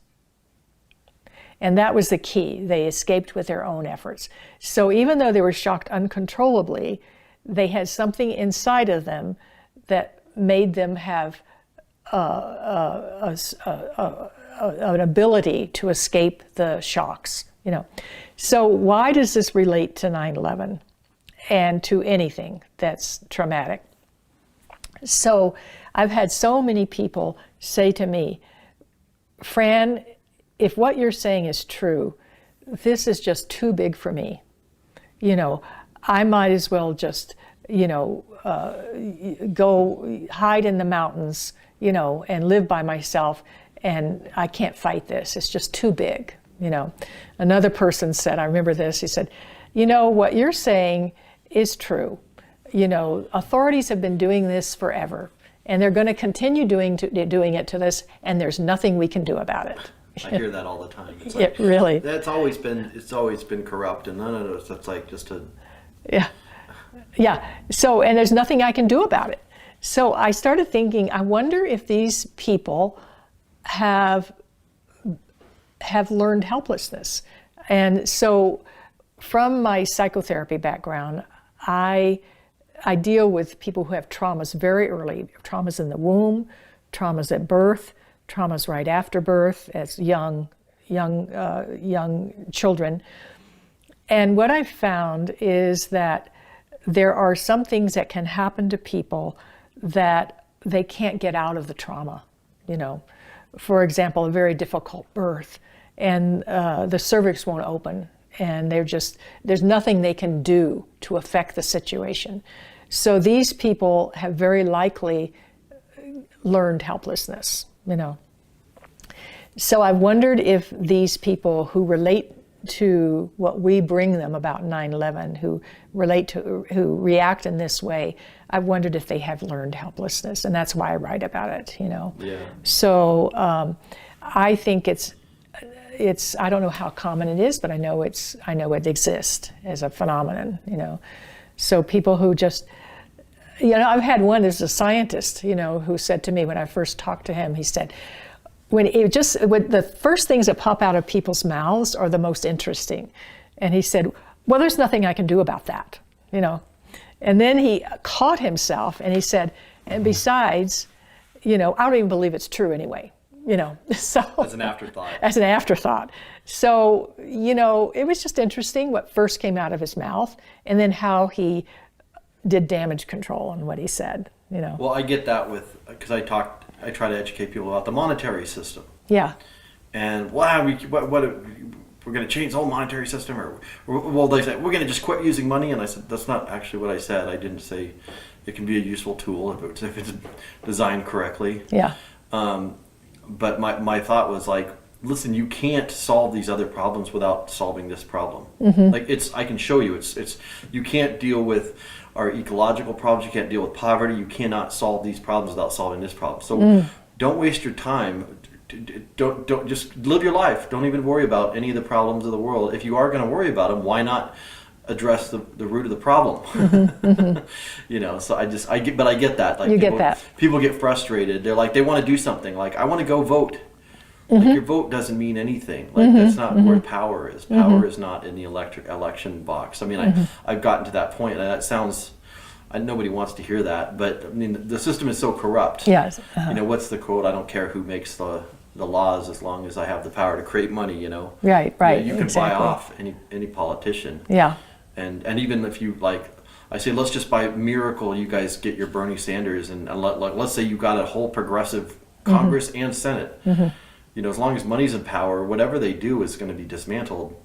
And that was the key. They escaped with their own efforts. So even though they were shocked uncontrollably, they had something inside of them that made them have an ability to escape the shocks. So why does this relate to 9/11 and to anything that's traumatic? So I've had so many people say to me, Fran, if what you're saying is true, this is just too big for me. You know, I might as well just, you know, go hide in the mountains, you know, and live by myself, and I can't fight this. It's just too big, you know. Another person said, I remember this, he said, you know, what you're saying is true. You know, authorities have been doing this forever, and they're going to continue doing it to this, and there's nothing we can do about it. I hear that all the time. It's Yeah, really. It's always been corrupt, and none of it's like just a. Yeah. So, and there's nothing I can do about it. So I started thinking, I wonder if these people have learned helplessness. And so from my psychotherapy background, I deal with people who have traumas very early, traumas in the womb, traumas at birth, traumas right after birth as young children. And what I've found is that there are some things that can happen to people that they can't get out of the trauma, you know. For example, a very difficult birth, and the cervix won't open, and there's nothing they can do to affect the situation. So these people have very likely learned helplessness, you know. So I wondered if these people who relate to what we bring them about 9/11, who react in this way, I wondered if they have learned helplessness, and that's why I write about it, you know. Yeah. So I think it's I don't know how common it is, but I know it exists as a phenomenon, you know. So people who just, you know, I've had one, there's a scientist, you know, who said to me when I first talked to him, he said, when the first things that pop out of people's mouths are the most interesting. And he said, well, there's nothing I can do about that, you know. And then he caught himself and he said, and besides, you know, I don't even believe it's true anyway, you know. So As an afterthought. As an afterthought. So, you know, it was just interesting what first came out of his mouth and then how he did damage control on what he said, you know. Well, I get that because I try to educate people about the monetary system. Yeah. And wow, we're going to change the whole monetary system, or well, they said we're going to just quit using money, and I said that's not actually what I said. I didn't say it can be a useful tool if it's designed correctly. Yeah. But my thought was like, listen, you can't solve these other problems without solving this problem. Mm-hmm. Like I can show you it's you can't deal with our ecological problems, you can't deal with poverty, you cannot solve these problems without solving this problem. So don't waste your time. Don't just live your life. Don't even worry about any of the problems of the world. If you are going to worry about them, why not address the root of the problem? Mm-hmm. You know, so I get that. Like you get that. People get frustrated. They're like, they want to do something. Like, I want to go vote. Like, your vote doesn't mean anything. Like, that's not where power is. Power is not in the election box. I mean, I've gotten to that point, and that sounds, nobody wants to hear that, but I mean, the system is so corrupt. Yes. You know, what's the quote? I don't care who makes the laws as long as I have the power to create money, you know. Right, right. You can exactly. buy off any politician. Yeah. And even if you, like, I say, let's just by miracle you guys get your Bernie Sanders, and let's say you got a whole progressive Congress and Senate. You know, as long as money's in power, whatever they do is going to be dismantled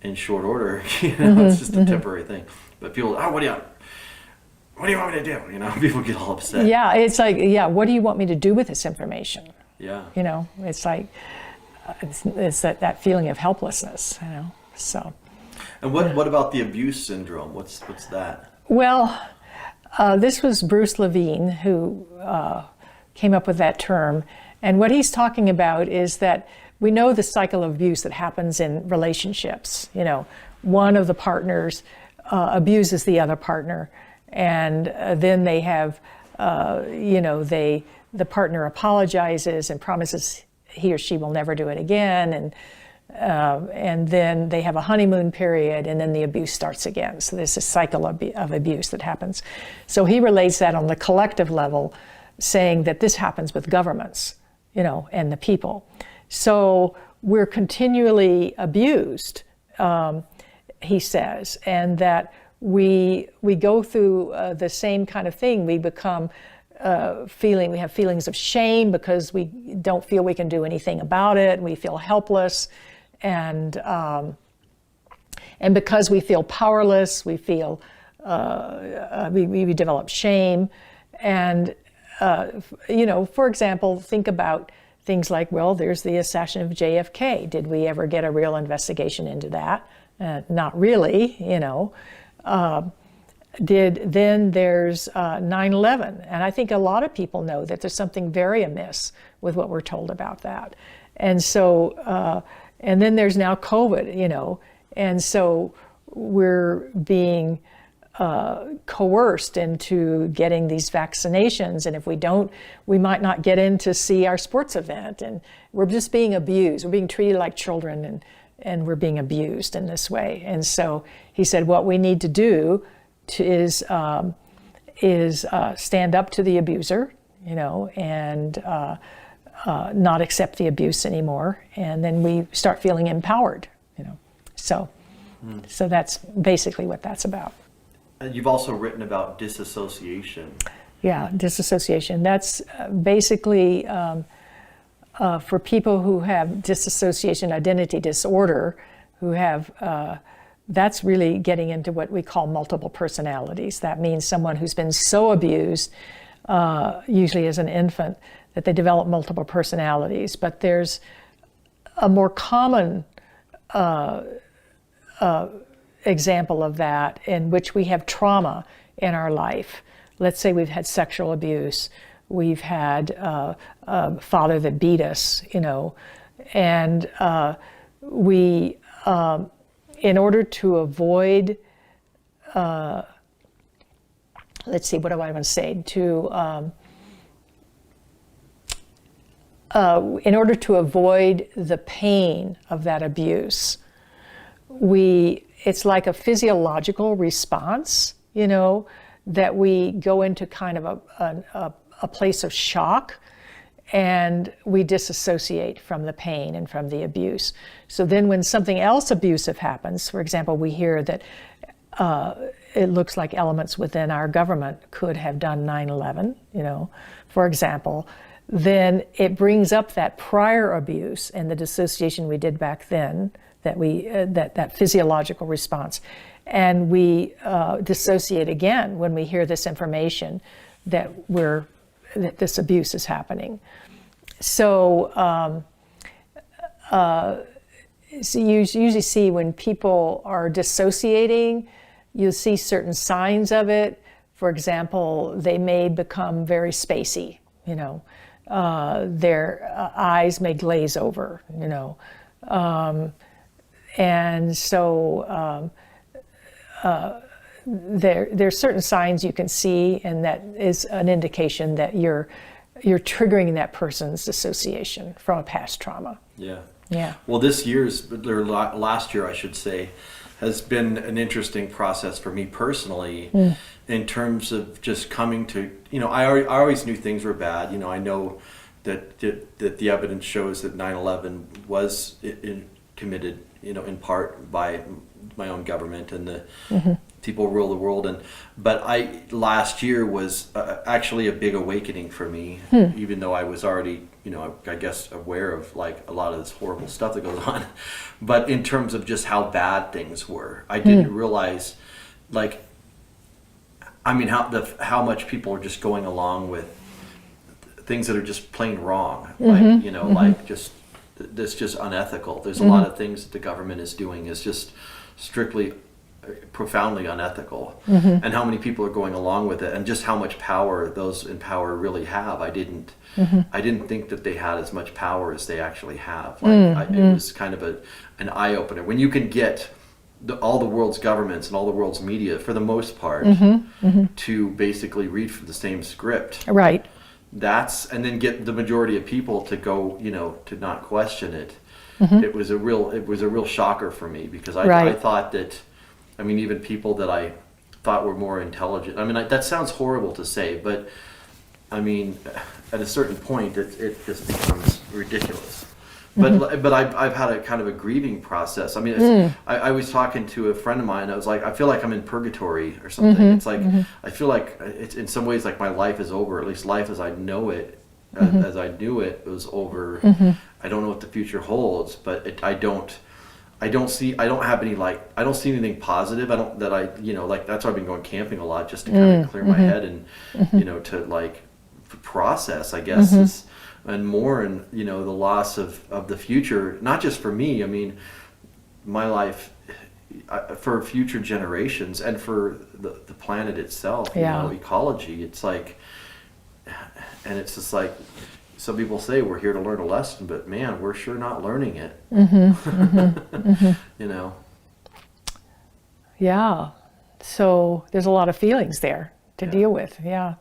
in short order. You know, it's just a temporary thing. But people, what do you want me to do? You know, people get all upset. Yeah, it's like, yeah, what do you want me to do with this information? Yeah. You know, it's like, it's that feeling of helplessness, you know, so. And what about the abuse syndrome? What's that? Well, this was Bruce Levine who came up with that term. And what he's talking about is that we know the cycle of abuse that happens in relationships. You know, one of the partners abuses the other partner, and then they have, you know, the partner apologizes and promises he or she will never do it again, and then they have a honeymoon period, and then the abuse starts again. So there's a cycle of abuse that happens. So he relates that on the collective level, saying that this happens with governments, you know, and the people. So we're continually abused, he says, and that we go through the same kind of thing. We become we have feelings of shame because we don't feel we can do anything about it. We feel helpless, and because we feel powerless, we feel we develop shame. And for example, think about things like, well, there's the assassination of JFK. Did we ever get a real investigation into that? Not really, Then there's 9/11, and I think a lot of people know that there's something very amiss with what we're told about that. And so, and then there's now COVID, and so we're being coerced into getting these vaccinations, and if we don't, we might not get in to see our sports event, and we're just being abused. We're being treated like children, and we're being abused in this way. And so he said, what we need to do is stand up to the abuser, and not accept the abuse anymore, and then we start feeling empowered, So that's basically what that's about. And you've also written about dissociation. Yeah, dissociation. That's basically for people who have dissociation identity disorder, who have, that's really getting into what we call multiple personalities. That means someone who's been so abused, usually as an infant, that they develop multiple personalities. But there's a more common example of that, in which we have trauma in our life. Let's say we've had sexual abuse, we've had a father that beat us, and we, in order to avoid, let's see, what do I want to say? In order to avoid the pain of that abuse, it's like a physiological response, that we go into kind of a place of shock, and we disassociate from the pain and from the abuse. So then when something else abusive happens, for example, we hear that it looks like elements within our government could have done 9/11, for example, then it brings up that prior abuse and the dissociation we did back then, that physiological response, and we dissociate again when we hear this information that this abuse is happening. So, so you usually see when people are dissociating, you'll see certain signs of it. For example, they may become very spacey. Their eyes may glaze over. And so there's certain signs you can see, and that is an indication that you're triggering that person's dissociation from a past trauma. Yeah. Yeah. Well, last year, I should say, has been an interesting process for me personally, in terms of just coming to, I always knew things were bad. I know that the evidence shows that 9/11 was committed, in part by my own government, and the people rule the world. But last year was actually a big awakening for me, even though I was already, I guess, aware of like a lot of this horrible stuff that goes on. But in terms of just how bad things were, I didn't realize, how much people are just going along with things that are just plain wrong, that's just unethical. There's a lot of things that the government is doing is just strictly, profoundly unethical, and how many people are going along with it, and just how much power those in power really have. I didn't think that they had as much power as they actually have. It was kind of an eye opener when you can get all the world's governments and all the world's media, for the most part, to basically read from the same script. Right. And then get the majority of people to go, to not question it. It was a real shocker for me, because I thought that, even people that I thought were more intelligent. That sounds horrible to say, but at a certain point, it just becomes ridiculous. But I've had a kind of a grieving process. I mean, I was talking to a friend of mine. I was like, I feel like I'm in purgatory or something. It's like I feel like it's in some ways like my life is over. At least life as I know it, as I knew it, was over. I don't know what the future holds, but I don't have any I don't see anything positive. That's why I've been going camping a lot, just to kind of clear my head and to like process, I guess, and mourn, the loss of the future, not just for me. I mean, my life, for future generations and for the planet itself, ecology. It's like, and it's just like, some people say we're here to learn a lesson, but man, we're sure not learning it. Yeah. So there's a lot of feelings there to deal with. Yeah.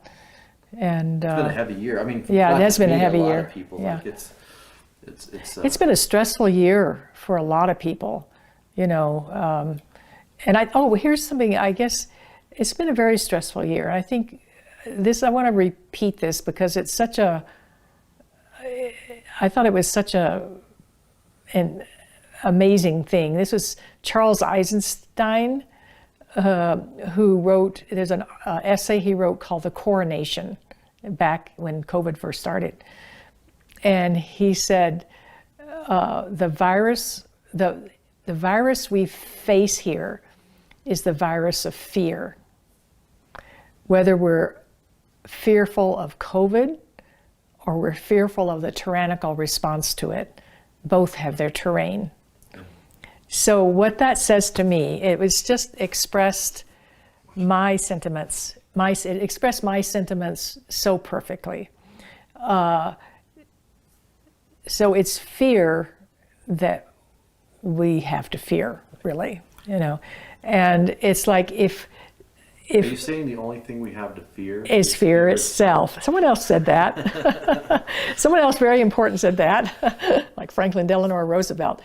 And it's been a heavy year. I mean, yeah, it has been a heavy lot year. Of people, yeah. like it's been a stressful year for a lot of people, and here's something. I guess it's been a very stressful year. I think I want to repeat this because it's such a. I thought it was such an amazing thing. This was Charles Eisenstein, who wrote. There's an essay he wrote called "The Coronation," back when COVID first started, and he said the virus we face here is the virus of fear. Whether we're fearful of COVID or we're fearful of the tyrannical response to it, both have their terrain. So what that says to me, it was just expressed my sentiments. It expressed my sentiments so perfectly. So it's fear that we have to fear, really, and it's like if are you saying the only thing we have to fear is fear itself? Someone else said that. Someone else very important said that, like Franklin Delano Roosevelt.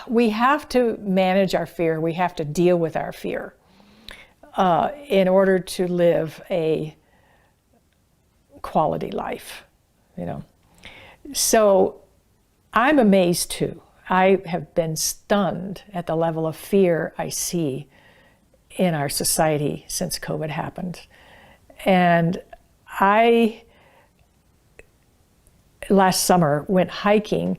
We have to manage our fear. We have to deal with our fear in order to live a quality life, So I'm amazed too. I have been stunned at the level of fear I see in our society since COVID happened. And I, last summer, went hiking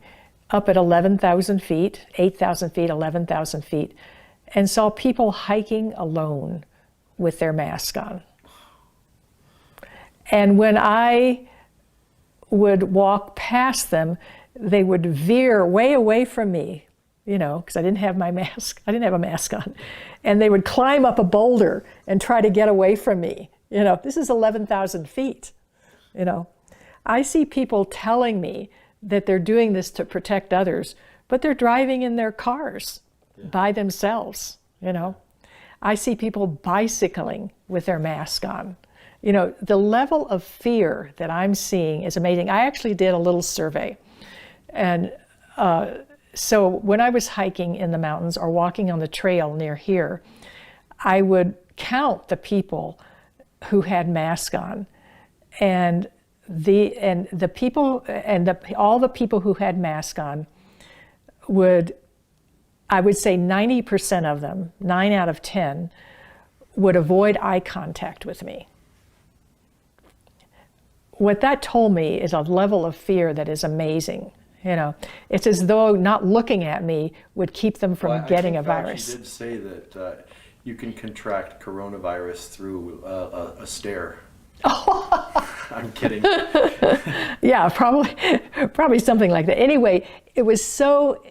up at 11,000 feet, 8,000 feet, 11,000 feet, and saw people hiking alone with their mask on. And when I would walk past them, they would veer way away from me, because I didn't have my mask. I didn't have a mask on. And they would climb up a boulder and try to get away from me. This is 11,000 feet. I see people telling me that they're doing this to protect others, but they're driving in their cars by themselves. I see people bicycling with their mask on. The level of fear that I'm seeing is amazing. I actually did a little survey. And so when I was hiking in the mountains or walking on the trail near here, I would count the people who had masks on, and all the people who had masks on I would say 90% of them, 9 out of 10, would avoid eye contact with me. What that told me is a level of fear that is amazing. It's as though not looking at me would keep them from getting a virus. Fauci did say that you can contract coronavirus through a stare. I'm kidding. Yeah, probably something like that. Anyway, it was so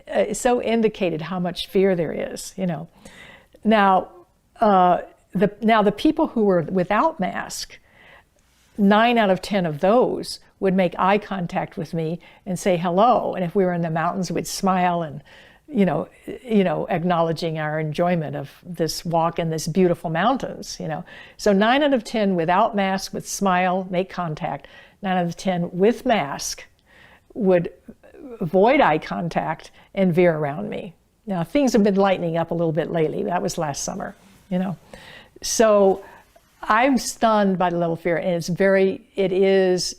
indicated how much fear there is. Now the people who were without mask, 9 out of 10 of those would make eye contact with me and say hello. And if we were in the mountains, we'd smile and, acknowledging our enjoyment of this walk in this beautiful mountains, So 9 out of 10 without mask would smile, make contact. 9 out of 10 with mask would avoid eye contact and veer around me. Now, things have been lightening up a little bit lately. That was last summer, So I'm stunned by the level of fear, and it is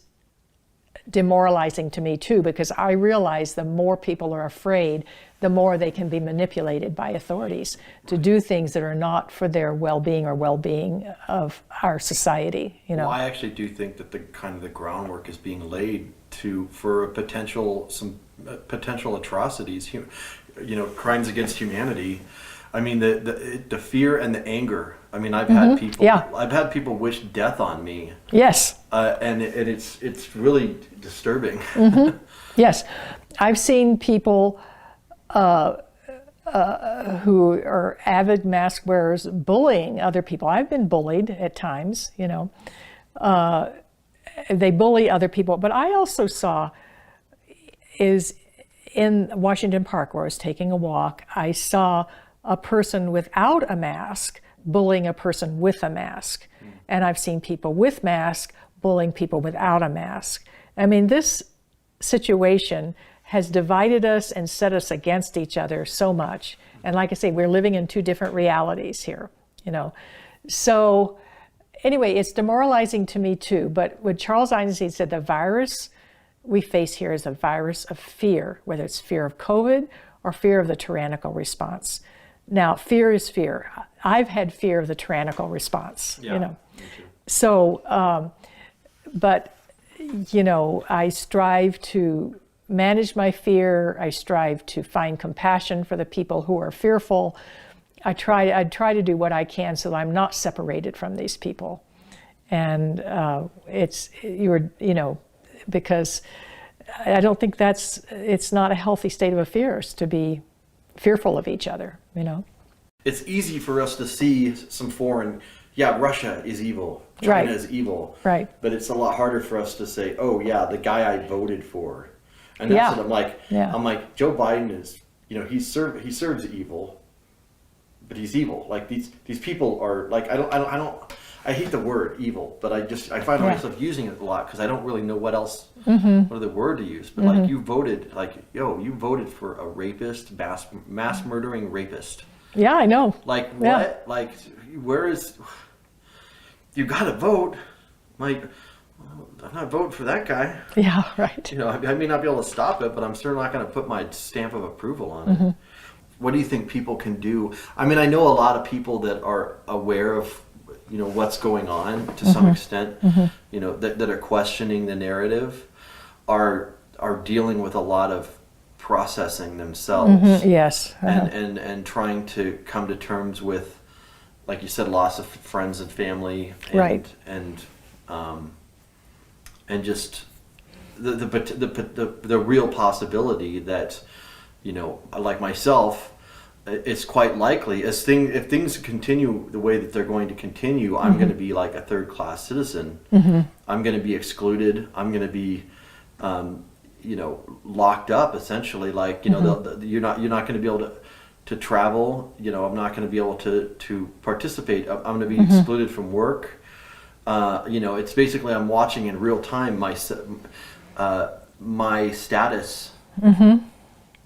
demoralizing to me too, because I realize the more people are afraid, the more they can be manipulated by authorities to do things that are not for their well-being or well-being of our society. You know, Well, I actually do think that the kind of the groundwork is being laid for some potential atrocities, crimes against humanity. I mean, the fear and the anger. I mean, I've had people wish death on me. Yes. And it's really disturbing. Yes, I've seen people who are avid mask wearers bullying other people. I've been bullied at times, they bully other people. But I also saw is in Washington Park where I was taking a walk, I saw a person without a mask bullying a person with a mask. And I've seen people with masks bullying people without a mask. I mean, this situation has divided us and set us against each other so much. And like I say, we're living in two different realities here, So anyway, it's demoralizing to me too. But what Charles Eisenstein said, the virus we face here is a virus of fear, whether it's fear of COVID or fear of the tyrannical response. Now, fear is fear. I've had fear of the tyrannical response, Me too. So, but, I strive to manage my fear. I strive to find compassion for the people who are fearful. I try to do what I can so that I'm not separated from these people. And because I don't think it's not a healthy state of affairs to be fearful of each other, It's easy for us to see some foreign, Russia is evil, China is evil. Right. But it's a lot harder for us to say, oh yeah, the guy I voted for. And that's what I'm like. Yeah. I'm like, Joe Biden is, he serves evil, but he's evil. Like these people are like, I hate the word evil, but I find myself using it a lot because I don't really know what else, what other word to use. But like you voted for a rapist, mass murdering rapist. Yeah, I know. Like what? Yeah. Like where is? You got to vote. Like I'm not voting for that guy. Yeah, right. I may not be able to stop it, but I'm certainly not going to put my stamp of approval on it. What do you think people can do? I mean, I know a lot of people that are aware of, what's going on to some extent, that are questioning the narrative, are dealing with a lot of processing themselves. Yes. And trying to come to terms with, like you said, loss of friends and family, and just the real possibility that, like myself, it's quite likely if things continue the way that they're going to continue, I'm going to be like a third-class citizen. I'm going to be excluded. I'm going to be, locked up essentially. Like you're not going to be able to travel. I'm not going to be able to participate. I'm going to be excluded from work. It's basically I'm watching in real time my status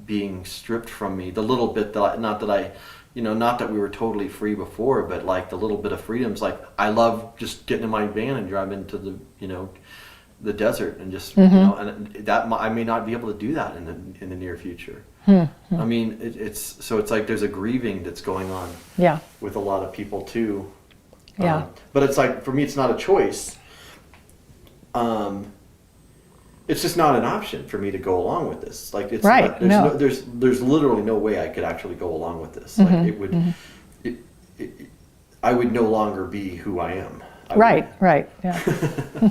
being stripped from me. The little bit that not that we were totally free before, but like the little bit of freedoms. Like I love just getting in my van and driving to the desert and just and that I may not be able to do that in the near future. I mean, it's like there's a grieving that's going on. Yeah. With a lot of people too. Yeah. But it's like, for me, it's not a choice. It's just not an option for me to go along with this. Like it's right. Not, there's literally no way I could actually go along with this. Like it would, I would no longer be who I am. Right. Yeah.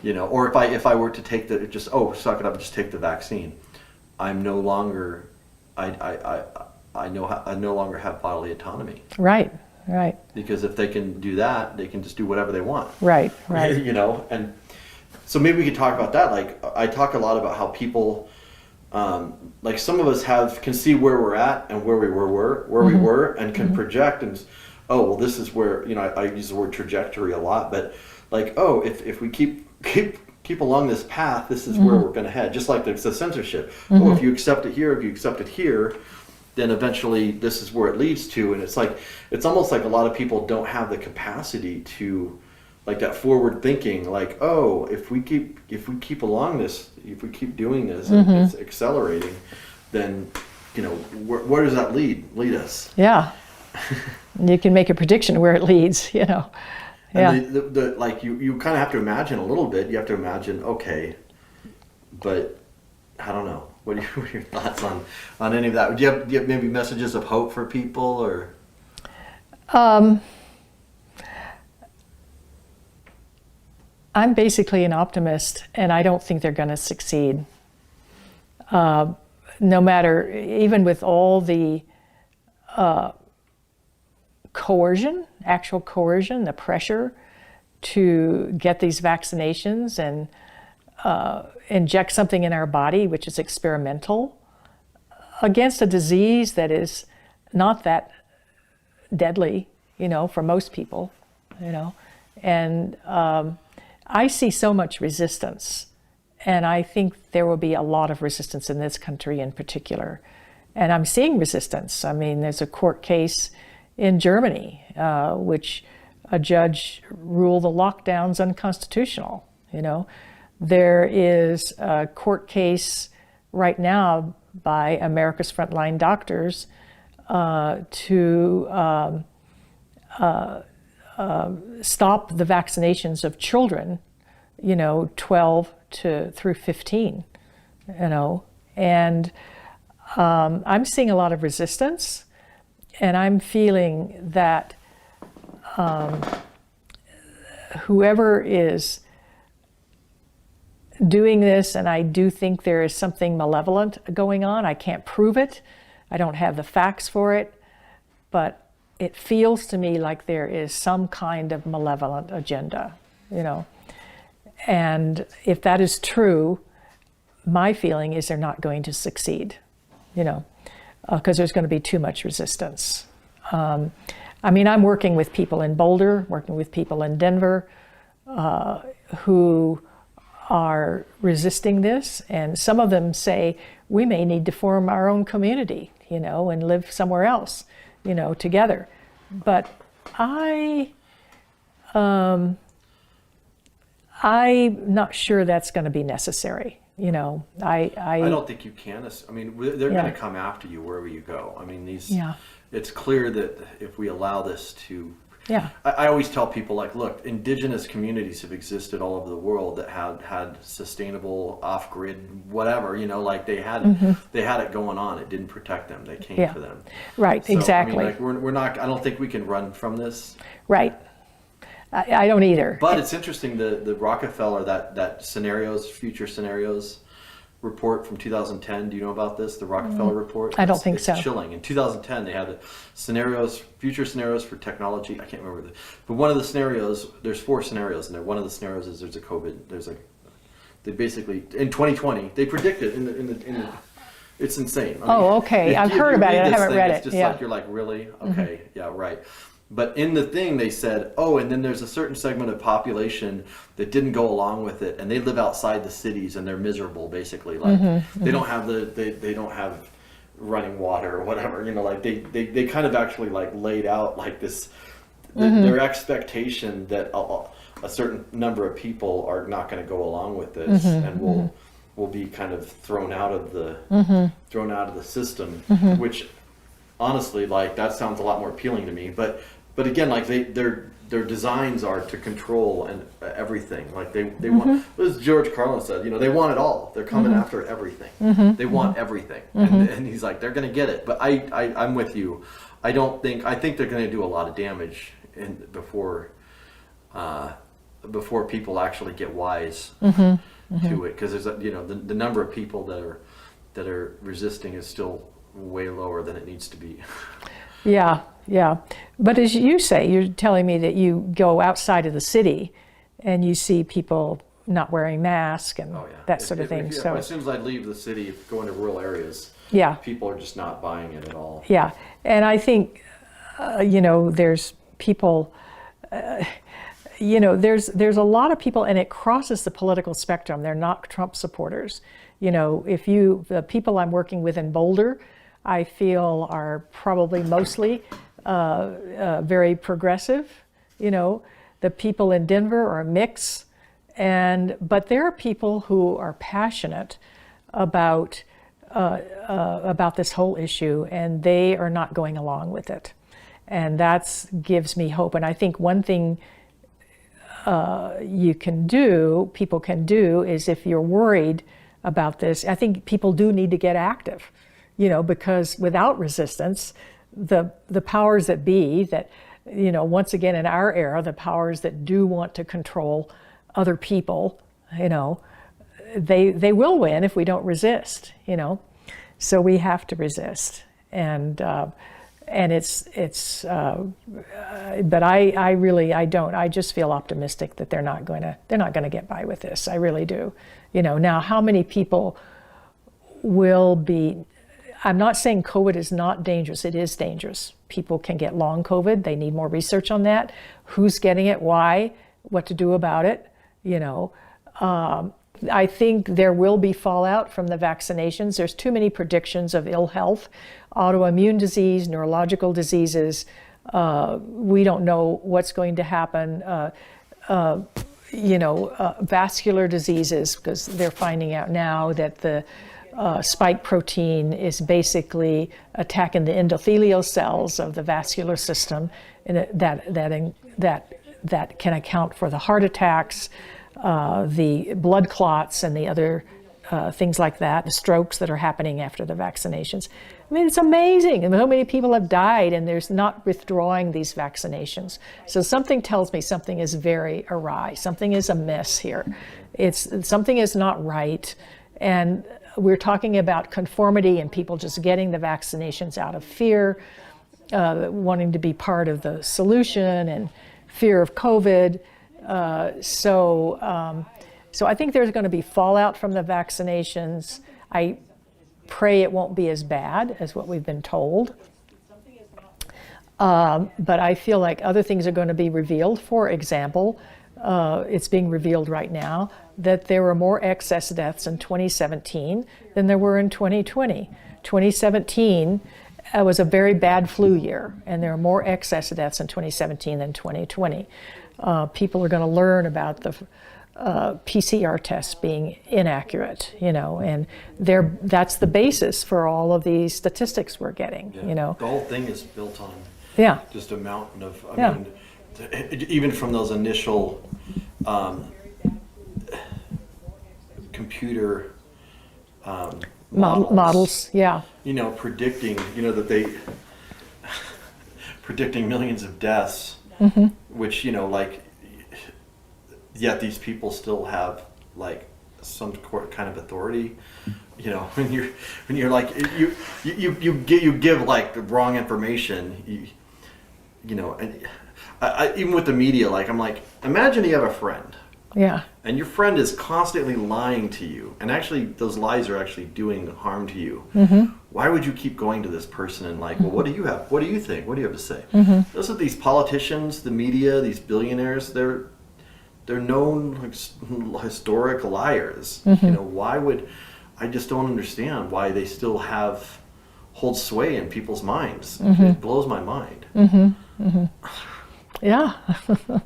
Or if I were to take suck it up and just take the vaccine, I'm no longer, I no longer have bodily autonomy. Right. Because if they can do that, they can just do whatever they want. Right. And so maybe we could talk about that. Like I talk a lot about how people, like some of us can see where we're at and where we were, and can project and, this is where, I use the word trajectory a lot, but like, if we keep along this path, this is where we're going to head. Just like the censorship. If you accept it here, then eventually this is where it leads to. And it's almost like a lot of people don't have the capacity to like that forward thinking, like, oh, if we keep along this, if we keep doing this, and it's accelerating, then, you know, where does that lead us? Yeah. You can make a prediction where it leads, you know. Yeah. And the like you kind of have to imagine a little bit. You have to imagine, okay, but I don't know. What are your thoughts on any of that? Do you have maybe messages of hope for people, or? I'm basically an optimist, and I don't think they're going to succeed. No matter, even with all the coercion, actual coercion, the pressure to get these vaccinations and inject something in our body which is experimental against a disease that is not that deadly, you know, for most people, you know. And I see so much resistance, and I think there will be a lot of resistance in this country in particular. And I'm seeing resistance. I mean, there's a court case in Germany, which a judge ruled the lockdowns unconstitutional, you know. There is a court case right now by America's Frontline Doctors to stop the vaccinations of children, you know, 12 through 15, you know. And I'm seeing a lot of resistance, and I'm feeling that whoever is doing this, and I do think there is something malevolent going on. I can't prove it. I don't have the facts for it, but it feels to me like there is some kind of malevolent agenda, you know. And if that is true, my feeling is they're not going to succeed, you know, because there's going to be too much resistance. I mean, I'm working with people in Boulder, working with people in Denver, who are resisting this, and some of them say we may need to form our own community, you know, and live somewhere else, you know, together. But I'm not sure that's going to be necessary, you know. I don't think you can. I mean, they're going to come after you wherever you go. I mean, it's clear that if we allow this to. Yeah. I always tell people, like, look, indigenous communities have existed all over the world that had sustainable off-grid whatever, you know, like they had it going on. It didn't protect them. They came for them. Right. So, exactly. I mean, like, we're not. I don't think we can run from this. Right. I don't either. But it's interesting, the Rockefeller, that future scenarios report from 2010. Do you know about this? The Rockefeller report? I don't think so. It's chilling. In 2010, they had future scenarios for technology. I can't remember. But one of the scenarios, there's 4 scenarios in there. One of the scenarios is there's a COVID. They basically, in 2020, they predicted in the it's insane. I mean, okay. I've heard about it. I haven't read it. It's just like, you're like, really? Okay. Yeah, right. But in the thing, they said, oh, and then there's a certain segment of population that didn't go along with it, and they live outside the cities, and they're miserable, basically. Like they don't have they don't have running water or whatever. You know, like they kind of actually like laid out like this their expectation that a certain number of people are not going to go along with this, and will be kind of thrown out of the system, which honestly, like, that sounds a lot more appealing to me. But again, like their designs are to control and everything. Like they want, as George Carlin said, you know, they want it all. They're coming after everything. They want everything, and he's like, they're going to get it. But I'm with you. I think they're going to do a lot of damage before people actually get wise to it, because there's the number of people that are resisting is still way lower than it needs to be. Yeah. But as you say, you're telling me that you go outside of the city and you see people not wearing masks and that sort of thing. So as soon as I leave the city, go into rural areas, people are just not buying it at all. Yeah, and I think there's people. There's a lot of people, and it crosses the political spectrum. They're not Trump supporters. You know, the people I'm working with in Boulder, I feel are probably mostly very progressive. You know, The people in Denver are a mix, but there are people who are passionate about this whole issue, and they are not going along with it. And that gives me hope. And I think one thing people can do is, if you're worried about this, I think people do need to get active, because without resistance, the powers that be, that, once again in our era, the powers that do want to control other people, they will win if we don't resist, So we have to resist. But I don't. I just feel optimistic that they're not going to get by with this. I really do. Now how many people will be? I'm not saying COVID is not dangerous. It is dangerous. People can get long COVID. They need more research on that. Who's getting it? Why? What to do about it? I think there will be fallout from the vaccinations. There's too many predictions of ill health, autoimmune disease, neurological diseases. We don't know what's going to happen. Vascular diseases, because they're finding out now that the spike protein is basically attacking the endothelial cells of the vascular system, and that can account for the heart attacks, the blood clots, and the other things like that, the strokes that are happening after the vaccinations. I mean, it's amazing. And how many people have died, and there's not withdrawing these vaccinations. So something tells me something is very awry. Something is amiss here. Something is not right. And we're talking about conformity and people just getting the vaccinations out of fear, wanting to be part of the solution, and fear of COVID. So I think there's going to be fallout from the vaccinations. I pray it won't be as bad as what we've been told. But I feel like other things are going to be revealed. For example, it's being revealed right now that there were more excess deaths in 2017 than there were in 2020. 2017 was a very bad flu year, and there are more excess deaths in 2017 than 2020. People are going to learn about the PCR tests being inaccurate, and that's the basis for all of these statistics we're getting, The whole thing is built on just a mountain of, I mean, even from those initial computer models, predicting, that they predicting millions of deaths, which, yet these people still have some kind of authority. When you're like you give the wrong information, and I even with the media, I'm like, imagine you have a friend. Yeah. And your friend is constantly lying to you, and actually those lies are actually doing harm to you. Why would you keep going to this person and well, what do you have? What do you think? What do you have to say? Those are these politicians, the media, these billionaires. They're known historic liars. Why would I just don't understand why they still hold sway in people's minds. It blows my mind. Yeah.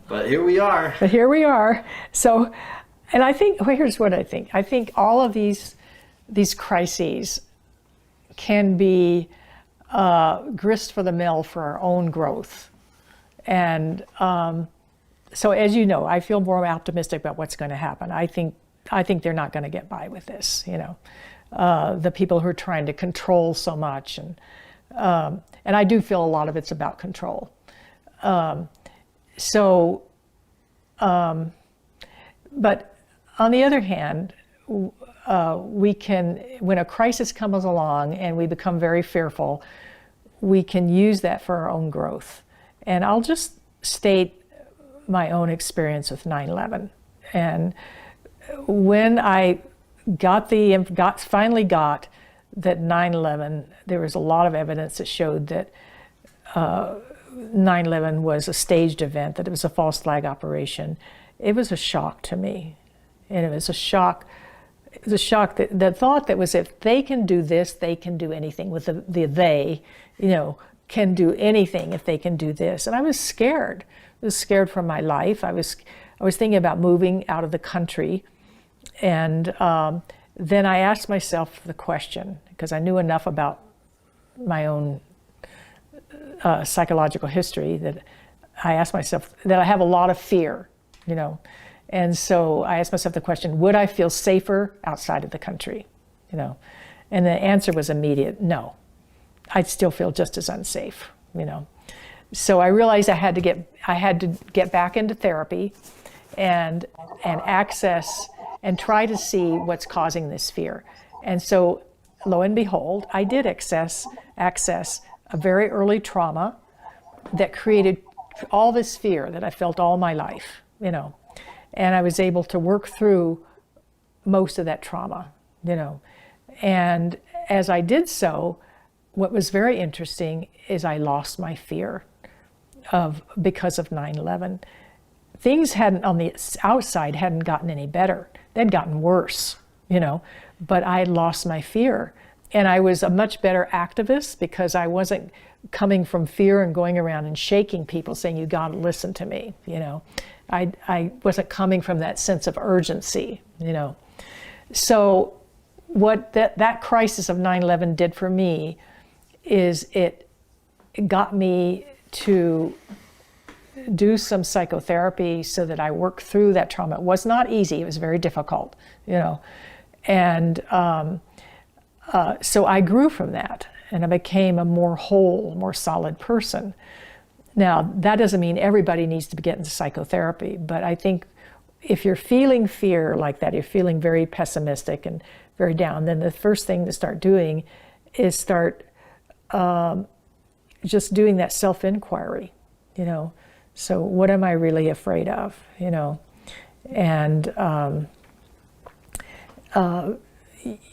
But here we are. So, and I think, here's what I think. I think all of these crises can be grist for the mill for our own growth. And so as you know, I feel more optimistic about what's going to happen. I think they're not going to get by with this, the people who are trying to control so much. And I do feel a lot of it's about control. But on the other hand, we can, when a crisis comes along and we become very fearful, we can use that for our own growth. And I'll just state my own experience with 9/11. And when I finally got that 9/11, there was a lot of evidence that showed that 9/11 was a staged event, that it was a false flag operation. It was a shock to me. And it was a shock. It was a shock that the thought that was, if they can do this, they can do anything. With the they, can do anything if they can do this. And I was scared was scared for my life. I was thinking about moving out of the country. And then I asked myself the question, because I knew enough about my own psychological history, that I asked myself that I have a lot of fear, you know. And so I asked myself the question, would I feel safer outside of the country, you know? And the answer was immediate, no. I'd still feel just as unsafe, you know. So I realized I had to get back into therapy and access and try to see what's causing this fear. And so, lo and behold, I did access a very early trauma that created all this fear that I felt all my life, you know. And I was able to work through most of that trauma, you know. And as I did so, what was very interesting is I lost my fear because of 9/11. Things hadn't, on the outside, hadn't gotten any better. They'd gotten worse, you know, but I had lost my fear. And I was a much better activist because I wasn't coming from fear and going around and shaking people saying, you gotta listen to me, you know. I wasn't coming from that sense of urgency, you know. So what that crisis of 9/11 did for me is it got me to do some psychotherapy so that I worked through that trauma. It was not easy, it was very difficult, you know. And so I grew from that and I became a more whole, more solid person. Now, that doesn't mean everybody needs to get into psychotherapy, but I think if you're feeling fear like that, you're feeling very pessimistic and very down, then the first thing to start doing is start just doing that self-inquiry, you know. So what am I really afraid of, you know? And,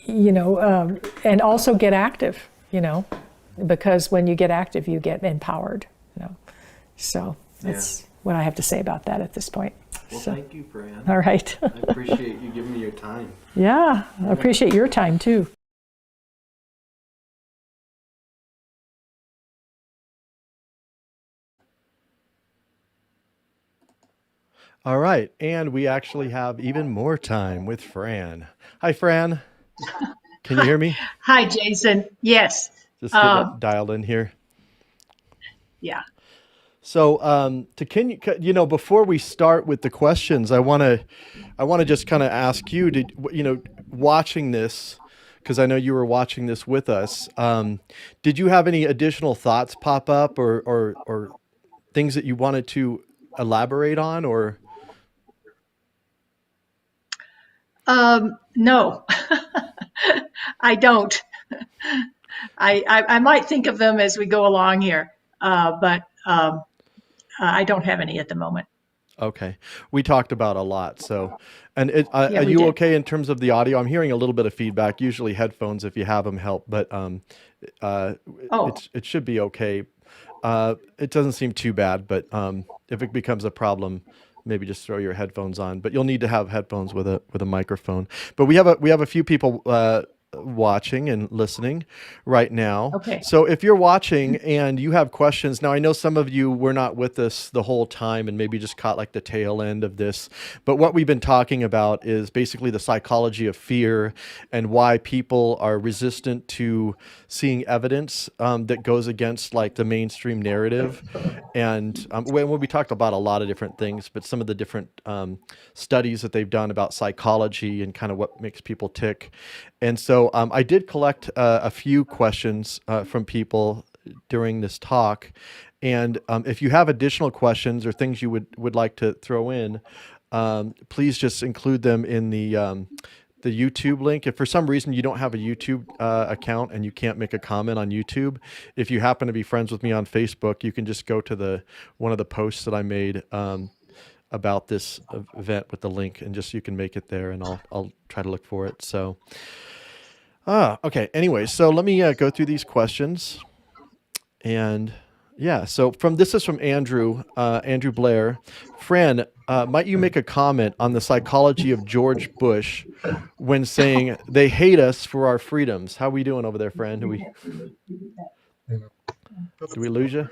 you know, and also get active, you know, because when you get active, you get empowered, you know. So that's what I have to say about that at this point. Well, so, thank you, Fran. all right. I appreciate you giving me your time. Yeah, I appreciate your time too. All right, and we actually have even more time with Fran. Hi, Fran. Can you hear me? Hi, Jason. Yes. Just get it dialed in here. Yeah. So, you know, before we start with the questions, I want to just kind of ask you, you know, watching this, because I know you were watching this with us. Did you have any additional thoughts pop up, or things that you wanted to elaborate on, or? No, I don't. I might think of them as we go along here, but I don't have any at the moment. Okay. We talked about a lot. So, and Yeah, are we you did. okay in terms of the audio? I'm hearing a little bit of feedback. Usually headphones, if you have them, help, but Oh, it should be okay. It doesn't seem too bad, but if it becomes a problem, maybe just throw your headphones on. But you'll need to have headphones with a microphone. But we have a few people watching and listening right now. okay. So if you're watching and you have questions, now I know some of you were not with us the whole time and maybe just caught like the tail end of this, but what we've been talking about is basically the psychology of fear and why people are resistant to seeing evidence that goes against like the mainstream narrative. And when we talked about a lot of different things, but some of the different studies that they've done about psychology and kind of what makes people tick. And so I did collect a few questions from people during this talk. And if you have additional questions or things you would like to throw in, please just include them in the YouTube link. If for some reason you don't have a YouTube account and you can't make a comment on YouTube, if you happen to be friends with me on Facebook, you can just go to one of the posts that I made about this event with the link, and just you can make it there, and I'll try to look for it. So, okay. Anyway, so let me go through these questions, and yeah. So this is from Andrew Blair. Fran, might you make a comment on the psychology of George Bush when saying they hate us for our freedoms? How are we doing over there, Fran? Do we lose you?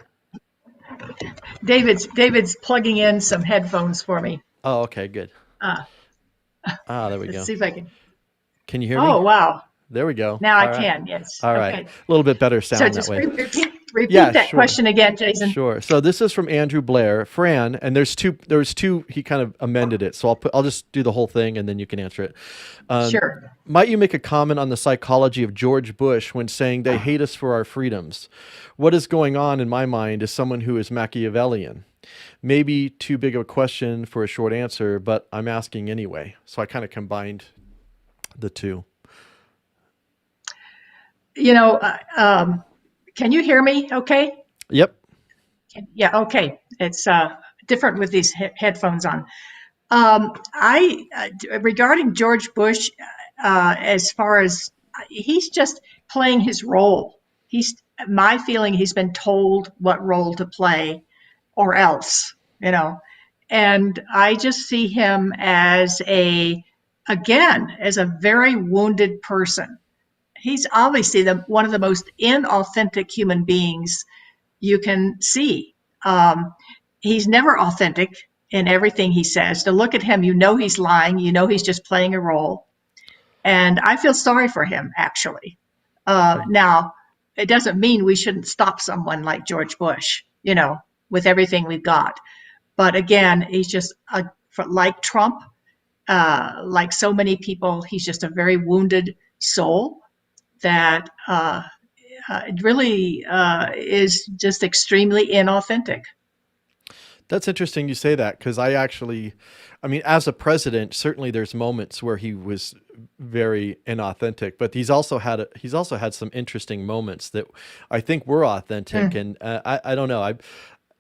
David's plugging in some headphones for me. Oh, okay, good. Uh, There we let's go. see if I can. Can you hear me? Oh, wow. There we go. Now I All right. can, yes. All right. Okay. A little bit better So sound that just way. repeat that Sure. question again, Jason. Sure. So this is from Andrew Blair. Fran, and there's two, he kind of amended it. So I'll just do the whole thing and then you can answer it. Sure. Might you make a comment on the psychology of George Bush when saying they hate us for our freedoms? What is going on in my mind is someone who is Machiavellian. Maybe too big of a question for a short answer, but I'm asking anyway. So I kind of combined the two. Can you hear me okay? Yep. Yeah, okay. It's different with these headphones on. Regarding George Bush, as far as he's just playing his role. My feeling he's been told what role to play or else, and I just see him as a very wounded person. He's obviously one of the most inauthentic human beings you can see. He's never authentic in everything he says. To look at him, he's lying. He's just playing a role. And I feel sorry for him, actually. Now, it doesn't mean we shouldn't stop someone like George Bush, with everything we've got. But again, he's just like Trump, like so many people, he's just a very wounded soul that it really is just extremely inauthentic. That's interesting you say that, because as a president, certainly there's moments where he was very inauthentic, but he's also had some interesting moments that I think were authentic. And I don't know,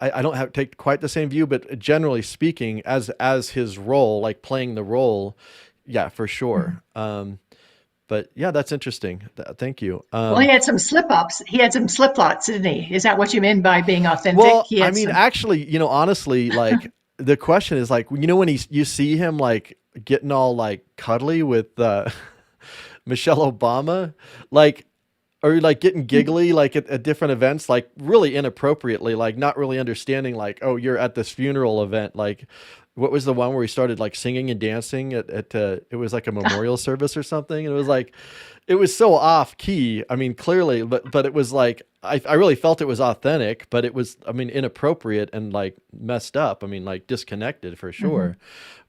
I don't have take quite the same view, but generally speaking, as his role, like playing the role, yeah, for sure. But yeah, that's interesting. Thank you. Well, he had some slip-ups. He had some slip-ups, didn't he? Is that what you mean by being authentic? Well, actually, honestly, like the question is like, when you see him like getting all like cuddly with Michelle Obama, like, or like getting giggly, like at different events, like really inappropriately, like not really understanding, like, oh, you're at this funeral event, like. What was the one where he started like singing and dancing at it was like a memorial service or something? And it was so off key. I mean, clearly, but it was like, I really felt it was authentic, but it was, inappropriate and like messed up. Like disconnected for sure.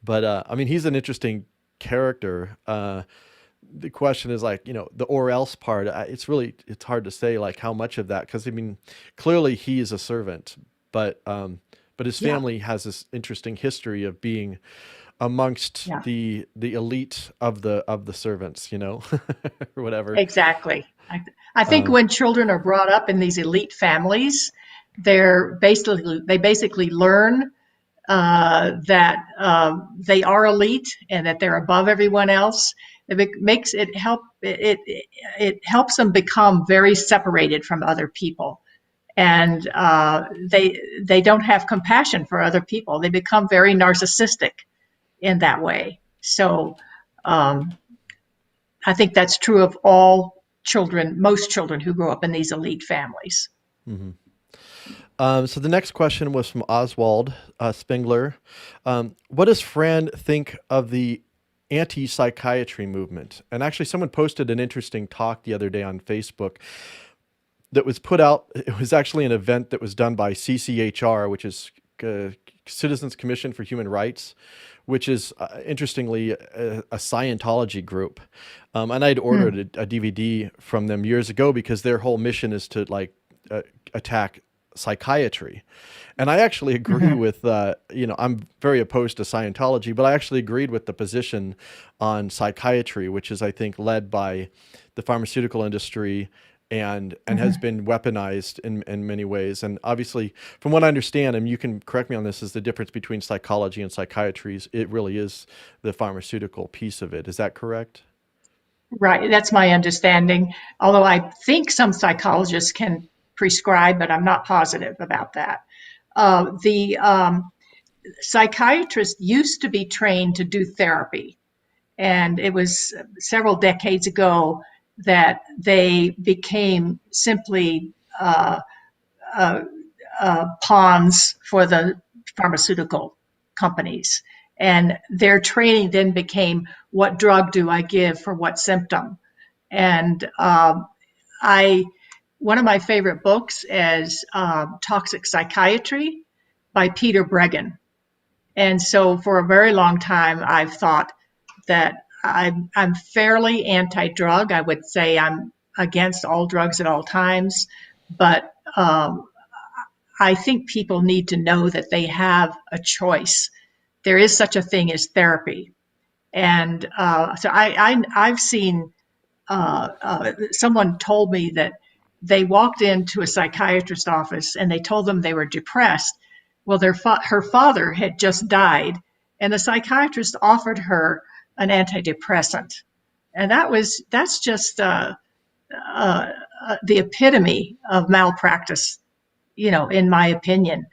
But he's an interesting character. The question is like, the or else part, it's hard to say like how much of that, because clearly he is a servant, but his family has this interesting history of being amongst the elite of the servants, or whatever. Exactly. I think when children are brought up in these elite families, they basically learn that they are elite and that they're above everyone else. It helps them become very separated from other people. And they don't have compassion for other people. They become very narcissistic in that way. So I think that's true of all children, most children who grow up in these elite families. Mm-hmm. So the next question was from Oswald Spengler. What does Fran think of the anti-psychiatry movement? And actually someone posted an interesting talk the other day on Facebook that was put out. It was actually an event that was done by CCHR, which is Citizens Commission for Human Rights, which is interestingly a Scientology group. And I'd ordered a DVD from them years ago because their whole mission is to attack psychiatry. And I actually agree with, I'm very opposed to Scientology, but I actually agreed with the position on psychiatry, which is, I think, led by the pharmaceutical industry and has been weaponized in many ways. And obviously, from what I understand, and you can correct me on this, is the difference between psychology and psychiatry. It really is the pharmaceutical piece of it. Is that correct? Right. That's my understanding. Although I think some psychologists can prescribe, but I'm not positive about that. The psychiatrists used to be trained to do therapy. And it was several decades ago that they became simply pawns for the pharmaceutical companies. And their training then became, what drug do I give for what symptom? And one of my favorite books is Toxic Psychiatry by Peter Breggin. And so for a very long time, I've thought that I'm fairly anti-drug. I would say I'm against all drugs at all times, but I think people need to know that they have a choice. There is such a thing as therapy. And so I've seen, someone told me that they walked into a psychiatrist's office and they told them they were depressed. Well, her father had just died, and the psychiatrist offered her an antidepressant. And that's just the epitome of malpractice, in my opinion.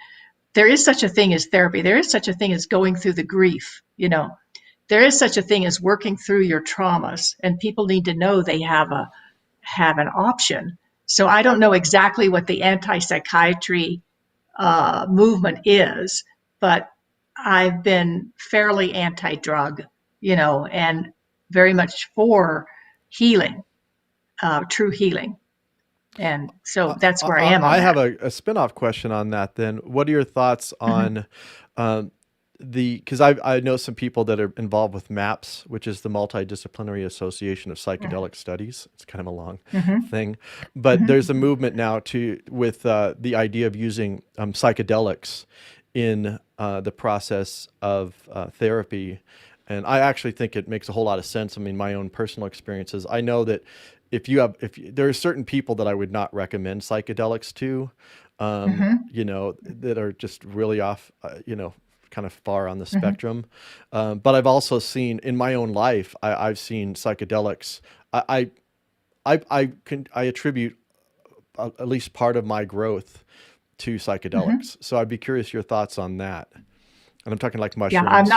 There is such a thing as therapy. There is such a thing as going through the grief, There is such a thing as working through your traumas, and people need to know they have an option. So I don't know exactly what the anti-psychiatry movement is, but I've been fairly anti-drug, and very much for healing, true healing. And so that's where I am on I that. have a spin-off question on that then. What are your thoughts on because I know some people that are involved with MAPS, which is the Multidisciplinary Association of Psychedelic Studies. It's kind of a long thing, but there's a movement now with the idea of using psychedelics in the process of therapy. And I actually think it makes a whole lot of sense. I mean, my own personal experiences, I know that there are certain people that I would not recommend psychedelics to, that are just really off, kind of far on the spectrum. But I've also seen in my own life, I've seen psychedelics. I attribute at least part of my growth to psychedelics. So I'd be curious your thoughts on that. And I'm talking like mushrooms.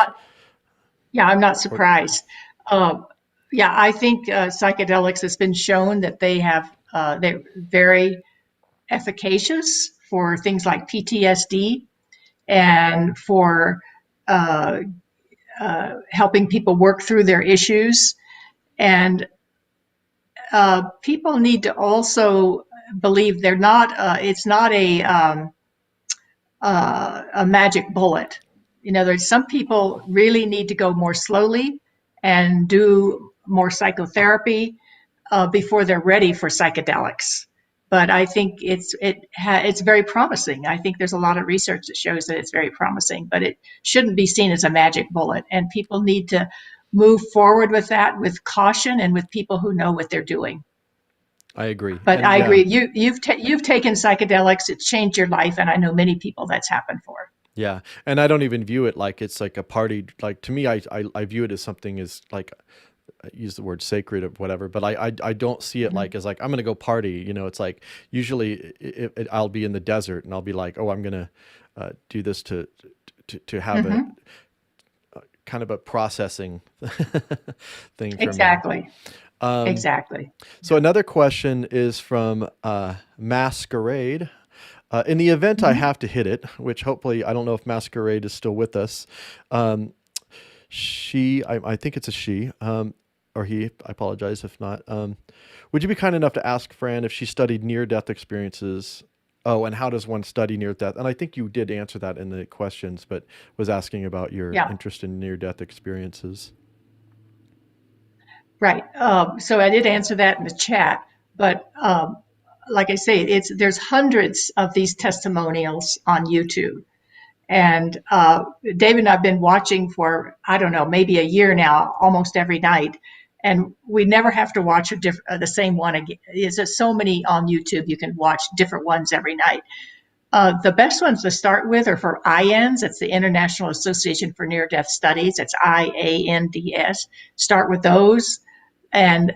I'm not surprised. I think psychedelics has been shown that they're very efficacious for things like PTSD and for helping people work through their issues. And people need to also believe it's not a magic bullet. There's some people really need to go more slowly and do more psychotherapy before they're ready for psychedelics. But I think it's very promising. I think there's a lot of research that shows that it's very promising, but it shouldn't be seen as a magic bullet. And people need to move forward with that with caution and with people who know what they're doing. I agree. But I agree. You've taken psychedelics. It's changed your life, and I know many people that's happened for. Yeah, and I don't even view it like it's like a party. Like to me, I view it as something as like, I use the word sacred or whatever, but I don't see it like as like I'm gonna go party. It's like usually I'll be in the desert and I'll be like, oh, I'm gonna do this to have a kind of a processing thing. For Exactly. Me. Exactly. So another question is from Masquerade. In the event I have to hit it, which hopefully, I don't know if Masquerade is still with us. I think it's a she, or he, I apologize if not. Would you be kind enough to ask Fran if she studied near-death experiences? Oh, and how does one study near-death? And I think you did answer that in the questions, but was asking about your interest in near-death experiences. Right. So I did answer that in the chat, but like I say, there's hundreds of these testimonials on YouTube. And David and I've been watching for, I don't know, maybe a year now, almost every night. And we never have to watch the same one again. There's so many on YouTube, you can watch different ones every night. The best ones to start with are for IANDS. It's the International Association for Near-Death Studies. It's IANDS. Start with those. And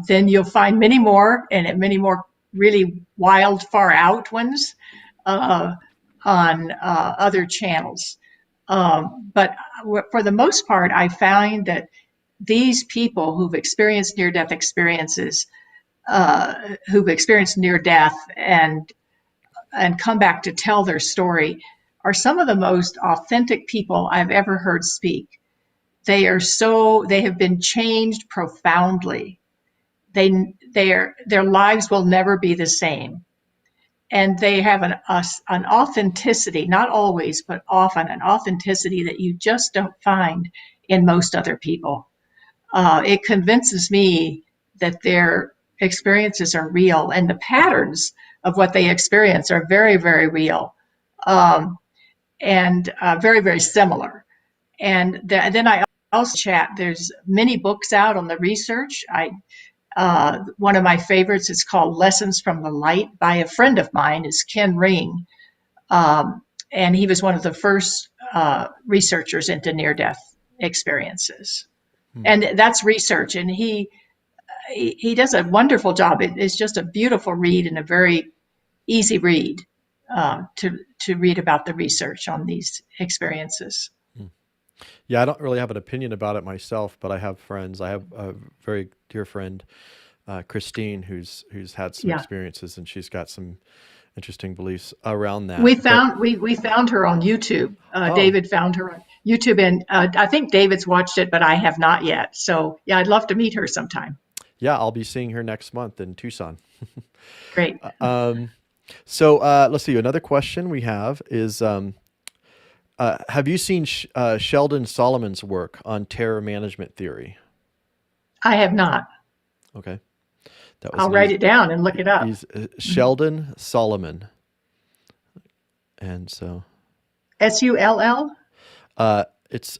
then you'll find many more, and many more really wild, far out ones on other channels. But for the most part, I find that these people who've experienced near-death experiences, who've experienced near death and and come back to tell their story are some of the most authentic people I've ever heard speak. They have been changed profoundly. Their lives will never be the same. And they have an authenticity, not always, but often an authenticity that you just don't find in most other people. It convinces me that their experiences are real, and the patterns of what they experience are very, very real, and very, very similar. And then I also chat. There's many books out on the research. One of my favorites is called Lessons from the Light by a friend of mine, is Ken Ring. And he was one of the first researchers into near-death experiences. And that's research. And he does a wonderful job. It's just a beautiful read and a very easy read to read about the research on these experiences. Yeah, I don't really have an opinion about it myself, but I have friends. I have a very dear friend, Christine, who's had some experiences, and she's got some interesting beliefs around that. We found her on YouTube. David found her on YouTube, and I think David's watched it, but I have not yet. So yeah, I'd love to meet her sometime. Yeah, I'll be seeing her next month in Tucson. Great. So let's see. Another question we have is, have you seen Sheldon Solomon's work on terror management theory? I have not. Okay. I'll write it down and look it up. He's Sheldon Solomon. And so. Sull? It's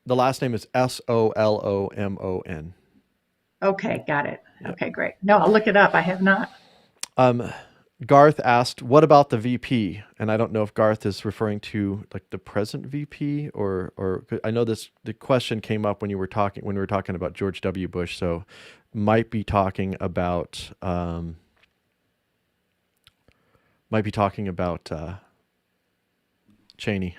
the last name is Solomon. Okay, got it. Yep. Okay, great. No, I'll look it up. I have not. Garth asked, what about the VP? And I don't know if Garth is referring to like the present VP or I know the question came up when we were talking about George W. Bush. So might be talking about Cheney.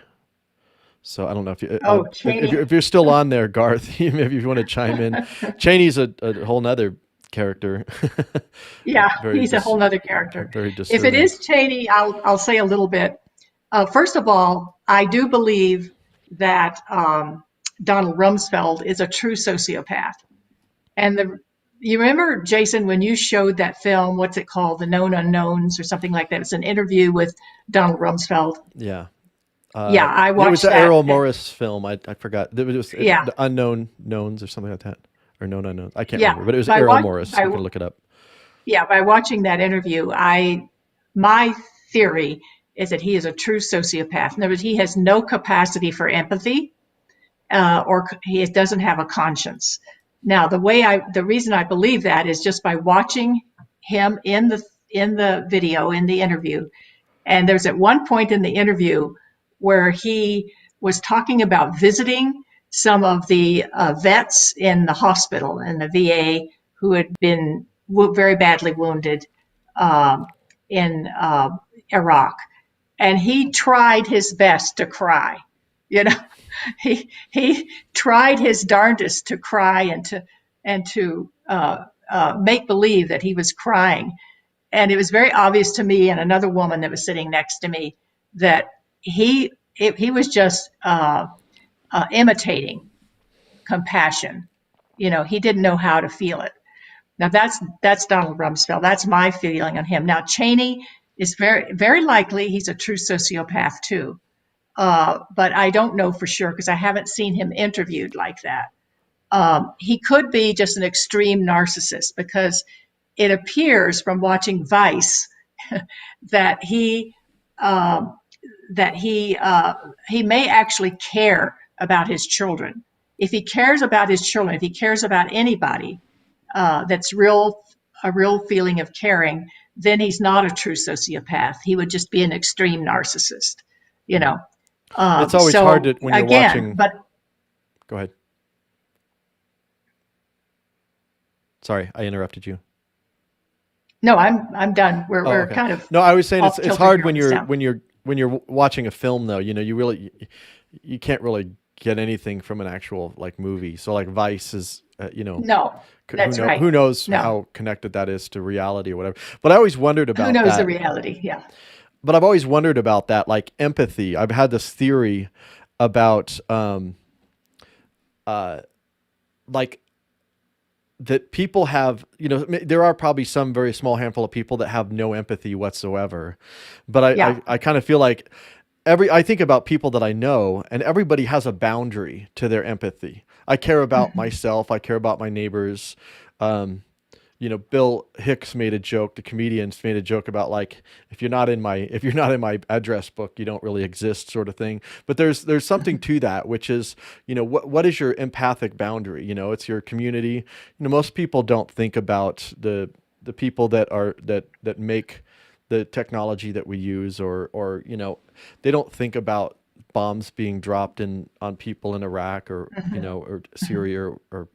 So I don't know if you, if you're still on there, Garth, maybe if you want to chime in. Cheney's a whole nother character. Yeah, he's a whole nother character. Very discerning. If it is Cheney, I'll say a little bit. First of all, I do believe that Donald Rumsfeld is a true sociopath. And you remember, Jason, when you showed that film, what's it called? The Known Unknowns or something like that. It's an interview with Donald Rumsfeld. Yeah. I watched that. It was the Errol Morris film. I forgot. It was the Unknown Knowns or something like that. Or Known Unknowns. I can't remember. But it was Errol Morris. You can look it up. Yeah, by watching that interview, my theory is that he is a true sociopath. In other words, he has no capacity for empathy, or he doesn't have a conscience. Now, the reason I believe that is just by watching him in the video, in the interview. And there's at one point in the interview where he was talking about visiting some of the vets in the hospital in the VA who had been very badly wounded in Iraq. And he tried his best to cry. He tried his darndest to cry and to make believe that he was crying. And it was very obvious to me and another woman that was sitting next to me that he was just imitating compassion. He didn't know how to feel it. Now that's Donald Rumsfeld. That's my feeling on him. Now Cheney is very, very likely he's a true sociopath too. But I don't know for sure because I haven't seen him interviewed like that. He could be just an extreme narcissist because it appears from watching Vice that he may actually care about his children. If he cares about his children, if he cares about anybody that's a real feeling of caring, then he's not a true sociopath. He would just be an extreme narcissist. It's always hard when you're watching. But go ahead. Sorry, I interrupted you. No, I'm done. We're okay. kind of. No, I was saying it's hard when you're you're watching a film though. You can't really get anything from an actual like movie. So like Vice is No, that's right. who knows No, how connected that is to reality or whatever. But I always wondered who about knows the that. reality? Yeah. But I've always wondered about that, like empathy. I've had this theory about like that people have, there are probably some very small handful of people that have no empathy whatsoever. But Yeah. I kind of feel like I think about people that I know, and everybody has a boundary to their empathy. I care about myself. I care about my neighbors. Bill Hicks made a joke. The comedians made a joke about, like, if you're not in my address book, you don't really exist, sort of thing. But there's something to that, which is, what is your empathic boundary? It's your community. Most people don't think about the people that make the technology that we use, or they don't think about bombs being dropped on people in Iraq, or or Syria, or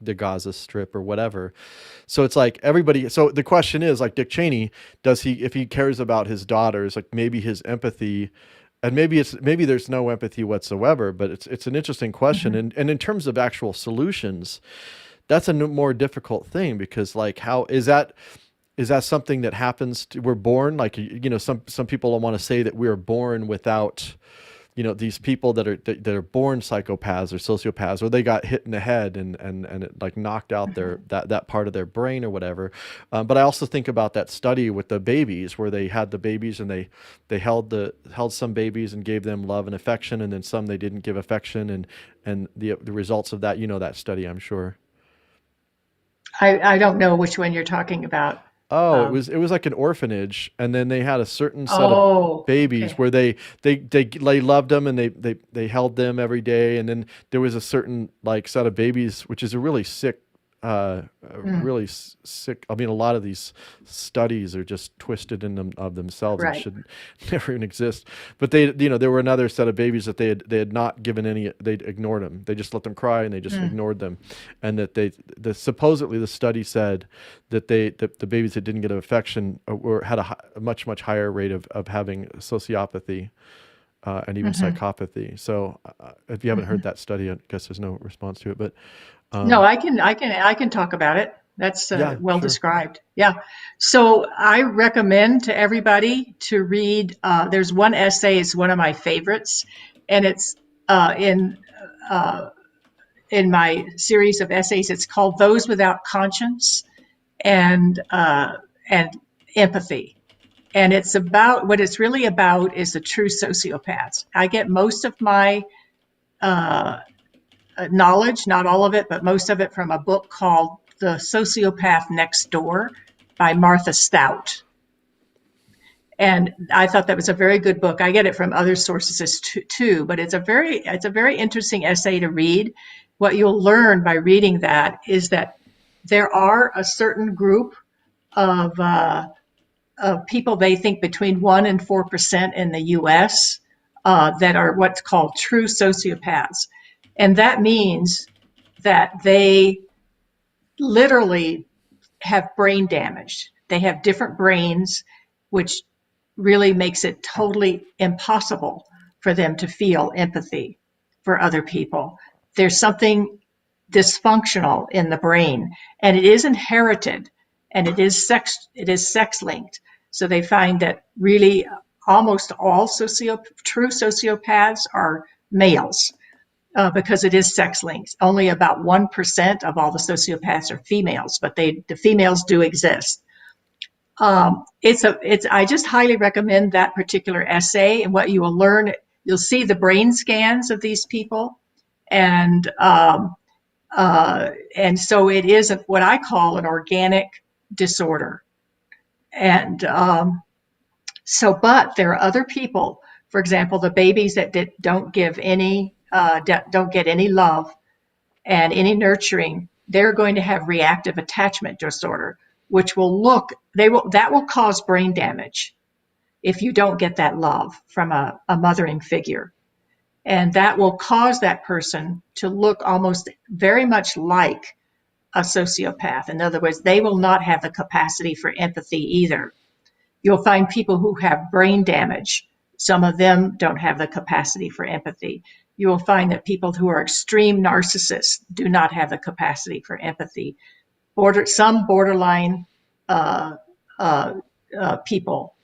the Gaza Strip, or whatever. So it's like everybody. So the question is, like, Dick Cheney, if he cares about his daughters, like, maybe his empathy, and maybe there's no empathy whatsoever. But it's an interesting question. And in terms of actual solutions, that's a more difficult thing, because, like, how is that? Is that something that happens we're born, like, some people want to say that we are born without, these people that are born psychopaths or sociopaths, or they got hit in the head and it, like, knocked out that part of their brain or whatever. But I also think about that study with the babies, where they had the babies and they held some babies and gave them love and affection, and then some they didn't give affection, and the results of that, that study, I'm sure. I don't know which one you're talking about. Oh, it was like an orphanage, and then they had a certain set Oh, of babies okay. where they loved them, and they held them every day, and then there was a certain, like, set of babies, which is a really sick, sick. I mean, a lot of these studies are just twisted in them of themselves and Right. should never even exist. But there were another set of babies that they had not given any. They'd ignored them. They just let them cry, and they just ignored them. And that supposedly the study said that the babies that didn't get affection had a much higher rate of having sociopathy. And even psychopathy. So if you haven't heard that study, I guess there's no response to it. But No, I can talk about it. That's yeah, well sure. described. Yeah. So I recommend to everybody to read. There's one essay. It's one of my favorites, and it's uh, in uh, in my series of essays. It's called "Those Without Conscience and Empathy." And it's about what it's really about is the true sociopaths. I get most of my uh, knowledge, not all of it, but most of it from a book called The Sociopath Next Door by Martha Stout. And I thought that was a very good book. I get it from other sources too, but it's a very interesting essay to read. What you'll learn by reading that is that there are a certain group of people, they think between 1% and 4% in the US, that are what's called true sociopaths. And that means that they literally have brain damage. They have different brains, which really makes it totally impossible for them to feel empathy for other people. There's something dysfunctional in the brain, and it is inherited, and it is sex linked. So they find that really almost all true sociopaths are males, because it is sex linked. Only about 1% of all the sociopaths are females, but the females do exist. I just highly recommend that particular essay. And what you will learn, you'll see the brain scans of these people, and so it is what I call an organic disorder. And but there are other people, for example, the babies that don't get any love and any nurturing. They're going to have reactive attachment disorder, which that will cause brain damage if you don't get that love from a mothering figure. And that will cause that person to look almost very much like a sociopath. In other words, they will not have the capacity for empathy either. You'll find people who have brain damage. Some of them don't have the capacity for empathy. you will find that people who are extreme narcissists do not have the capacity for empathy. Some borderline uh, uh, people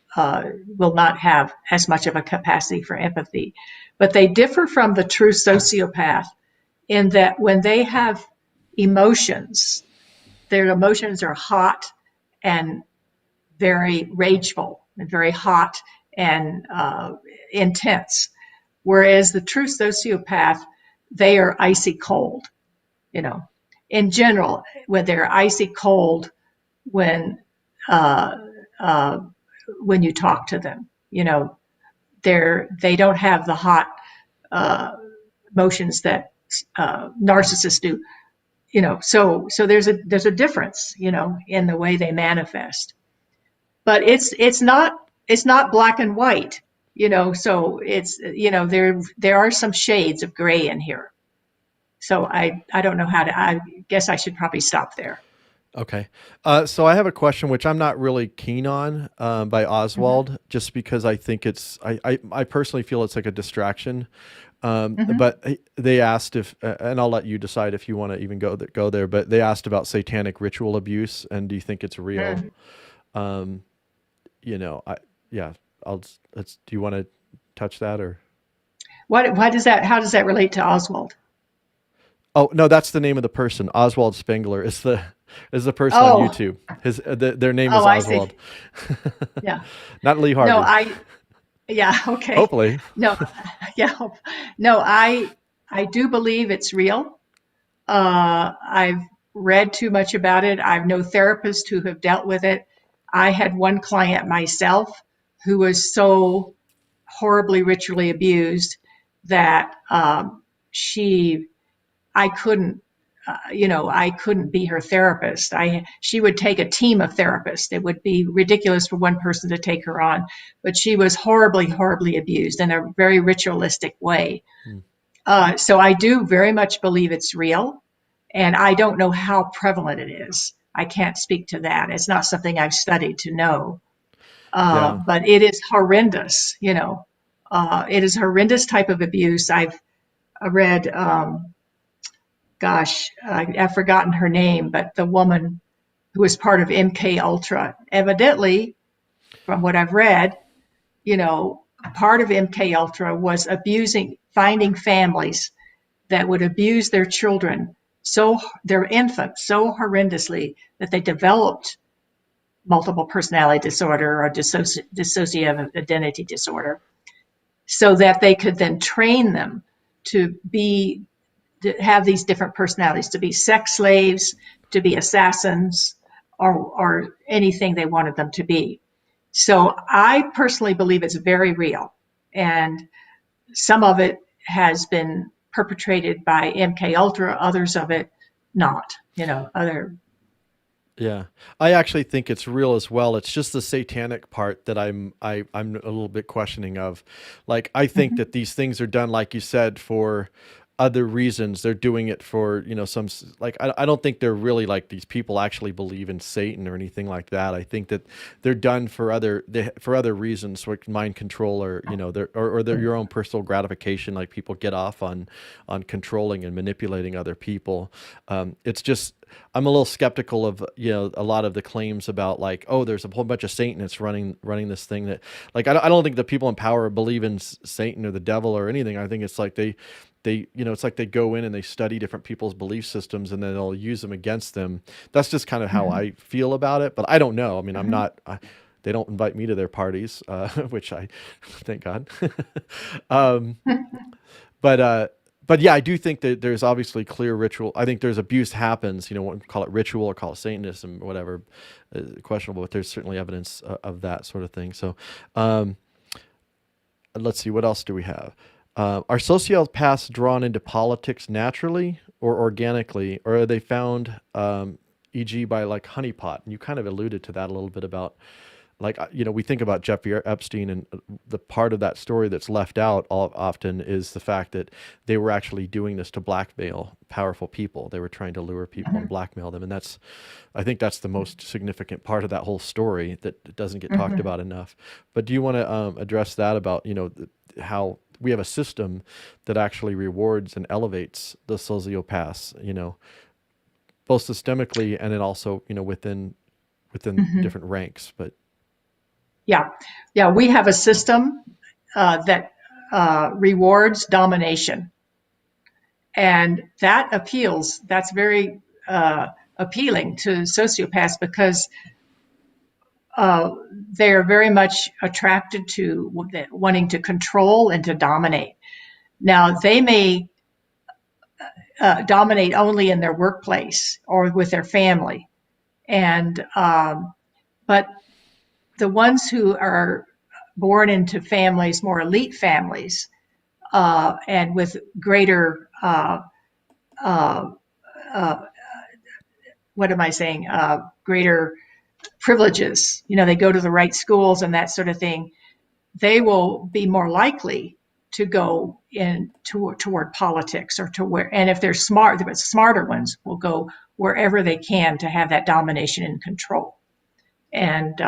will not have as much of a capacity for empathy. But they differ from the true sociopath in that when they have emotions, their emotions are hot and very rageful and very hot and intense. Whereas the true sociopath, they are icy cold, you know. In general, when they're icy cold when uh, uh, when you talk to them, you know, they don't have the hot uh, emotions that narcissists do, you know. So there's a difference, you know, in the way they manifest. But it's not black and white, you know. So it's, you know, there are some shades of gray in here. So I don't know how to. I guess I should probably stop there. Okay. So I have a question which I'm not really keen on by Mm-hmm. Oswald, just because I think I personally feel it's like a distraction. Mm-hmm. But they asked if, and I'll let you decide if you want to even go there, but they asked about satanic ritual abuse, and do you think it's real? Mm. Um, you know, yeah, do you want to touch that or? Why does that? How does that relate to Oswald? Oh no, that's the name of the person. Oswald Spengler is the person on Oh, YouTube. Their name oh, is I see. Oswald, Yeah. not Lee No, Harvey. yeah, okay. Hopefully, No, yeah. No, I do believe it's real. I've read too much about it. I've no therapists who have dealt with it. I had one client myself who was so horribly ritually abused that she I couldn't, I couldn't be her therapist. She would take a team of therapists. It would be ridiculous for one person to take her on, but she was horribly, horribly abused in a very ritualistic way. hmm. So I do very much believe it's real, and I don't know how prevalent it is. I can't speak to that. It's not something I've studied to know, Yeah. but it is horrendous. It is horrendous type of abuse. I've read. I've forgotten her name, but the woman who was part of MK Ultra, evidently, from what I've read, you know, part of MK Ultra was finding families that would abuse their children, their infants, so horrendously that they developed multiple personality disorder or dissociative identity disorder, so that they could then train them to be to have these different personalities, to be sex slaves, to be assassins, or anything they wanted them to be. So I personally believe it's very real. And some of it has been perpetrated by MK Ultra, others of it not, other. Yeah, I actually think it's real as well. It's just the satanic part that I'm a little bit questioning of. Like, I think Mhm. that these things are done, like you said, for other reasons. They're doing it for, like, I don't think they're really like these people actually believe in Satan or anything like that. I think that they're done for other reasons, like mind control, or your own personal gratification. Like, people get off on controlling and manipulating other people. It's just, I'm a little skeptical of, a lot of the claims about, like, oh, there's a whole bunch of Satanists running this thing. That, like, I don't think the people in power believe in Satan or the devil or anything. I think it's like it's like they go in and they study different people's belief systems and then they'll use them against them. That's just kind of how Mhm. I feel about it. But I don't know. I mean, I'm Mhm. not. They don't invite me to their parties, which I thank God. um, but yeah, I do think that there's obviously clear ritual. I think there's abuse happens. Call it ritual or call it Satanism, whatever, questionable. But there's certainly evidence of that sort of thing. So, let's see, what else do we have? Are sociopaths drawn into politics naturally or organically, or are they found, e.g., by like honeypot? And you kind of alluded to that a little bit about like, we think about Jeffrey Epstein, and the part of that story that's left out often is the fact that they were actually doing this to blackmail powerful people. They were trying to lure people and blackmail them. And I think that's the most significant part of that whole story that doesn't get talked about enough. But do you want to address that about, how we have a system that actually rewards and elevates the sociopaths, both systemically and then also, within different ranks, but Yeah, we have a system that rewards domination, and that's very appealing to sociopaths because they're very much attracted to wanting to control and to dominate. Now, they may dominate only in their workplace or with their family, and but the ones who are born into families, more elite families, and with greater, greater privileges, they go to the right schools and that sort of thing, they will be more likely to go toward politics or and if they're smart, the smarter ones will go wherever they can to have that domination and control. And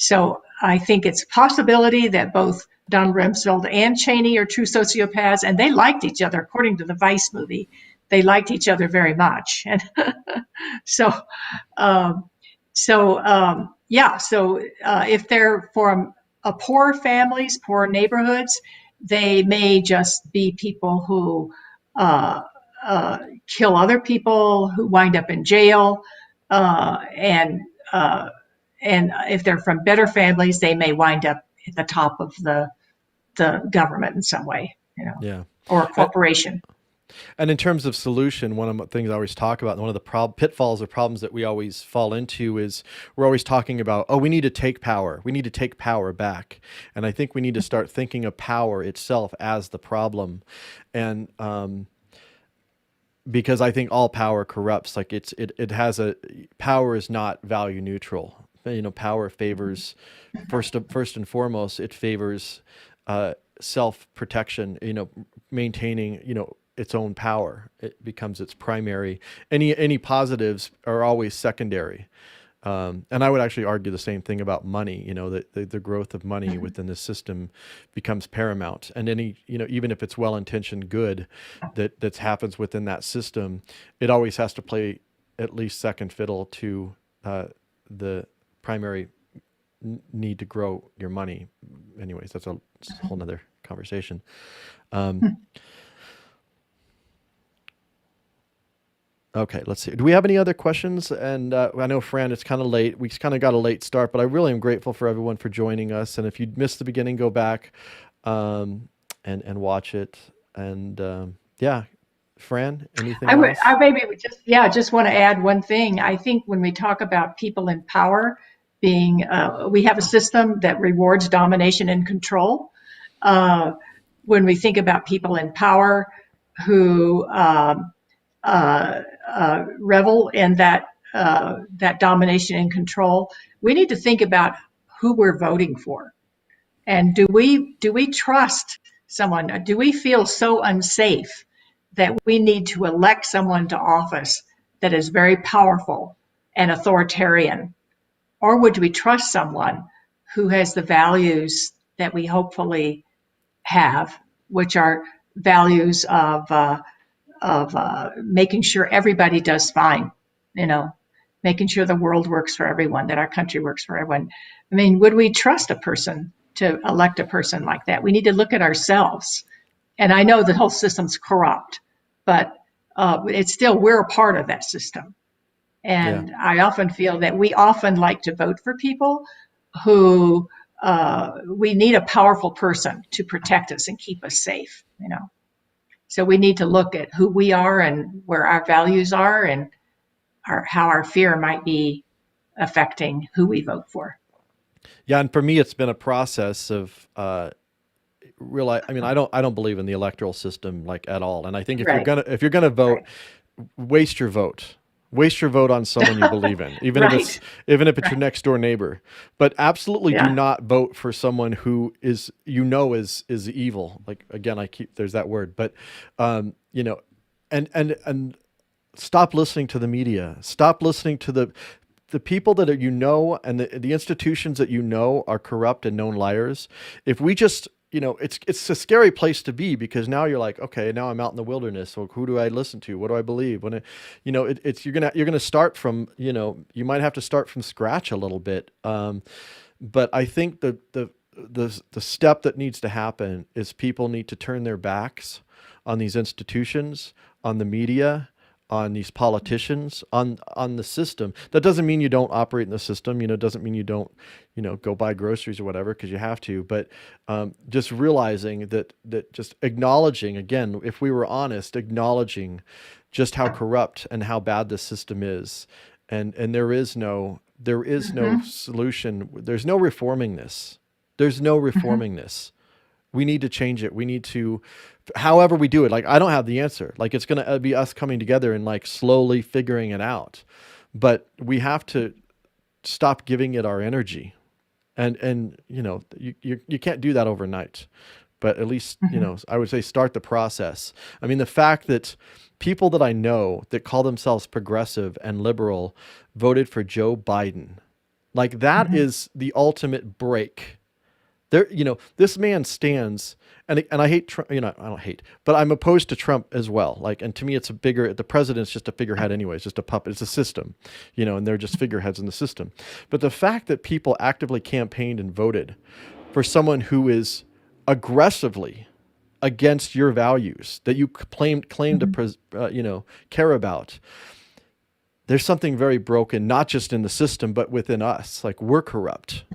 so I think it's a possibility that both Donald Rumsfeld and Cheney are true sociopaths, and they liked each other. According to the Vice movie, they liked each other very much. And so if they're from poor families, poor neighborhoods, they may just be people who kill other people, who wind up in jail, and if they're from better families, they may wind up at the top of the government in some way, or a corporation. And in terms of solution, one of the things I always talk about, and one of the pitfalls or problems that we always fall into is we're always talking about, we need to take power. We need to take power back. And I think we need to start thinking of power itself as the problem. And because I think all power corrupts. Like power is not value neutral. Power favors, first and foremost, it favors self-protection, maintaining, its own power. It becomes its primary. Any positives are always secondary. And I would actually argue the same thing about money, that the growth of money within the system becomes paramount. And even if it's well-intentioned good that happens within that system, it always has to play at least second fiddle to the primary need to grow your money. Anyways, that's a whole nother conversation. Okay, let's see. Do we have any other questions? And I know, Fran, it's kind of late. We kind of got a late start, but I really am grateful for everyone for joining us. And if you missed the beginning, go back and watch it. And Fran, anything else? I maybe would just want to add one thing. I think when we talk about people in power we have a system that rewards domination and control. When we think about people in power who revel in that domination and control, we need to think about who we're voting for, and do we trust someone? Do we feel so unsafe that we need to elect someone to office that is very powerful and authoritarian, or would we trust someone who has the values that we hopefully have, which are values of making sure everybody does fine, making sure the world works for everyone, that our country works for everyone. I mean, would we trust a person to elect a person like that? We need to look at ourselves. And I know the whole system's corrupt, but it's still, we're a part of that system. And I often feel that we often like to vote for people who we need a powerful person to protect us and keep us safe, So we need to look at who we are and where our values are and how our fear might be affecting who we vote for. Yeah, and for me, it's been a process of realize. I mean, I don't believe in the electoral system like at all. And I think if you're gonna vote, waste your vote. Waste your vote on someone you believe in, even if Right. it's your next door neighbor. But absolutely do Yeah. not vote for someone who is is evil. Like again, there's that word, but you know, and stop listening to the media. Stop listening to the people that are, and the institutions that are corrupt and known liars. If we just, it's a scary place to be, because now you're like, okay, now I'm out in the wilderness. So who do I listen to? What do I believe? You're gonna start from, you might have to start from scratch a little bit. But I think the step that needs to happen is people need to turn their backs on these institutions, on the media, on these politicians, on the system. That doesn't mean you don't operate in the system. It doesn't mean you don't, go buy groceries or whatever, because you have to. But just realizing that just acknowledging, again, if we were honest, acknowledging just how corrupt and how bad the system is, and there is no solution. There's no reforming this. There's no reforming this. We need to change it. We need to, however we do it. Like, I don't have the answer. Like, it's going to be us coming together and like slowly figuring it out. But we have to stop giving it our energy. And you can't do that overnight. But at least, I would say start the process. I mean, the fact that people that I know that call themselves progressive and liberal voted for Joe Biden, like that is the ultimate break. There, this man stands, and I hate Trump. I don't hate, but I'm opposed to Trump as well. Like, and to me, the president's just a figurehead anyway. It's just a puppet. It's a system, and they're just figureheads in the system. But the fact that people actively campaigned and voted for someone who is aggressively against your values that you claim to care about, there's something very broken, not just in the system, but within us. Like, we're corrupt.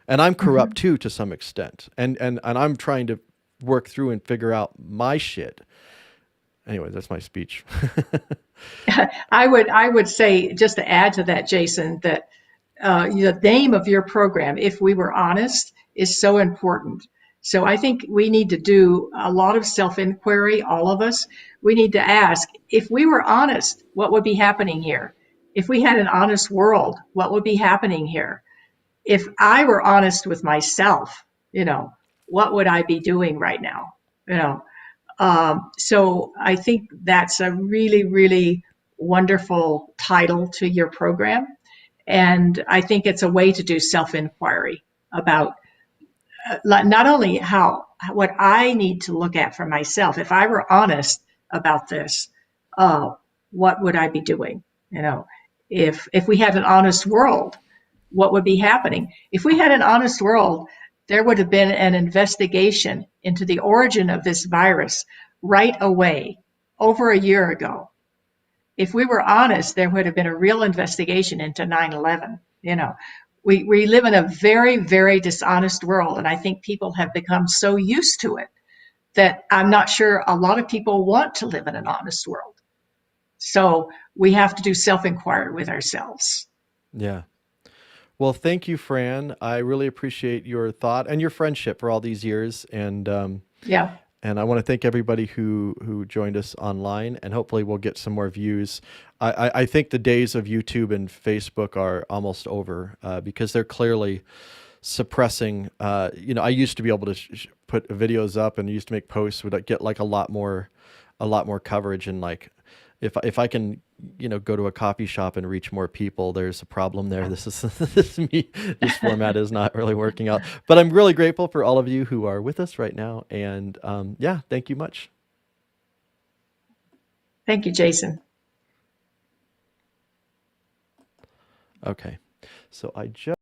And I'm corrupt too, to some extent. And I'm trying to work through and figure out my shit. Anyway, that's my speech. I would say, just to add to that, Jason, that the name of your program, If We Were Honest, is so important. So I think we need to do a lot of self-inquiry, all of us. We need to ask, if we were honest, what would be happening here? If we had an honest world, what would be happening here? If I were honest with myself, what would I be doing right now? So I think that's a really, really wonderful title to your program. And I think it's a way to do self-inquiry about not only what I need to look at for myself. If I were honest about this, what would I be doing? If we had an honest world, what would be happening? If we had an honest world, there would have been an investigation into the origin of this virus right away, over a year ago. If we were honest, there would have been a real investigation into 9/11. We live in a very, very dishonest world, and I think people have become so used to it that I'm not sure a lot of people want to live in an honest world. So we have to do self-inquiry with ourselves. Yeah. Well, thank you, Fran. I really appreciate your thought and your friendship for all these years. And and I want to thank everybody who joined us online, and hopefully we'll get some more views. I think the days of YouTube and Facebook are almost over, because they're clearly suppressing. I used to be able to put videos up and used to make posts would get like a lot more coverage, and like if I can go to a coffee shop and reach more people, there's a problem there. This format is not really working out. But I'm really grateful for all of you who are with us right now, and thank you much. Thank you, Jason. Okay, so I just